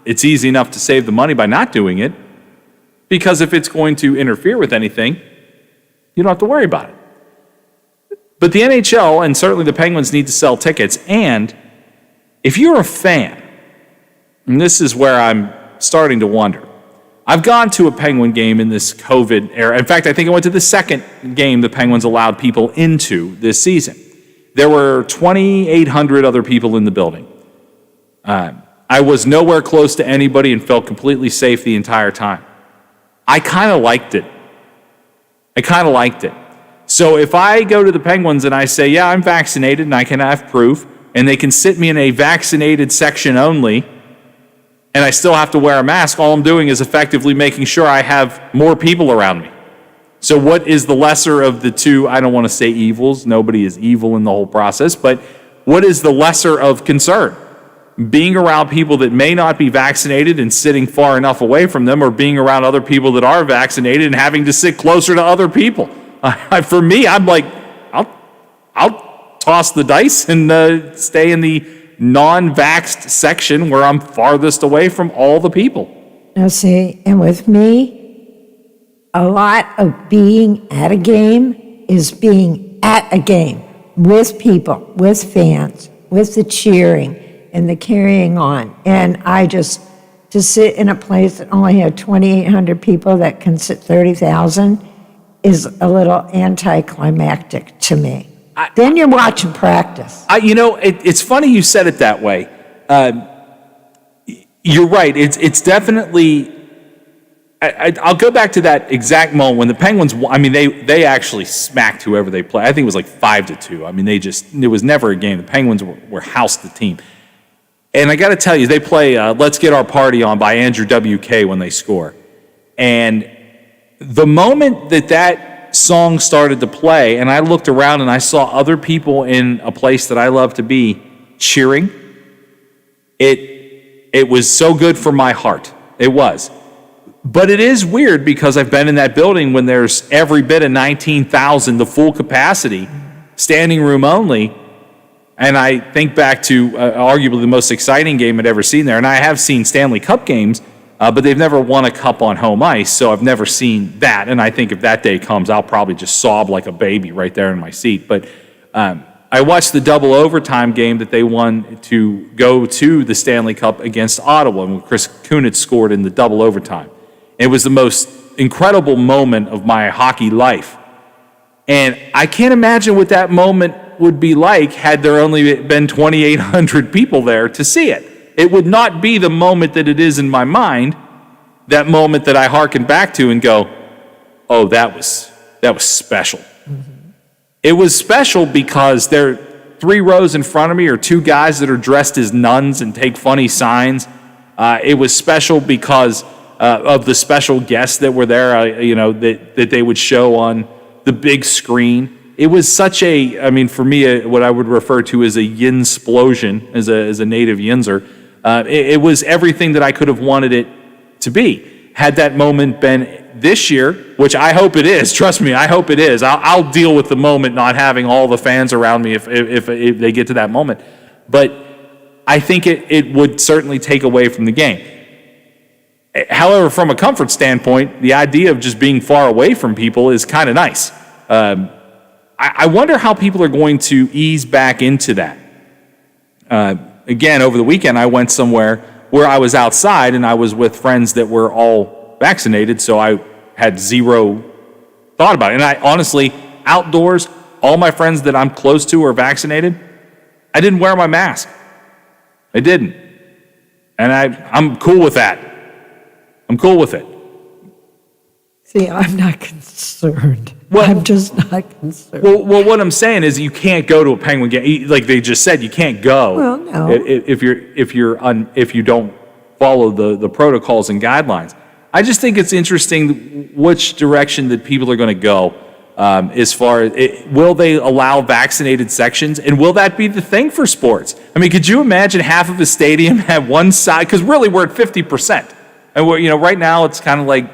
Speaker 1: it's easy enough to save the money by not doing it, because if it's going to interfere with anything, you don't have to worry about it. But the NHL and certainly the Penguins need to sell tickets, and if you're a fan, and this is where I'm starting to wonder, I've gone to a Penguin game in this COVID era. In fact, I think I went to the second game the Penguins allowed people into this season. There were 2,800 other people in the building. I was nowhere close to anybody and felt completely safe the entire time. I kind of liked it. So if I go to the Penguins and I say, yeah, I'm vaccinated and I can have proof, and they can sit me in a vaccinated section only, and I still have to wear a mask, all I'm doing is effectively making sure I have more people around me. So what is the lesser of the two? I don't want to say evils. Nobody is evil in the whole process, but what is the lesser of concern? Being around people that may not be vaccinated and sitting far enough away from them, or being around other people that are vaccinated and having to sit closer to other people? For me, I'm like, I'll toss the dice and stay in the non-vaxxed section where I'm farthest away from all the people.
Speaker 2: Now see, and with me, a lot of being at a game is being at a game with people, with fans, with the cheering, and the carrying on. And to sit in a place that only had 2,800 people that can sit 30,000 is a little anticlimactic to me. Then you're watching practice.
Speaker 1: It's funny you said it that way. You're right. It's definitely. I'll go back to that exact moment when the Penguins. They actually smacked whoever they play. I think it was like 5-2. It was never a game. The Penguins were housed the team. And I got to tell you, they play "Let's Get Our Party On" by Andrew WK when they score, and the moment that song started to play, and I looked around and I saw other people in a place that I love to be cheering. It was so good for my heart. It was. But it is weird because I've been in that building when there's every bit of 19,000, the full capacity, standing room only. And I think back to arguably the most exciting game I'd ever seen there. And I have seen Stanley Cup games, but they've never won a cup on home ice, so I've never seen that. And I think if that day comes, I'll probably just sob like a baby right there in my seat. But I watched the double overtime game that they won to go to the Stanley Cup against Ottawa, when Chris Kunitz scored in the double overtime. It was the most incredible moment of my hockey life. And I can't imagine what that moment would be like had there only been 2,800 people there to see it. It would not be the moment that it is in my mind, that moment that I hearken back to and go, oh, that was special. Mm-hmm. It was special because there 3 rows in front of me are 2 guys that are dressed as nuns and take funny signs. It was special because of the special guests that were there, that they would show on the big screen. It was such for me, what I would refer to as a yin-splosion, as a native Yinzer. It was everything that I could have wanted it to be. Had that moment been this year, which I hope it is, trust me, I hope it is. I'll deal with the moment not having all the fans around me if they get to that moment. But I think it would certainly take away from the game. However, from a comfort standpoint, the idea of just being far away from people is kind of nice. I wonder how people are going to ease back into that. Again, over the weekend, I went somewhere where I was outside and I was with friends that were all vaccinated, so I had zero thought about it. And I honestly, outdoors, all my friends that I'm close to are vaccinated. I didn't wear my mask. I didn't. And I'm cool with that. I'm cool with it.
Speaker 2: See, I'm not concerned. I'm just not concerned.
Speaker 1: Well, what I'm saying is you can't go to a Penguin game. Like they just said, you can't go.
Speaker 2: Well, no.
Speaker 1: If you don't follow the protocols and guidelines. I just think it's interesting which direction that people are going to go as far as will they allow vaccinated sections, and will that be the thing for sports? I mean, could you imagine half of a stadium at one side? Because really, we're at 50%, and we're right now it's kind of like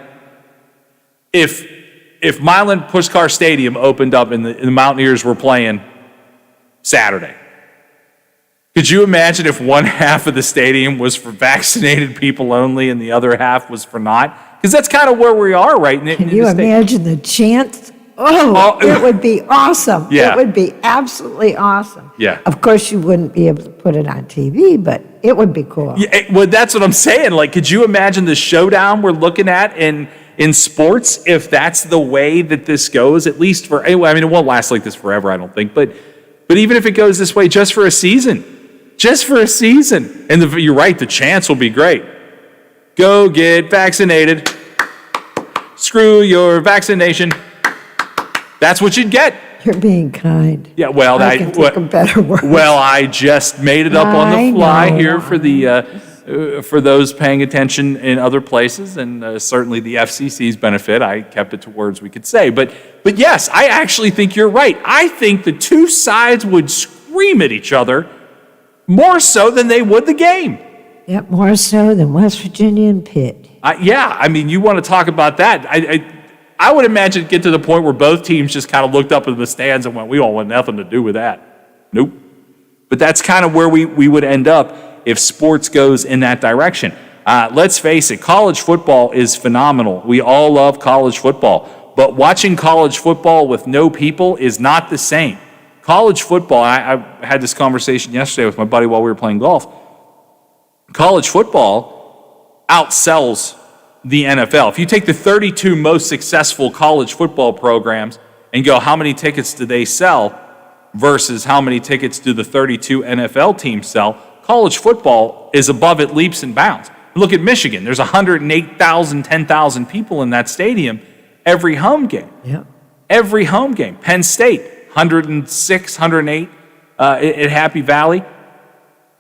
Speaker 1: if Milan Puskar Stadium opened up and the Mountaineers were playing Saturday. Could you imagine if one half of the stadium was for vaccinated people only and the other half was for not? Because that's kind of where we are right now.
Speaker 2: Can you imagine the chants? It would be awesome.
Speaker 1: Yeah.
Speaker 2: It would be absolutely awesome.
Speaker 1: Yeah.
Speaker 2: Of course, you wouldn't be able to put it on TV, but it would be cool.
Speaker 1: Yeah, well, that's what I'm saying. Like, could you imagine the showdown we're looking at in sports if that's the way that this goes? At least for, anyway, I mean, it won't last like this forever, I don't think. But even if it goes this way, just for a season. Just for a season. And you're right, the chance will be great. Go get vaccinated. Screw your vaccination. That's what you'd get.
Speaker 2: You're being kind.
Speaker 1: Yeah, well,
Speaker 2: I can think of better words.
Speaker 1: Well, I just made it up on the fly here for the for those paying attention in other places, and certainly the FCC's benefit. I kept it to words we could say, but yes, I actually think you're right. I think the two sides would scream at each other more so than they would the game.
Speaker 2: Yep, more so than West Virginia and Pitt.
Speaker 1: Yeah, I mean, you want to talk about that. I would imagine it'd get to the point where both teams just kind of looked up in the stands and went, we don't want nothing to do with that. Nope. But that's kind of where we would end up if sports goes in that direction. Let's face it, college football is phenomenal. We all love college football. But watching college football with no people is not the same. College football, I had this conversation yesterday with my buddy while we were playing golf. college football outsells the NFL. If you take the 32 most successful college football programs and go, how many tickets do they sell versus how many tickets do the 32 NFL teams sell, college football is above it leaps and bounds. Look at Michigan. There's 108,000, 10,000 people in that stadium every home game.
Speaker 2: Yeah.
Speaker 1: Every home game. Penn State, 106, 108 at Happy Valley.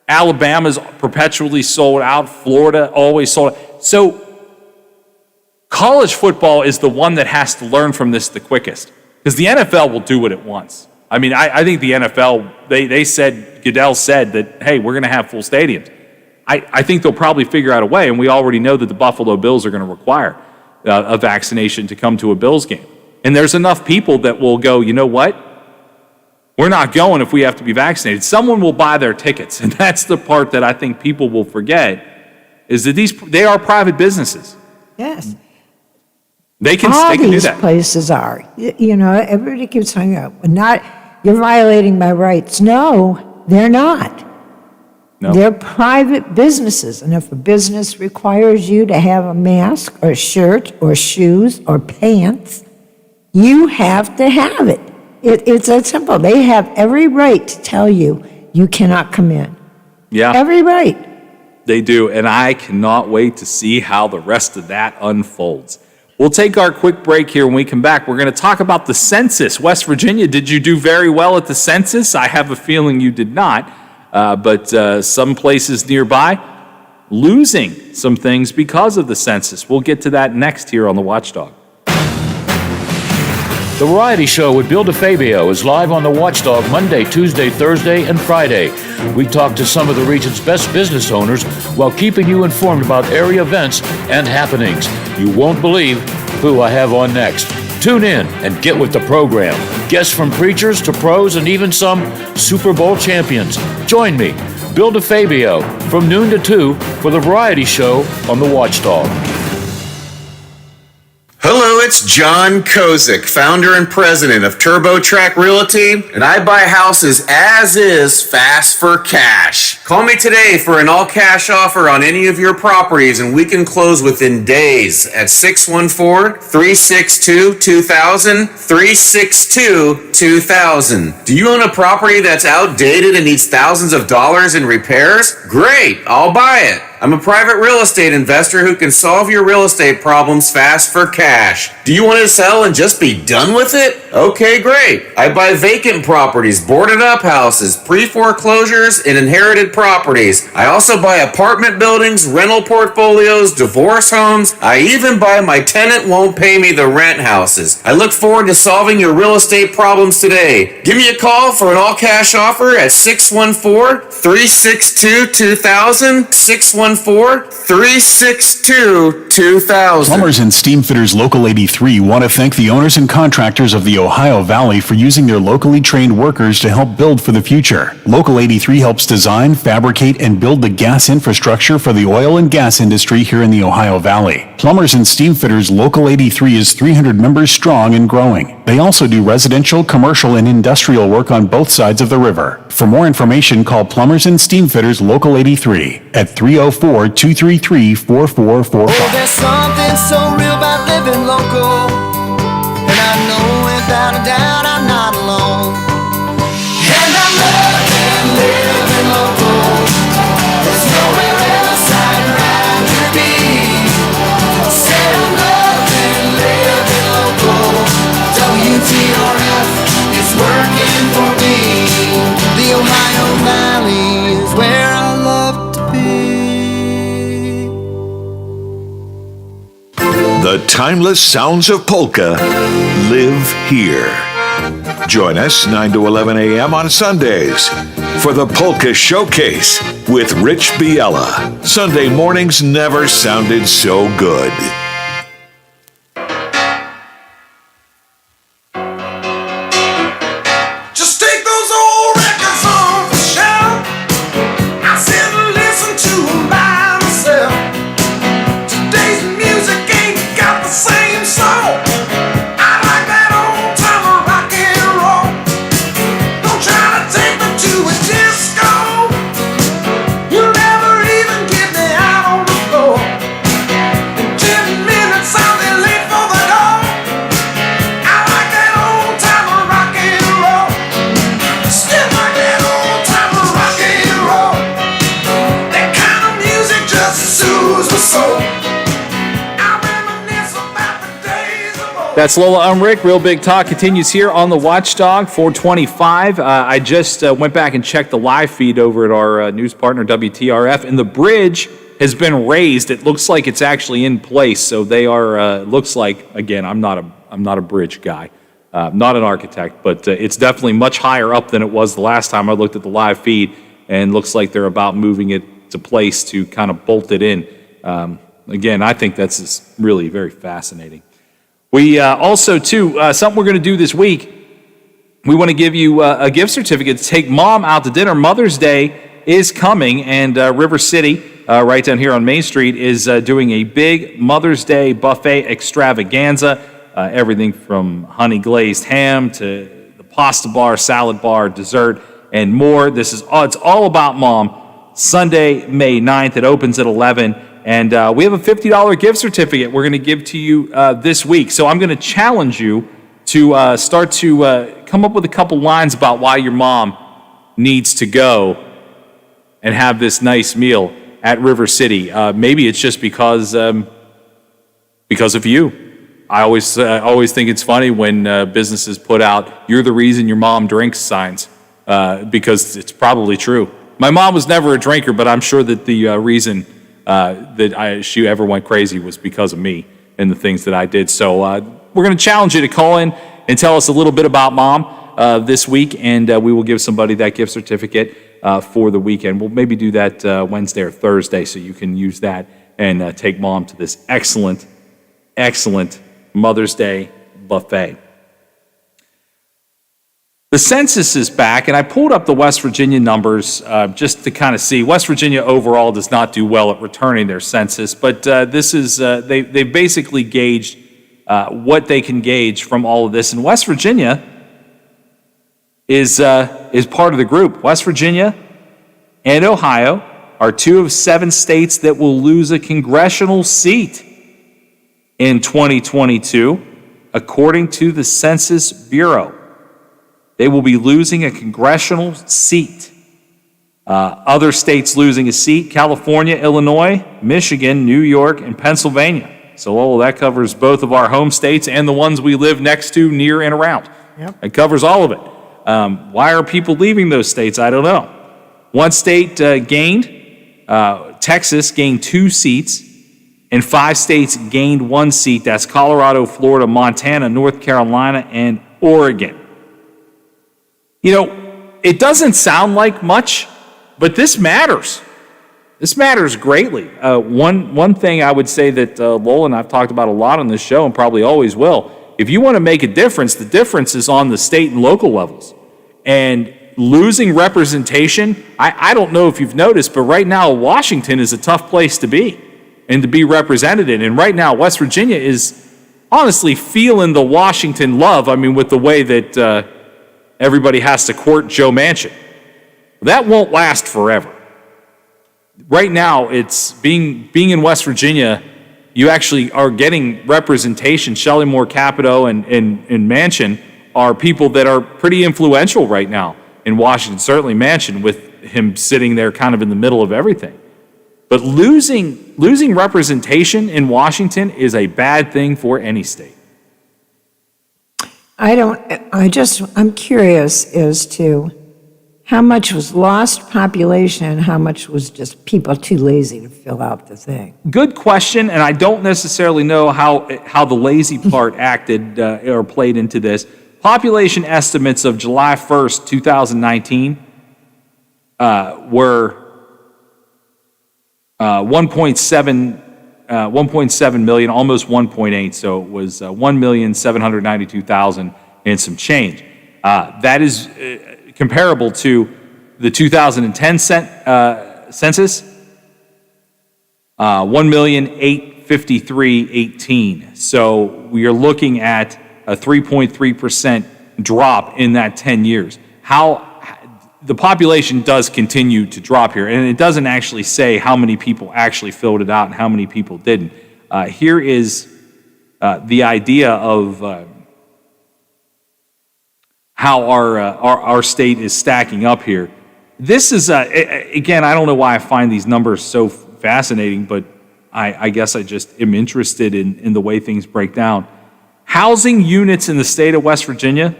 Speaker 1: Alabama's perpetually sold out. Florida always sold out. So college football is the one that has to learn from this the quickest, because the NFL will do what it wants. I mean, I think the NFL, they said, Goodell said that, hey, we're going to have full stadiums. I think they'll probably figure out a way, and we already know that the Buffalo Bills are going to require a vaccination to come to a Bills game. And there's enough people that will go, you know what? We're not going if we have to be vaccinated. Someone will buy their tickets, and that's the part that I think people will forget, is that they are private businesses.
Speaker 2: Yes.
Speaker 1: They can
Speaker 2: All
Speaker 1: do
Speaker 2: these
Speaker 1: that.
Speaker 2: places are. You know, everybody keeps saying, you're violating my rights. No, they're not.
Speaker 1: No.
Speaker 2: They're private businesses. And if a business requires you to have a mask or shirt or shoes or pants, you have to have it. It's that simple. They have every right to tell you you cannot come in.
Speaker 1: Yeah.
Speaker 2: Every right.
Speaker 1: They do, and I cannot wait to see how the rest of that unfolds. We'll take our quick break here. When we come back, we're going to talk about the census. West Virginia, did you do very well at the census? I have a feeling you did not, but some places nearby losing some things because of the census. We'll get to that next here on The Watchdog.
Speaker 29: The Variety Show with Bill DeFabio is live on The Watchdog Monday, Tuesday, Thursday, and Friday. We talk to some of the region's best business owners while keeping you informed about area events and happenings. You won't believe who I have on next. Tune in and get with the program. Guests from preachers to pros and even some Super Bowl champions. Join me, Bill DeFabio, from noon to 2 for The Variety Show on The Watchdog.
Speaker 6: Hello, it's John Kozik, founder and president of TurboTrack Realty, and I buy houses as is, fast for cash. Call me today for an all-cash offer on any of your properties, and we can close within days at 614-362-2000, 362-2000. Do you own a property that's outdated and needs thousands of dollars in repairs? Great, I'll buy it. I'm a private real estate investor who can solve your real estate problems fast for cash. Do you want to sell and just be done with it? Okay, great. I buy vacant properties, boarded up houses, pre-foreclosures, and inherited properties. I also buy apartment buildings, rental portfolios, divorce homes. I even buy my tenant won't pay me the rent houses. I look forward to solving your real estate problems today. Give me a call for an all-cash offer at 614-362-2000, 614-362-2000.
Speaker 8: Plumbers and Steam Fitters Local 83 want to thank the owners and contractors of the Ohio Valley for using their locally trained workers to help build for the future. Local 83 helps design, fabricate, and build the gas infrastructure for the oil and gas industry here in the Ohio Valley. Plumbers and Steam Fitters Local 83 is 300 members strong and growing. They also do residential, commercial, and industrial work on both sides of the river. For more information, call Plumbers and Steam Fitters Local 83 at 304-233-4445.
Speaker 10: There's something so real about living local, and I know without a doubt I'm not alone. And I love living local. There's nowhere else I'd rather be. Said I'm loving living local. WTRF is working for me. The Ohio Valley is where I love to be.
Speaker 11: The timeless sounds of polka live here. Join us 9 to 11 a.m. on Sundays for the Polka Showcase with Rich Biella. Sunday mornings never sounded so good.
Speaker 10: Just take those old records off the shelf. I sit and listen to them by myself. Today's music ain't got the same soul. I like that old timer rock and roll. Don't try to take me to a disco. You'll never even get
Speaker 1: That's Lola. I'm Rick. Real Big Talk continues here on the Watchdog 425. I just went back and checked the live feed over at our news partner WTRF, and the bridge has been raised. It looks like it's actually in place. So they are. Looks like, again, I'm not a bridge guy, not an architect, but it's definitely much higher up than it was the last time I looked at the live feed, and looks like they're about moving it to place to kind of bolt it in. Again, I think that's just really very fascinating. We also, too, something we're going to do this week, we want to give you a gift certificate to take mom out to dinner. Mother's Day is coming, and River City, right down here on Main Street, is doing a big Mother's Day buffet extravaganza. Everything from honey glazed ham to the pasta bar, salad bar, dessert, and more. It's all about mom. Sunday, May 9th. It opens at 11. And we have a $50 gift certificate we're going to give to you this week. So I'm going to challenge you to start to come up with a couple lines about why your mom needs to go and have this nice meal at River City. Maybe it's just because of you. I always think it's funny when businesses put out, "You're the reason your mom drinks" signs, because it's probably true. My mom was never a drinker, but I'm sure that the reason she ever went crazy was because of me and the things that I did. So we're going to challenge you to call in and tell us a little bit about mom this week, and we will give somebody that gift certificate for the weekend. We'll maybe do that Wednesday or Thursday, so you can use that and take mom to this excellent Mother's Day buffet. The census is back, and I pulled up the West Virginia numbers just to kind of see. West Virginia overall does not do well at returning their census, but this is they basically gauged what they can gauge from all of this. And West Virginia is part of the group. West Virginia and Ohio are 2 of 7 states that will lose a congressional seat in 2022, according to the Census Bureau. They will be losing a congressional seat. Other states losing a seat: California, Illinois, Michigan, New York, and Pennsylvania. So that covers both of our home states and the ones we live next to, near, and around.
Speaker 2: Yep.
Speaker 1: It covers all of it. Why are people leaving those states? I don't know. One state gained. Texas gained 2 seats, and 5 states gained 1 seat. That's Colorado, Florida, Montana, North Carolina, and Oregon. You know, it doesn't sound like much, but this matters. This matters greatly. One thing I would say that Lola and I've talked about a lot on this show, and probably always will, if you want to make a difference, the difference is on the state and local levels. And losing representation, I don't know if you've noticed, but right now Washington is a tough place to be and to be represented in. And right now West Virginia is honestly feeling the Washington love. I mean, with the way that everybody has to court Joe Manchin. That won't last forever. Right now, it's being in West Virginia, you actually are getting representation. Shelley Moore Capito and Manchin are people that are pretty influential right now in Washington, certainly Manchin, with him sitting there kind of in the middle of everything. But losing representation in Washington is a bad thing for any state.
Speaker 2: I'm curious as to how much was lost population and how much was just people too lazy to fill out the thing.
Speaker 1: Good question, and I don't necessarily know how the lazy part acted or played into this. Population estimates of July 1st, 2019 were 1.7 million, almost 1.8, so it was 1,792,000 and some change. That is comparable to the 2010 census, 1,853,018. So we are looking at a 3.3% drop in that 10 years. How the population does continue to drop here, and it doesn't actually say how many people actually filled it out and how many people didn't. Here is the idea of how our state is stacking up here. This is, again, I don't know why I find these numbers so fascinating, but I guess I just am interested in the way things break down. Housing units in the state of West Virginia,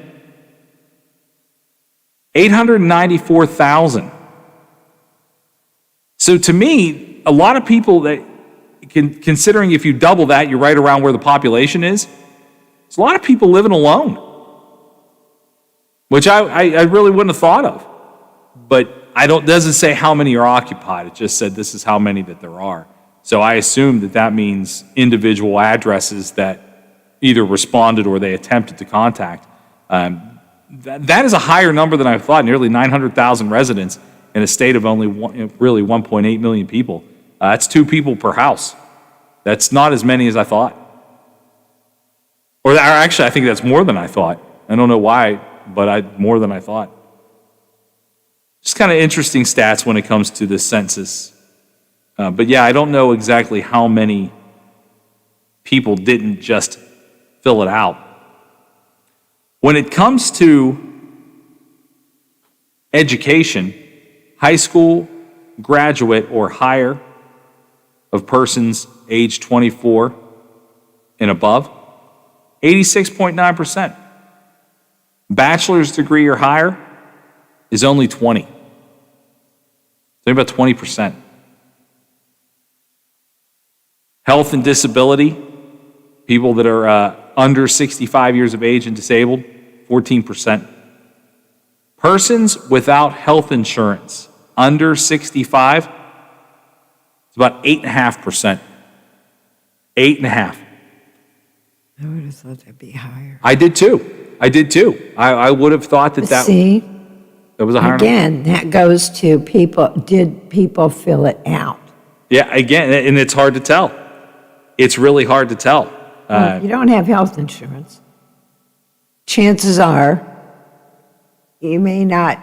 Speaker 1: 894,000. So to me, a lot of people that, considering if you double that, you're right around where the population is. There's a lot of people living alone, which I really wouldn't have thought of. But doesn't say how many are occupied. It just said this is how many that there are. So I assume that means individual addresses that either responded or they attempted to contact. That is a higher number than I thought. Nearly 900,000 residents in a state of only really 1.8 million people. That's 2 people per house. That's not as many as I thought. Or actually, I think that's more than I thought. I don't know why, but more than I thought. Just kind of interesting stats when it comes to the census. But yeah, I don't know exactly how many people didn't just fill it out. When it comes to education, high school, graduate, or higher of persons age 24 and above, 86.9%. Bachelor's degree or higher is only 20. So about 20%. Health and disability, people that are under 65 years of age and disabled, 14%. Persons without health insurance under 65, it's about 8.5%. 8.5%.
Speaker 2: I would have thought that'd be higher.
Speaker 1: I did too. I would have thought that
Speaker 2: See,
Speaker 1: that was a higher
Speaker 2: again, that goes to people. Did people fill it out?
Speaker 1: Yeah, again, and it's hard to tell. It's really hard to tell.
Speaker 2: Well, if you don't have health insurance, chances are you may not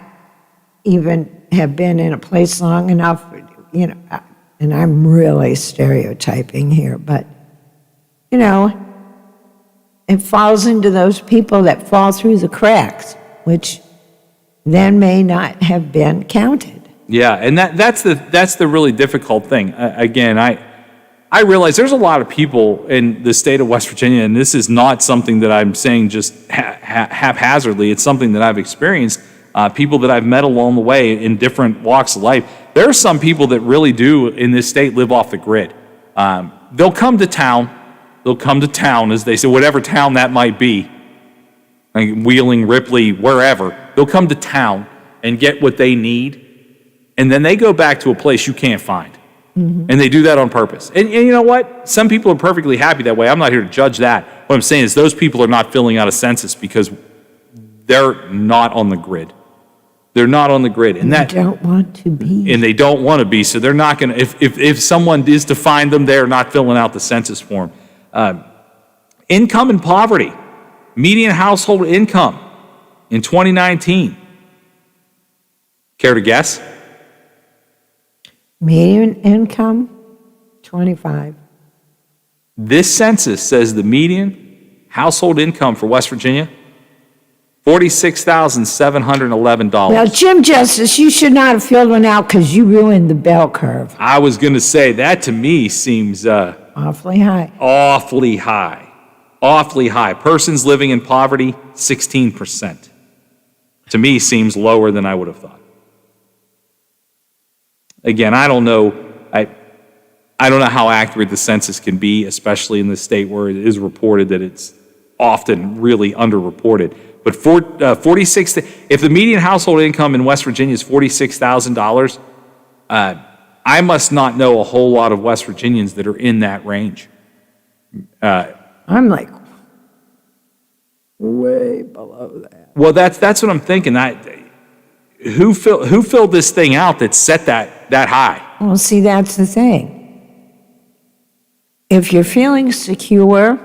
Speaker 2: even have been in a place long enough, and I'm really stereotyping here, but, it falls into those people that fall through the cracks, which then may not have been counted.
Speaker 1: Yeah, and that's the really difficult thing. Again, I realize there's a lot of people in the state of West Virginia, and this is not something that I'm saying just haphazardly. It's something that I've experienced, people that I've met along the way in different walks of life. There are some people that really do in this state live off the grid. They'll come to town. They'll come to town, as they say, whatever town that might be, like Wheeling, Ripley, wherever. They'll come to town and get what they need, and then they go back to a place you can't find. Mm-hmm. And they do that on purpose. And you know what? Some people are perfectly happy that way. I'm not here to judge that. What I'm saying is those people are not filling out a census because they're not on the grid. They're not on the grid. And
Speaker 2: they don't want to be.
Speaker 1: And they don't want to be, so they're not going to, if someone is to find them, they're not filling out the census form. Income and poverty, median household income in 2019. Care to guess?
Speaker 2: Median income, 25.
Speaker 1: This census says the median household income for West Virginia, $46,711.
Speaker 2: Well, Jim Justice, you should not have filled one out because you ruined the bell curve.
Speaker 1: I was going to say, that to me seems
Speaker 2: awfully high.
Speaker 1: Awfully high. Awfully high. Persons living in poverty, 16%. To me, seems lower than I would have thought. Again, I don't know. I don't know how accurate the census can be, especially in the state where it is reported that it's often really underreported. But if the median household income in West Virginia is $46,000, I must not know a whole lot of West Virginians that are in that range.
Speaker 2: I'm like way below that.
Speaker 1: Well, that's what I'm thinking. Who filled this thing out that set that high?
Speaker 2: Well, see, that's the thing. If you're feeling secure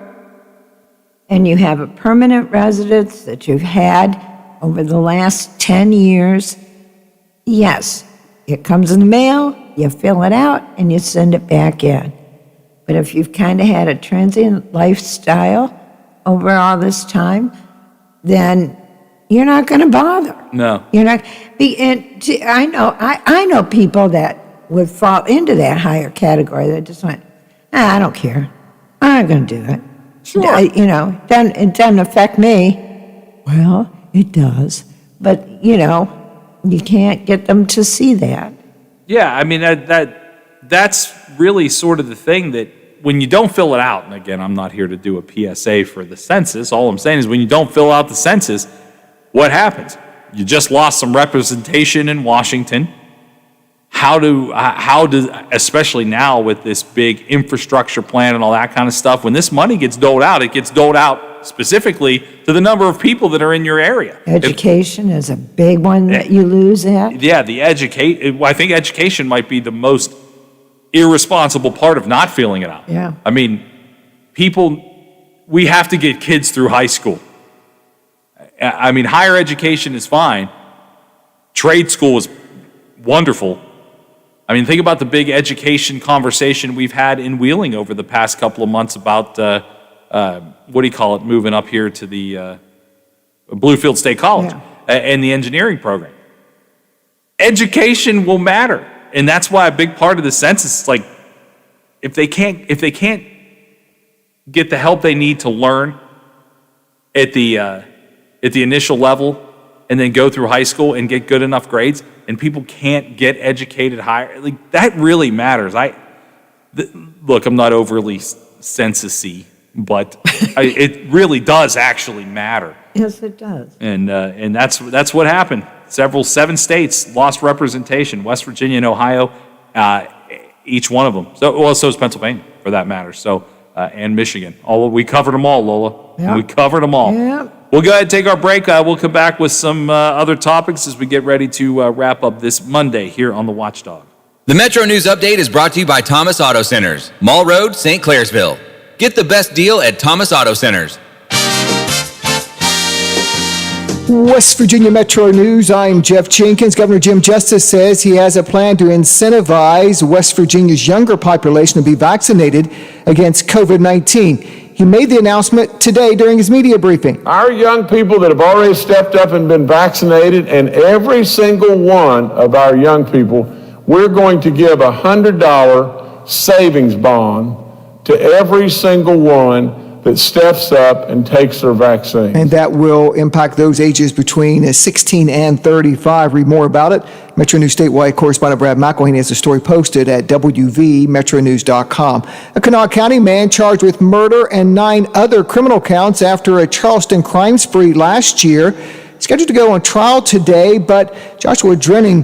Speaker 2: and you have a permanent residence that you've had over the last 10 years, yes, it comes in the mail, you fill it out, and you send it back in. But if you've kind of had a transient lifestyle over all this time, then you're not going to bother.
Speaker 1: No.
Speaker 2: You're not. I know people that would fall into that higher category that just went, I don't care. I'm not going to do it.
Speaker 1: Sure.
Speaker 2: It doesn't affect me. Well, it does. But, you can't get them to see that.
Speaker 1: Yeah, I mean, that's really sort of the thing that when you don't fill it out, and again, I'm not here to do a PSA for the census. All I'm saying is when you don't fill out the census, what happens? You just lost some representation in Washington. How does, especially now with this big infrastructure plan and all that kind of stuff, when this money gets doled out, it gets doled out specifically to the number of people that are in your area.
Speaker 2: Education is a big one that you lose at.
Speaker 1: Yeah, I think education might be the most irresponsible part of not filling it out.
Speaker 2: Yeah.
Speaker 1: I mean, we have to get kids through high school. I mean, higher education is fine. Trade school is wonderful. I mean, think about the big education conversation we've had in Wheeling over the past couple of months about, moving up here to the Bluefield State College and the engineering program. Education will matter. And that's why a big part of the census is like, if they can't get the help they need to learn at the initial level and then go through high school and get good enough grades, and people can't get educated higher, like that really matters. Look, I'm not overly census-y, but it really does actually matter.
Speaker 2: Yes, it does.
Speaker 1: And that's what happened. 7 states lost representation, West Virginia and Ohio, each one of them. So is Pennsylvania, for that matter. So, and Michigan. We covered them all, Lola.
Speaker 2: Yeah.
Speaker 1: We covered them all.
Speaker 2: Yeah.
Speaker 1: We'll go ahead and take our break. We'll come back with some other topics as we get ready to wrap up this Monday here on The Watchdog.
Speaker 12: The Metro News Update is brought to you by Thomas Auto Centers, Mall Road, St. Clairsville. Get the best deal at Thomas Auto Centers.
Speaker 18: West Virginia Metro News, I'm Jeff Jenkins. Governor Jim Justice says he has a plan to incentivize West Virginia's younger population to be vaccinated against COVID-19. He made the announcement today during his media briefing.
Speaker 19: Our young people that have already stepped up and been vaccinated, and every single one of our young people, we're going to give a $100 savings bond to every single one that steps up and takes their vaccine.
Speaker 18: And that will impact those ages between 16 and 35. Read more about it. Metro News statewide correspondent Brad McElhaney has a story posted at wvmetronews.com. A Kanawha County man charged with murder and 9 other criminal counts after a Charleston crime spree last year, scheduled to go on trial today, but Joshua Drenning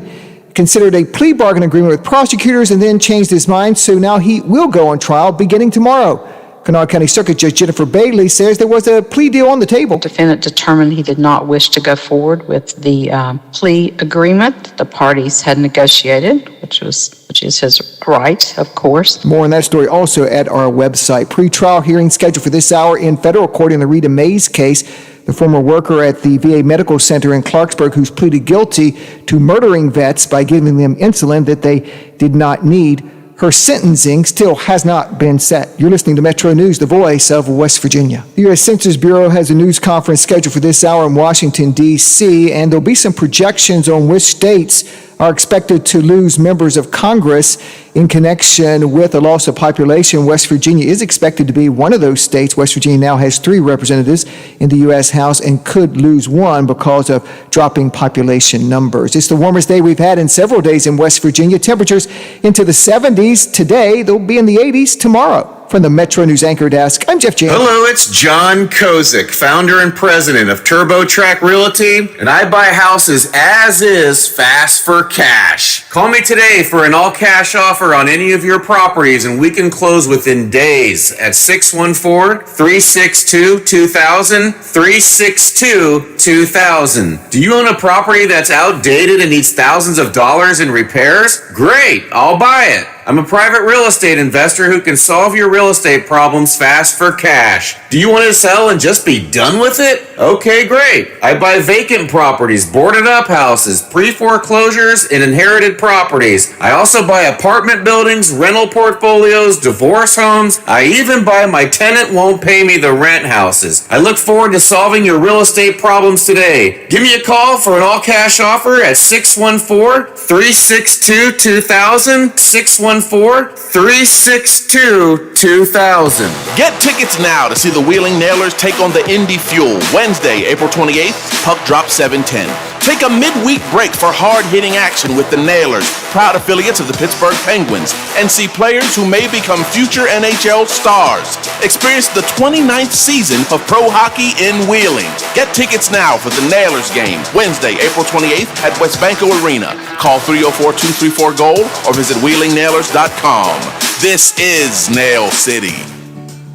Speaker 18: considered a plea bargain agreement with prosecutors and then changed his mind, so now he will go on trial beginning tomorrow. Kanawha County Circuit Judge Jennifer Bailey says there was a plea deal on the table.
Speaker 20: The defendant determined he did not wish to go forward with the plea agreement the parties had negotiated, which is his right, of course.
Speaker 18: More on that story also at our website. Pre-trial hearing scheduled for this hour in federal court in the Rita Mays case. The former worker at the VA Medical Center in Clarksburg who's pleaded guilty to murdering vets by giving them insulin that they did not need. Her sentencing still has not been set. You're listening to Metro News, the voice of West Virginia. The U.S. Census Bureau has a news conference scheduled for this hour in Washington, D.C., and there'll be some projections on which states are expected to lose members of Congress in connection with the loss of population. West Virginia is expected to be one of those states. West Virginia now has 3 representatives in the U.S. House and could lose 1 because of dropping population numbers. It's the warmest day we've had in several days in West Virginia. Temperatures into the 70s today. They'll be in the 80s tomorrow. From the Metro News Anchor Desk, I'm Jeff James.
Speaker 6: Hello, it's John Kozik, founder and president of TurboTrack Realty, and I buy houses as is, fast for cash. Call me today for an all-cash offer on any of your properties, and we can close within days at 614-362-2000, 362-2000. Do you own a property that's outdated and needs thousands of dollars in repairs? Great, I'll buy it. I'm a private real estate investor who can solve your real estate problems fast for cash. Do you want to sell and just be done with it? Okay, great. I buy vacant properties, boarded up houses, pre-foreclosures, and inherited properties. I also buy apartment buildings, rental portfolios, divorce homes. I even buy my tenant won't pay me the rent houses. I look forward to solving your real estate problems today. Give me a call for an all-cash offer at 614-362-2000, 614 614-362-2000.
Speaker 17: Get tickets now to see the Wheeling Nailers take on the Indy Fuel Wednesday, April 28th, puck drop 7:10. Take a midweek break for hard-hitting action with the Nailers, proud affiliates of the Pittsburgh Penguins, and see players who may become future NHL stars. Experience the 29th season of pro hockey in Wheeling. Get tickets now for the Nailers game, Wednesday, April 28th at Westbanco Arena. Call 304-234-GOAL or visit WheelingNailers.com. This is Nail City.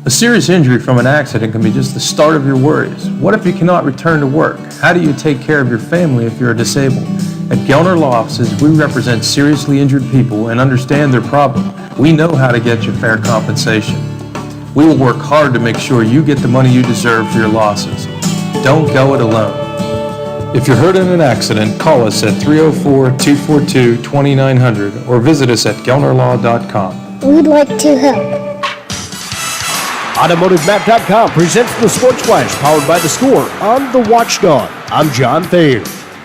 Speaker 3: A serious injury from an accident can be just the start of your worries. What if you cannot return to work? How do you take care of your family if you're disabled? At Gelner Law Offices, we represent seriously injured people and understand their problem. We know how to get you fair compensation. We will work hard to make sure you get the money you deserve for your losses. Don't go it alone. If you're hurt in an accident, call us at 304-242-2900 or visit us at gelnerlaw.com.
Speaker 21: We'd like to help.
Speaker 22: AutomotiveMap.com presents the Sports Flash, powered by The Score on The Watchdog. I'm John Thayer.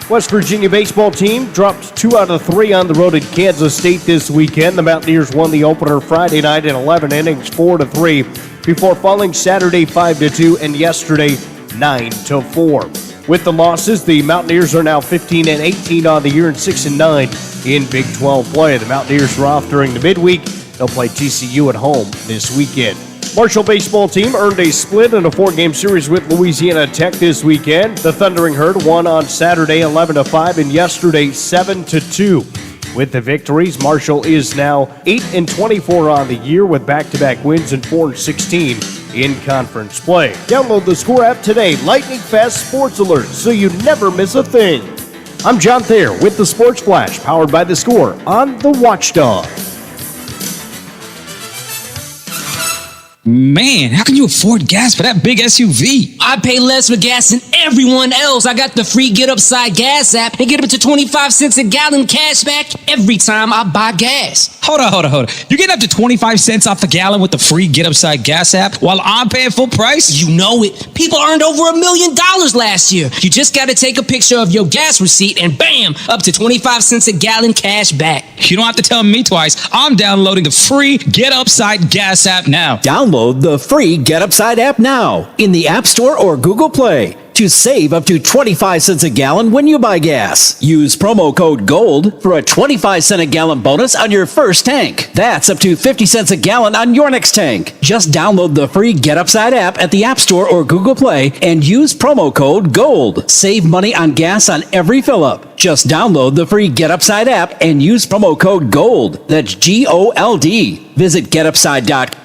Speaker 22: West Virginia baseball team dropped 2 out of 3 on the road at Kansas State this weekend. The Mountaineers won the opener Friday night in 11 innings, 4-3, before falling Saturday 5-2 and yesterday 9-4. With the losses, the Mountaineers are now 15-18 on the year and 6-9 in Big 12 play. The Mountaineers were off during the midweek. They'll play TCU at home this weekend. Marshall baseball team earned a split in a 4-game series with Louisiana Tech this weekend. The Thundering Herd won on Saturday 11-5 and yesterday 7-2. With the victories, Marshall is now 8-24 on the year with back-to-back wins and 4-16 in conference play. Download the Score app today. Lightning fast sports alerts so you never miss a thing. I'm John Thayer with the Sports Flash, powered by The Score on The Watchdog.
Speaker 23: Man, how can you afford gas for that big SUV? I pay less for gas than everyone else. I got the free Get Upside Gas app and get up to 25 cents a gallon cash back every time I buy gas. Hold on. You're getting up to 25 cents off the gallon with the free Get Upside Gas app while I'm paying full price? You know it. People earned over $1 million last year. You just got to take a picture of your gas receipt and bam, up to 25 cents a gallon cash back. You don't have to tell me twice. I'm downloading the free Get Upside Gas app now.
Speaker 24: Download the free Get Upside app now in the App Store or Google Play to save up to 25 cents a gallon when you buy gas. Use promo code GOLD for a 25 cent a gallon bonus on your first tank. That's up to 50 cents a gallon on your next tank. Just download the free Get Upside app at the App Store or Google Play and use promo code GOLD. Save money on gas on every fill-up. Just download the free Get Upside app and use promo code GOLD. That's GOLD. Visit getupside.com.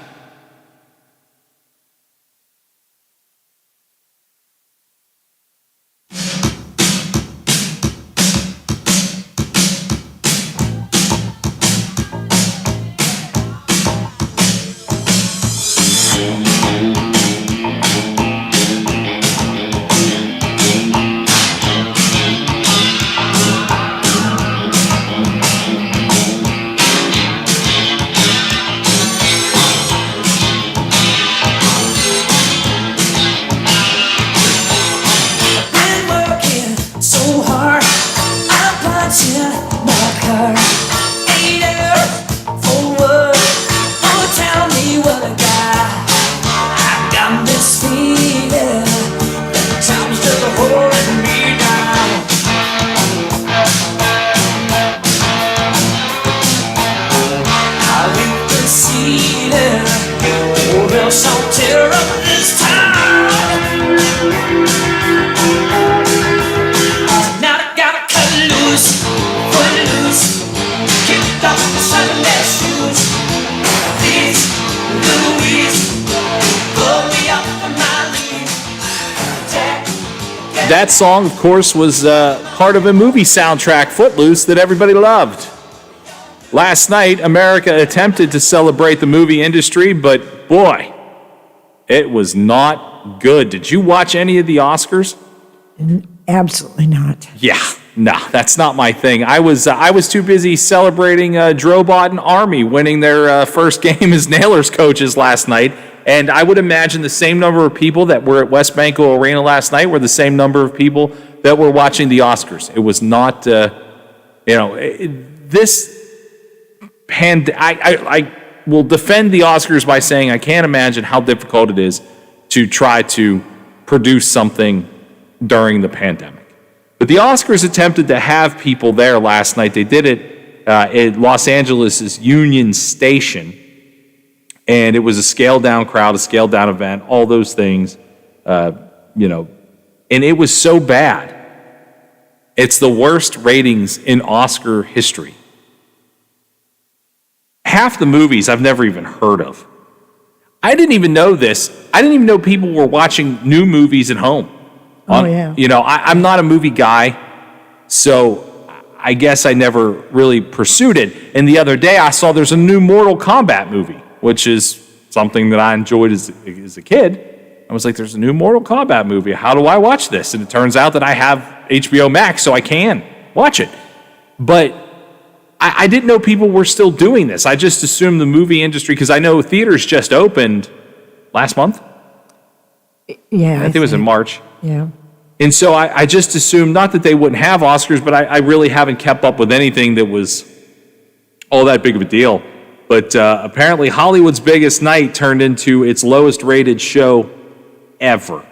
Speaker 1: That song, of course, was part of a movie soundtrack, Footloose, that everybody loved. Last night, America attempted to celebrate the movie industry, but boy, it was not good. Did you watch any of the Oscars?
Speaker 2: Absolutely not.
Speaker 1: Yeah, no, that's not my thing. I was too busy celebrating Drobot and Army winning their first game as Nailers coaches last night. And I would imagine the same number of people that were at Westbanco Arena last night were the same number of people that were watching the Oscars. It was not, this I will defend the Oscars by saying I can't imagine how difficult it is to try to produce something during the pandemic. But the Oscars attempted to have people there last night. They did it at Los Angeles' Union Station, and it was a scaled-down crowd, a scaled-down event, all those things, and it was so bad. It's the worst ratings in Oscar history. Half the movies I've never even heard of. I didn't even know this. I didn't even know people were watching new movies at home.
Speaker 2: Yeah.
Speaker 1: I'm not a movie guy, so I guess I never really pursued it. And the other day I saw there's a new Mortal Kombat movie, which is something that I enjoyed as a kid. I was like, there's a new Mortal Kombat movie. How do I watch this? And it turns out that I have HBO Max, so I can watch it. But I didn't know people were still doing this. I just assumed the movie industry, because I know theaters just opened last month.
Speaker 2: Yeah.
Speaker 1: I think it was in March.
Speaker 2: Yeah.
Speaker 1: And so I just assumed, not that they wouldn't have Oscars, but I really haven't kept up with anything that was all that big of a deal. But apparently Hollywood's biggest night turned into its lowest rated show ever.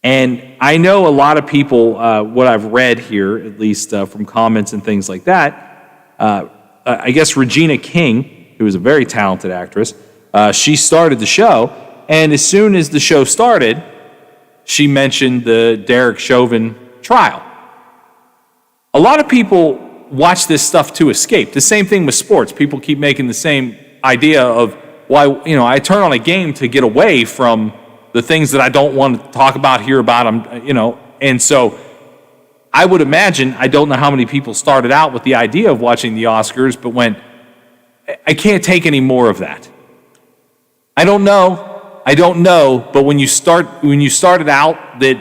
Speaker 1: And I know a lot of people, what I've read here, at least from comments and things like that, I guess Regina King, who is a very talented actress, she started the show, and as soon as the show started, she mentioned the Derek Chauvin trial. A lot of people watch this stuff to escape. The same thing with sports. People keep making the same idea of why, I turn on a game to get away from the things that I don't want to talk about, hear about them, And so I would imagine, I don't know how many people started out with the idea of watching the Oscars, but went, I can't take any more of that. I don't know, but when you started out that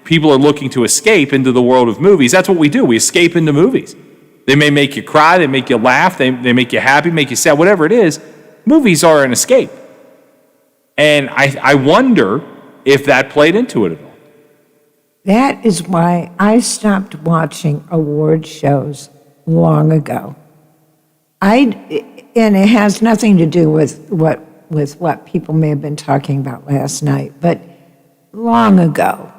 Speaker 1: people are looking to escape into the world of movies, that's what we do. We escape into movies. They may make you cry, they make you laugh, they make you happy, make you sad, whatever it is. Movies are an escape. And I wonder if that played into it at all.
Speaker 2: That is why I stopped watching award shows long ago. And it has nothing to do with what people may have been talking about last night, but long ago,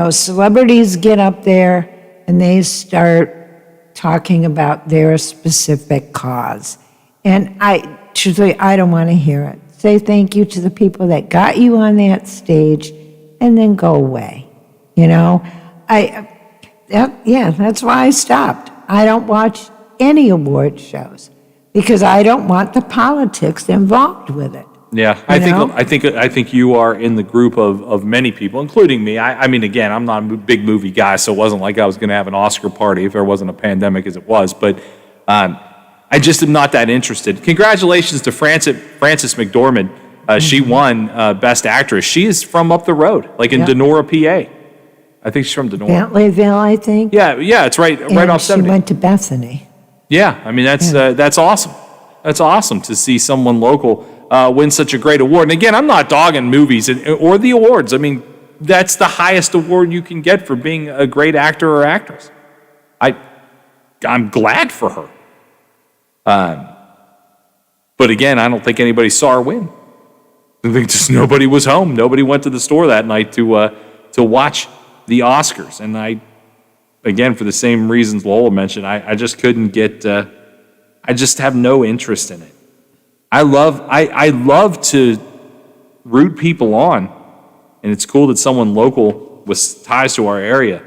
Speaker 2: celebrities get up there and they start talking about their specific cause. And truthfully, I don't want to hear it. Say thank you to the people that got you on that stage and then go away. That's why I stopped. I don't watch any award shows because I don't want the politics involved with it.
Speaker 1: Yeah, I think you are in the group of many people, including me. I mean, again, I'm not a big movie guy, so it wasn't like I was going to have an Oscar party if there wasn't a pandemic as it was. But I just am not that interested. Congratulations to Frances McDormand. She won Best Actress. She is from up the road, like in Denora, PA. I think she's from Denora.
Speaker 2: Bentleyville, I think.
Speaker 1: Yeah, it's right off 70.
Speaker 2: She went to Bethany.
Speaker 1: Yeah, I mean, that's awesome. That's awesome to see someone local win such a great award. And again, I'm not dogging movies or the awards. I mean, that's the highest award you can get for being a great actor or actress. I'm glad for her. But again, I don't think anybody saw her win. I think just nobody was home. Nobody went to the store that night to watch the Oscars. And again, for the same reasons Lola mentioned, I just couldn't get. I just have no interest in it. I love to root people on, and it's cool that someone local with ties to our area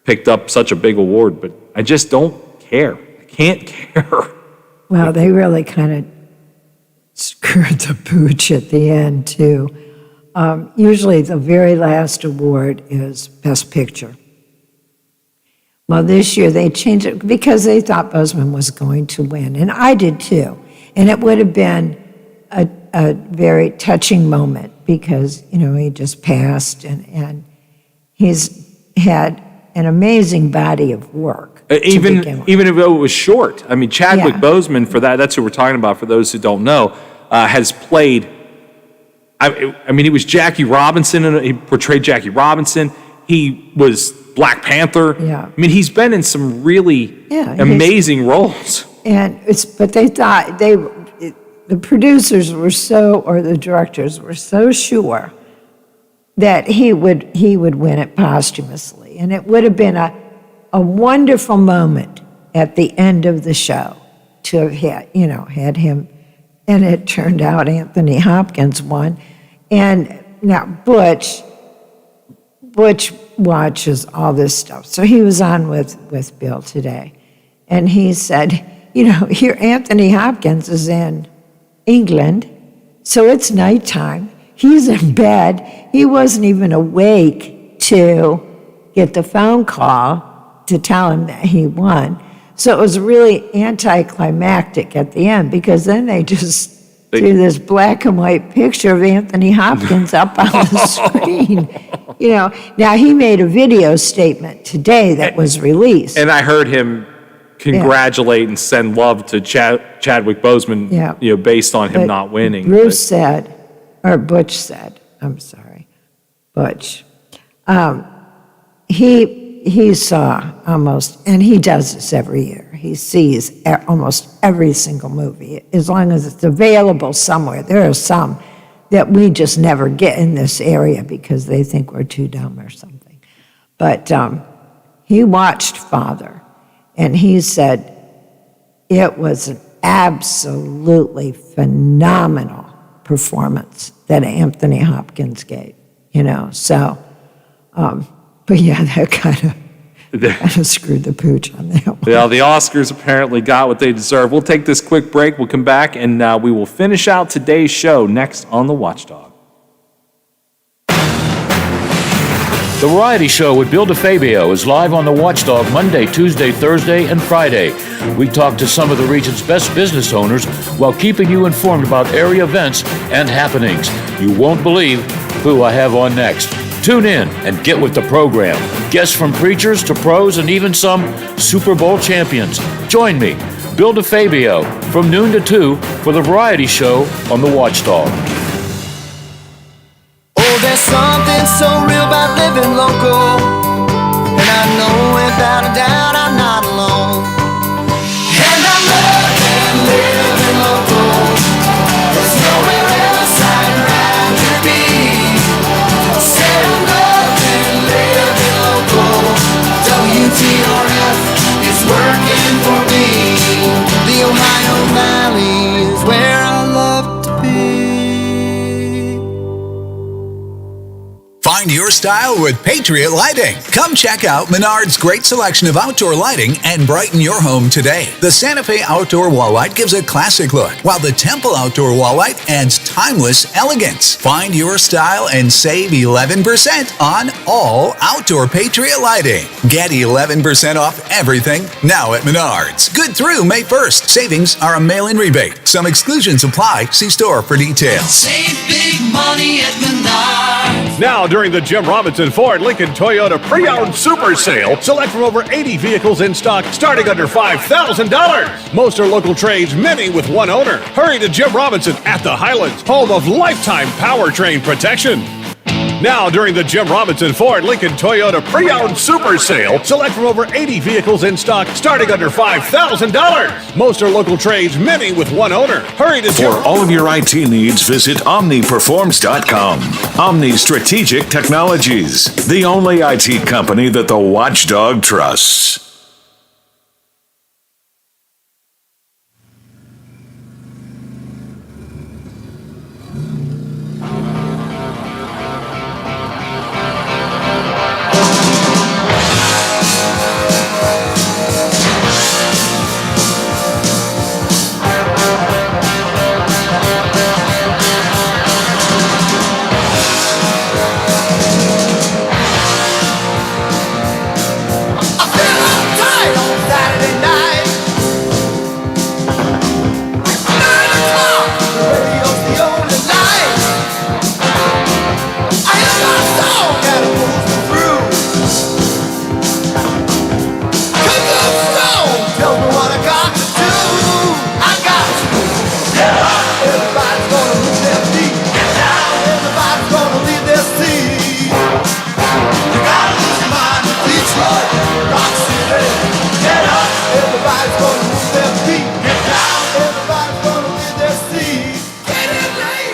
Speaker 1: picked up such a big award. But I just don't care. I can't care.
Speaker 2: Well, they really kind of screwed the pooch at the end, too. Usually the very last award is Best Picture. Well, this year they changed it because they thought Boseman was going to win, and I did too. And it would have been a very touching moment because, he just passed and he's had an amazing body of work.
Speaker 1: Even if it was short. I mean, Chadwick Boseman, for that's who we're talking about, for those who don't know, has played, I mean, he was Jackie Robinson, and he portrayed Jackie Robinson. He was Black Panther.
Speaker 2: Yeah.
Speaker 1: I mean, he's been in some really amazing roles.
Speaker 2: But they thought the producers were or the directors were so sure that he would win it posthumously. And it would have been a wonderful moment at the end of the show to have had him. And it turned out Anthony Hopkins won. And now Butch watches all this stuff. So he was on with Bill today. And he said, here Anthony Hopkins is in England, so it's nighttime. He's in bed. He wasn't even awake to get the phone call to tell him that he won. So it was really anticlimactic at the end, because then they just threw this black and white picture of Anthony Hopkins up on the screen. Now he made a video statement today that was released.
Speaker 1: And I heard him congratulate and send love to Chadwick Boseman, based on him not winning.
Speaker 2: Butch said, he saw almost, and he does this every year, he sees almost every single movie, as long as it's available somewhere. There are some that we just never get in this area because they think we're too dumb or something. But he watched Father, and he said it was an absolutely phenomenal performance that Anthony Hopkins gave, so, but yeah, that kind of screwed the pooch on that one.
Speaker 1: Yeah, the Oscars apparently got what they deserve. We'll take this quick break. We'll come back, and we will finish out today's show next on The Watchdog.
Speaker 4: The Variety Show with Bill DeFabio is live on The Watchdog Monday, Tuesday, Thursday, and Friday. We talk to some of the region's best business owners while keeping you informed about area events and happenings. You won't believe who I have on next. Tune in and get with the program. Guests from preachers to pros and even some Super Bowl champions. Join me, Bill DeFabio, from noon to 2 for The Variety Show on The Watchdog.
Speaker 10: Oh, there's something so real about living local, and I know without a doubt I'm not alone. And I love living local. There's nowhere else I'd rather be. Said I love living local. WTRF is working for me. The Ohio Valley is where I love to be.
Speaker 5: Find your style with Patriot Lighting. Come check out Menard's great selection of outdoor lighting and brighten your home today. The Santa Fe Outdoor Wall Light gives a classic look, while the Temple Outdoor Wall Light adds timeless elegance. Find your style and save 11% on all outdoor Patriot lighting. Get 11% off everything now at Menard's. Good through May 1st. Savings are a mail-in rebate. Some exclusions apply. See store for details.
Speaker 10: Save big money at Menards.
Speaker 7: Now, during the Jim Robinson Ford Lincoln Toyota Pre-Owned Super Sale, select from over 80 vehicles in stock starting under $5,000. Most are local trades, many with one owner. Hurry to Jim Robinson at the Highlands, home of lifetime powertrain protection. Now, during the Jim Robinson Ford Lincoln Toyota Pre-Owned Super Sale, select from over 80 vehicles in stock starting under $5,000. Most are local trades, many with one owner. Hurry to
Speaker 11: For all of your IT needs, visit OmniPerforms.com. Omni Strategic Technologies, the only IT company that the Watchdog trusts.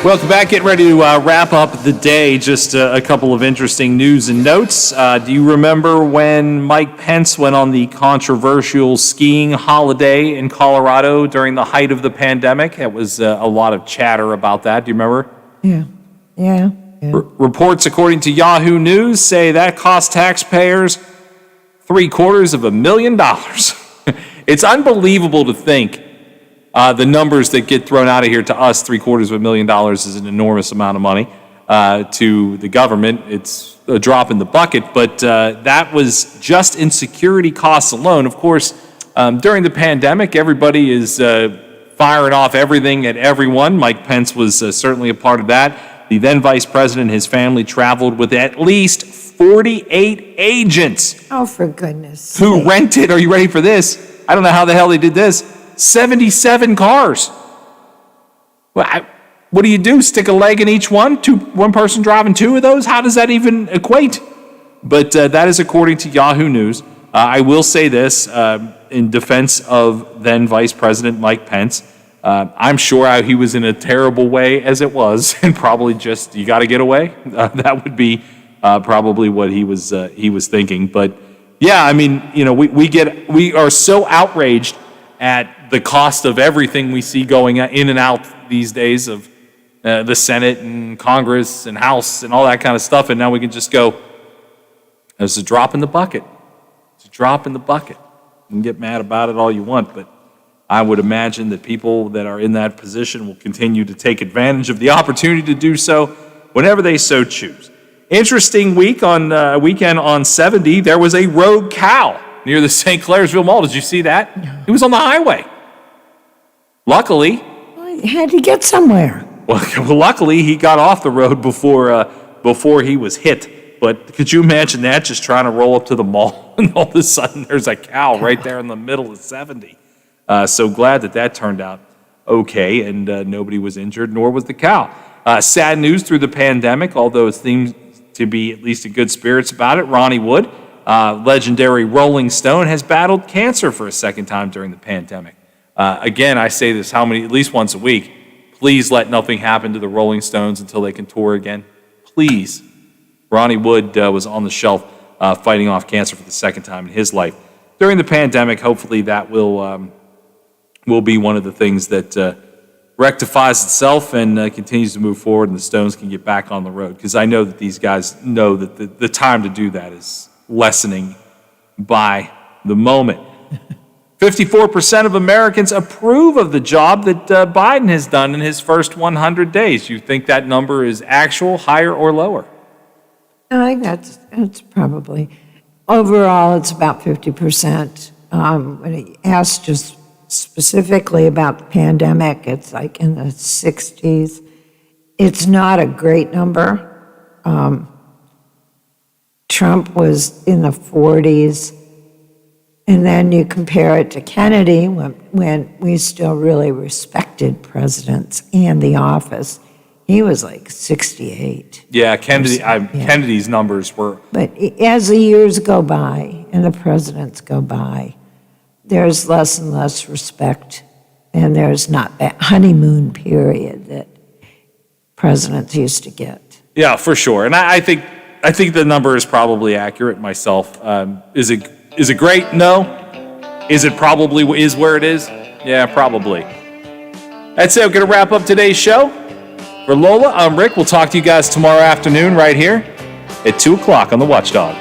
Speaker 1: Welcome back. Getting ready to wrap up the day. Just a couple of interesting news and notes. Do you remember when Mike Pence went on the controversial skiing holiday in Colorado during the height of the pandemic? It was a lot of chatter about that. Do you remember?
Speaker 2: Yeah.
Speaker 1: Reports according to Yahoo News say that cost taxpayers $750,000. It's unbelievable to think the numbers that get thrown out of here to us, $750,000 is an enormous amount of money. To the government, it's a drop in the bucket, but that was just in security costs alone. Of course, during the pandemic, everybody is firing off everything at everyone. Mike Pence was certainly a part of that. The then vice president and his family traveled with at least 48 agents.
Speaker 2: Oh, for goodness
Speaker 1: who
Speaker 2: sake.
Speaker 1: rented, are you ready for this? I don't know how the hell they did this. 77 cars. Well, what do you do? Stick a leg in each one? One person driving two of those? How does that even equate? But that is according to Yahoo News. I will say this in defense of then Vice President Mike Pence. I'm sure he was in a terrible way as it was, and probably just, you got to get away. That would be probably what he was thinking. But yeah, I mean, we are so outraged at the cost of everything we see going in and out these days of the Senate and Congress and House and all that kind of stuff, and now we can just go, it's a drop in the bucket. It's a drop in the bucket. You can get mad about it all you want, but I would imagine that people that are in that position will continue to take advantage of the opportunity to do so whenever they so choose. Interesting weekend on 70, there was a rogue cow near the St. Clairsville Mall. Did you see that? He was on the highway. Luckily,
Speaker 2: had to get somewhere.
Speaker 1: Well, luckily he got off the road before he was hit. But could you imagine that, just trying to roll up to the mall and all of a sudden there's a cow right there in the middle of 70. So glad that turned out okay and nobody was injured, nor was the cow. Sad news through the pandemic, although it seems to be at least in good spirits about it. Ronnie Wood, legendary Rolling Stone, has battled cancer for a second time during the pandemic. Again, I say this at least once a week. Please let nothing happen to the Rolling Stones until they can tour again. Please. Ronnie Wood was on the shelf fighting off cancer for the second time in his life. During the pandemic, hopefully that will be one of the things that rectifies itself and continues to move forward, and the Stones can get back on the road. Because I know that these guys know that the time to do that is lessening by the moment. 54% of Americans approve of the job that Biden has done in his first 100 days. You think that number is actual, higher, or lower?
Speaker 2: I think that's probably, overall, it's about 50%. When he asked just specifically about the pandemic, it's like in the 60s. It's not a great number. Trump was in the 40s. And then you compare it to Kennedy, when we still really respected presidents and the office. He was like 68.
Speaker 1: Yeah, Kennedy's numbers were...
Speaker 2: But as the years go by and the presidents go by, there's less and less respect, and there's not that honeymoon period that presidents used to get.
Speaker 1: Yeah, for sure. And I think the number is probably accurate myself. Is it great? No. Is it probably is where it is? Yeah, probably. That's it. We're going to wrap up today's show. For Lola, I'm Rick. We'll talk to you guys tomorrow afternoon right here at 2 o'clock on The Watchdog.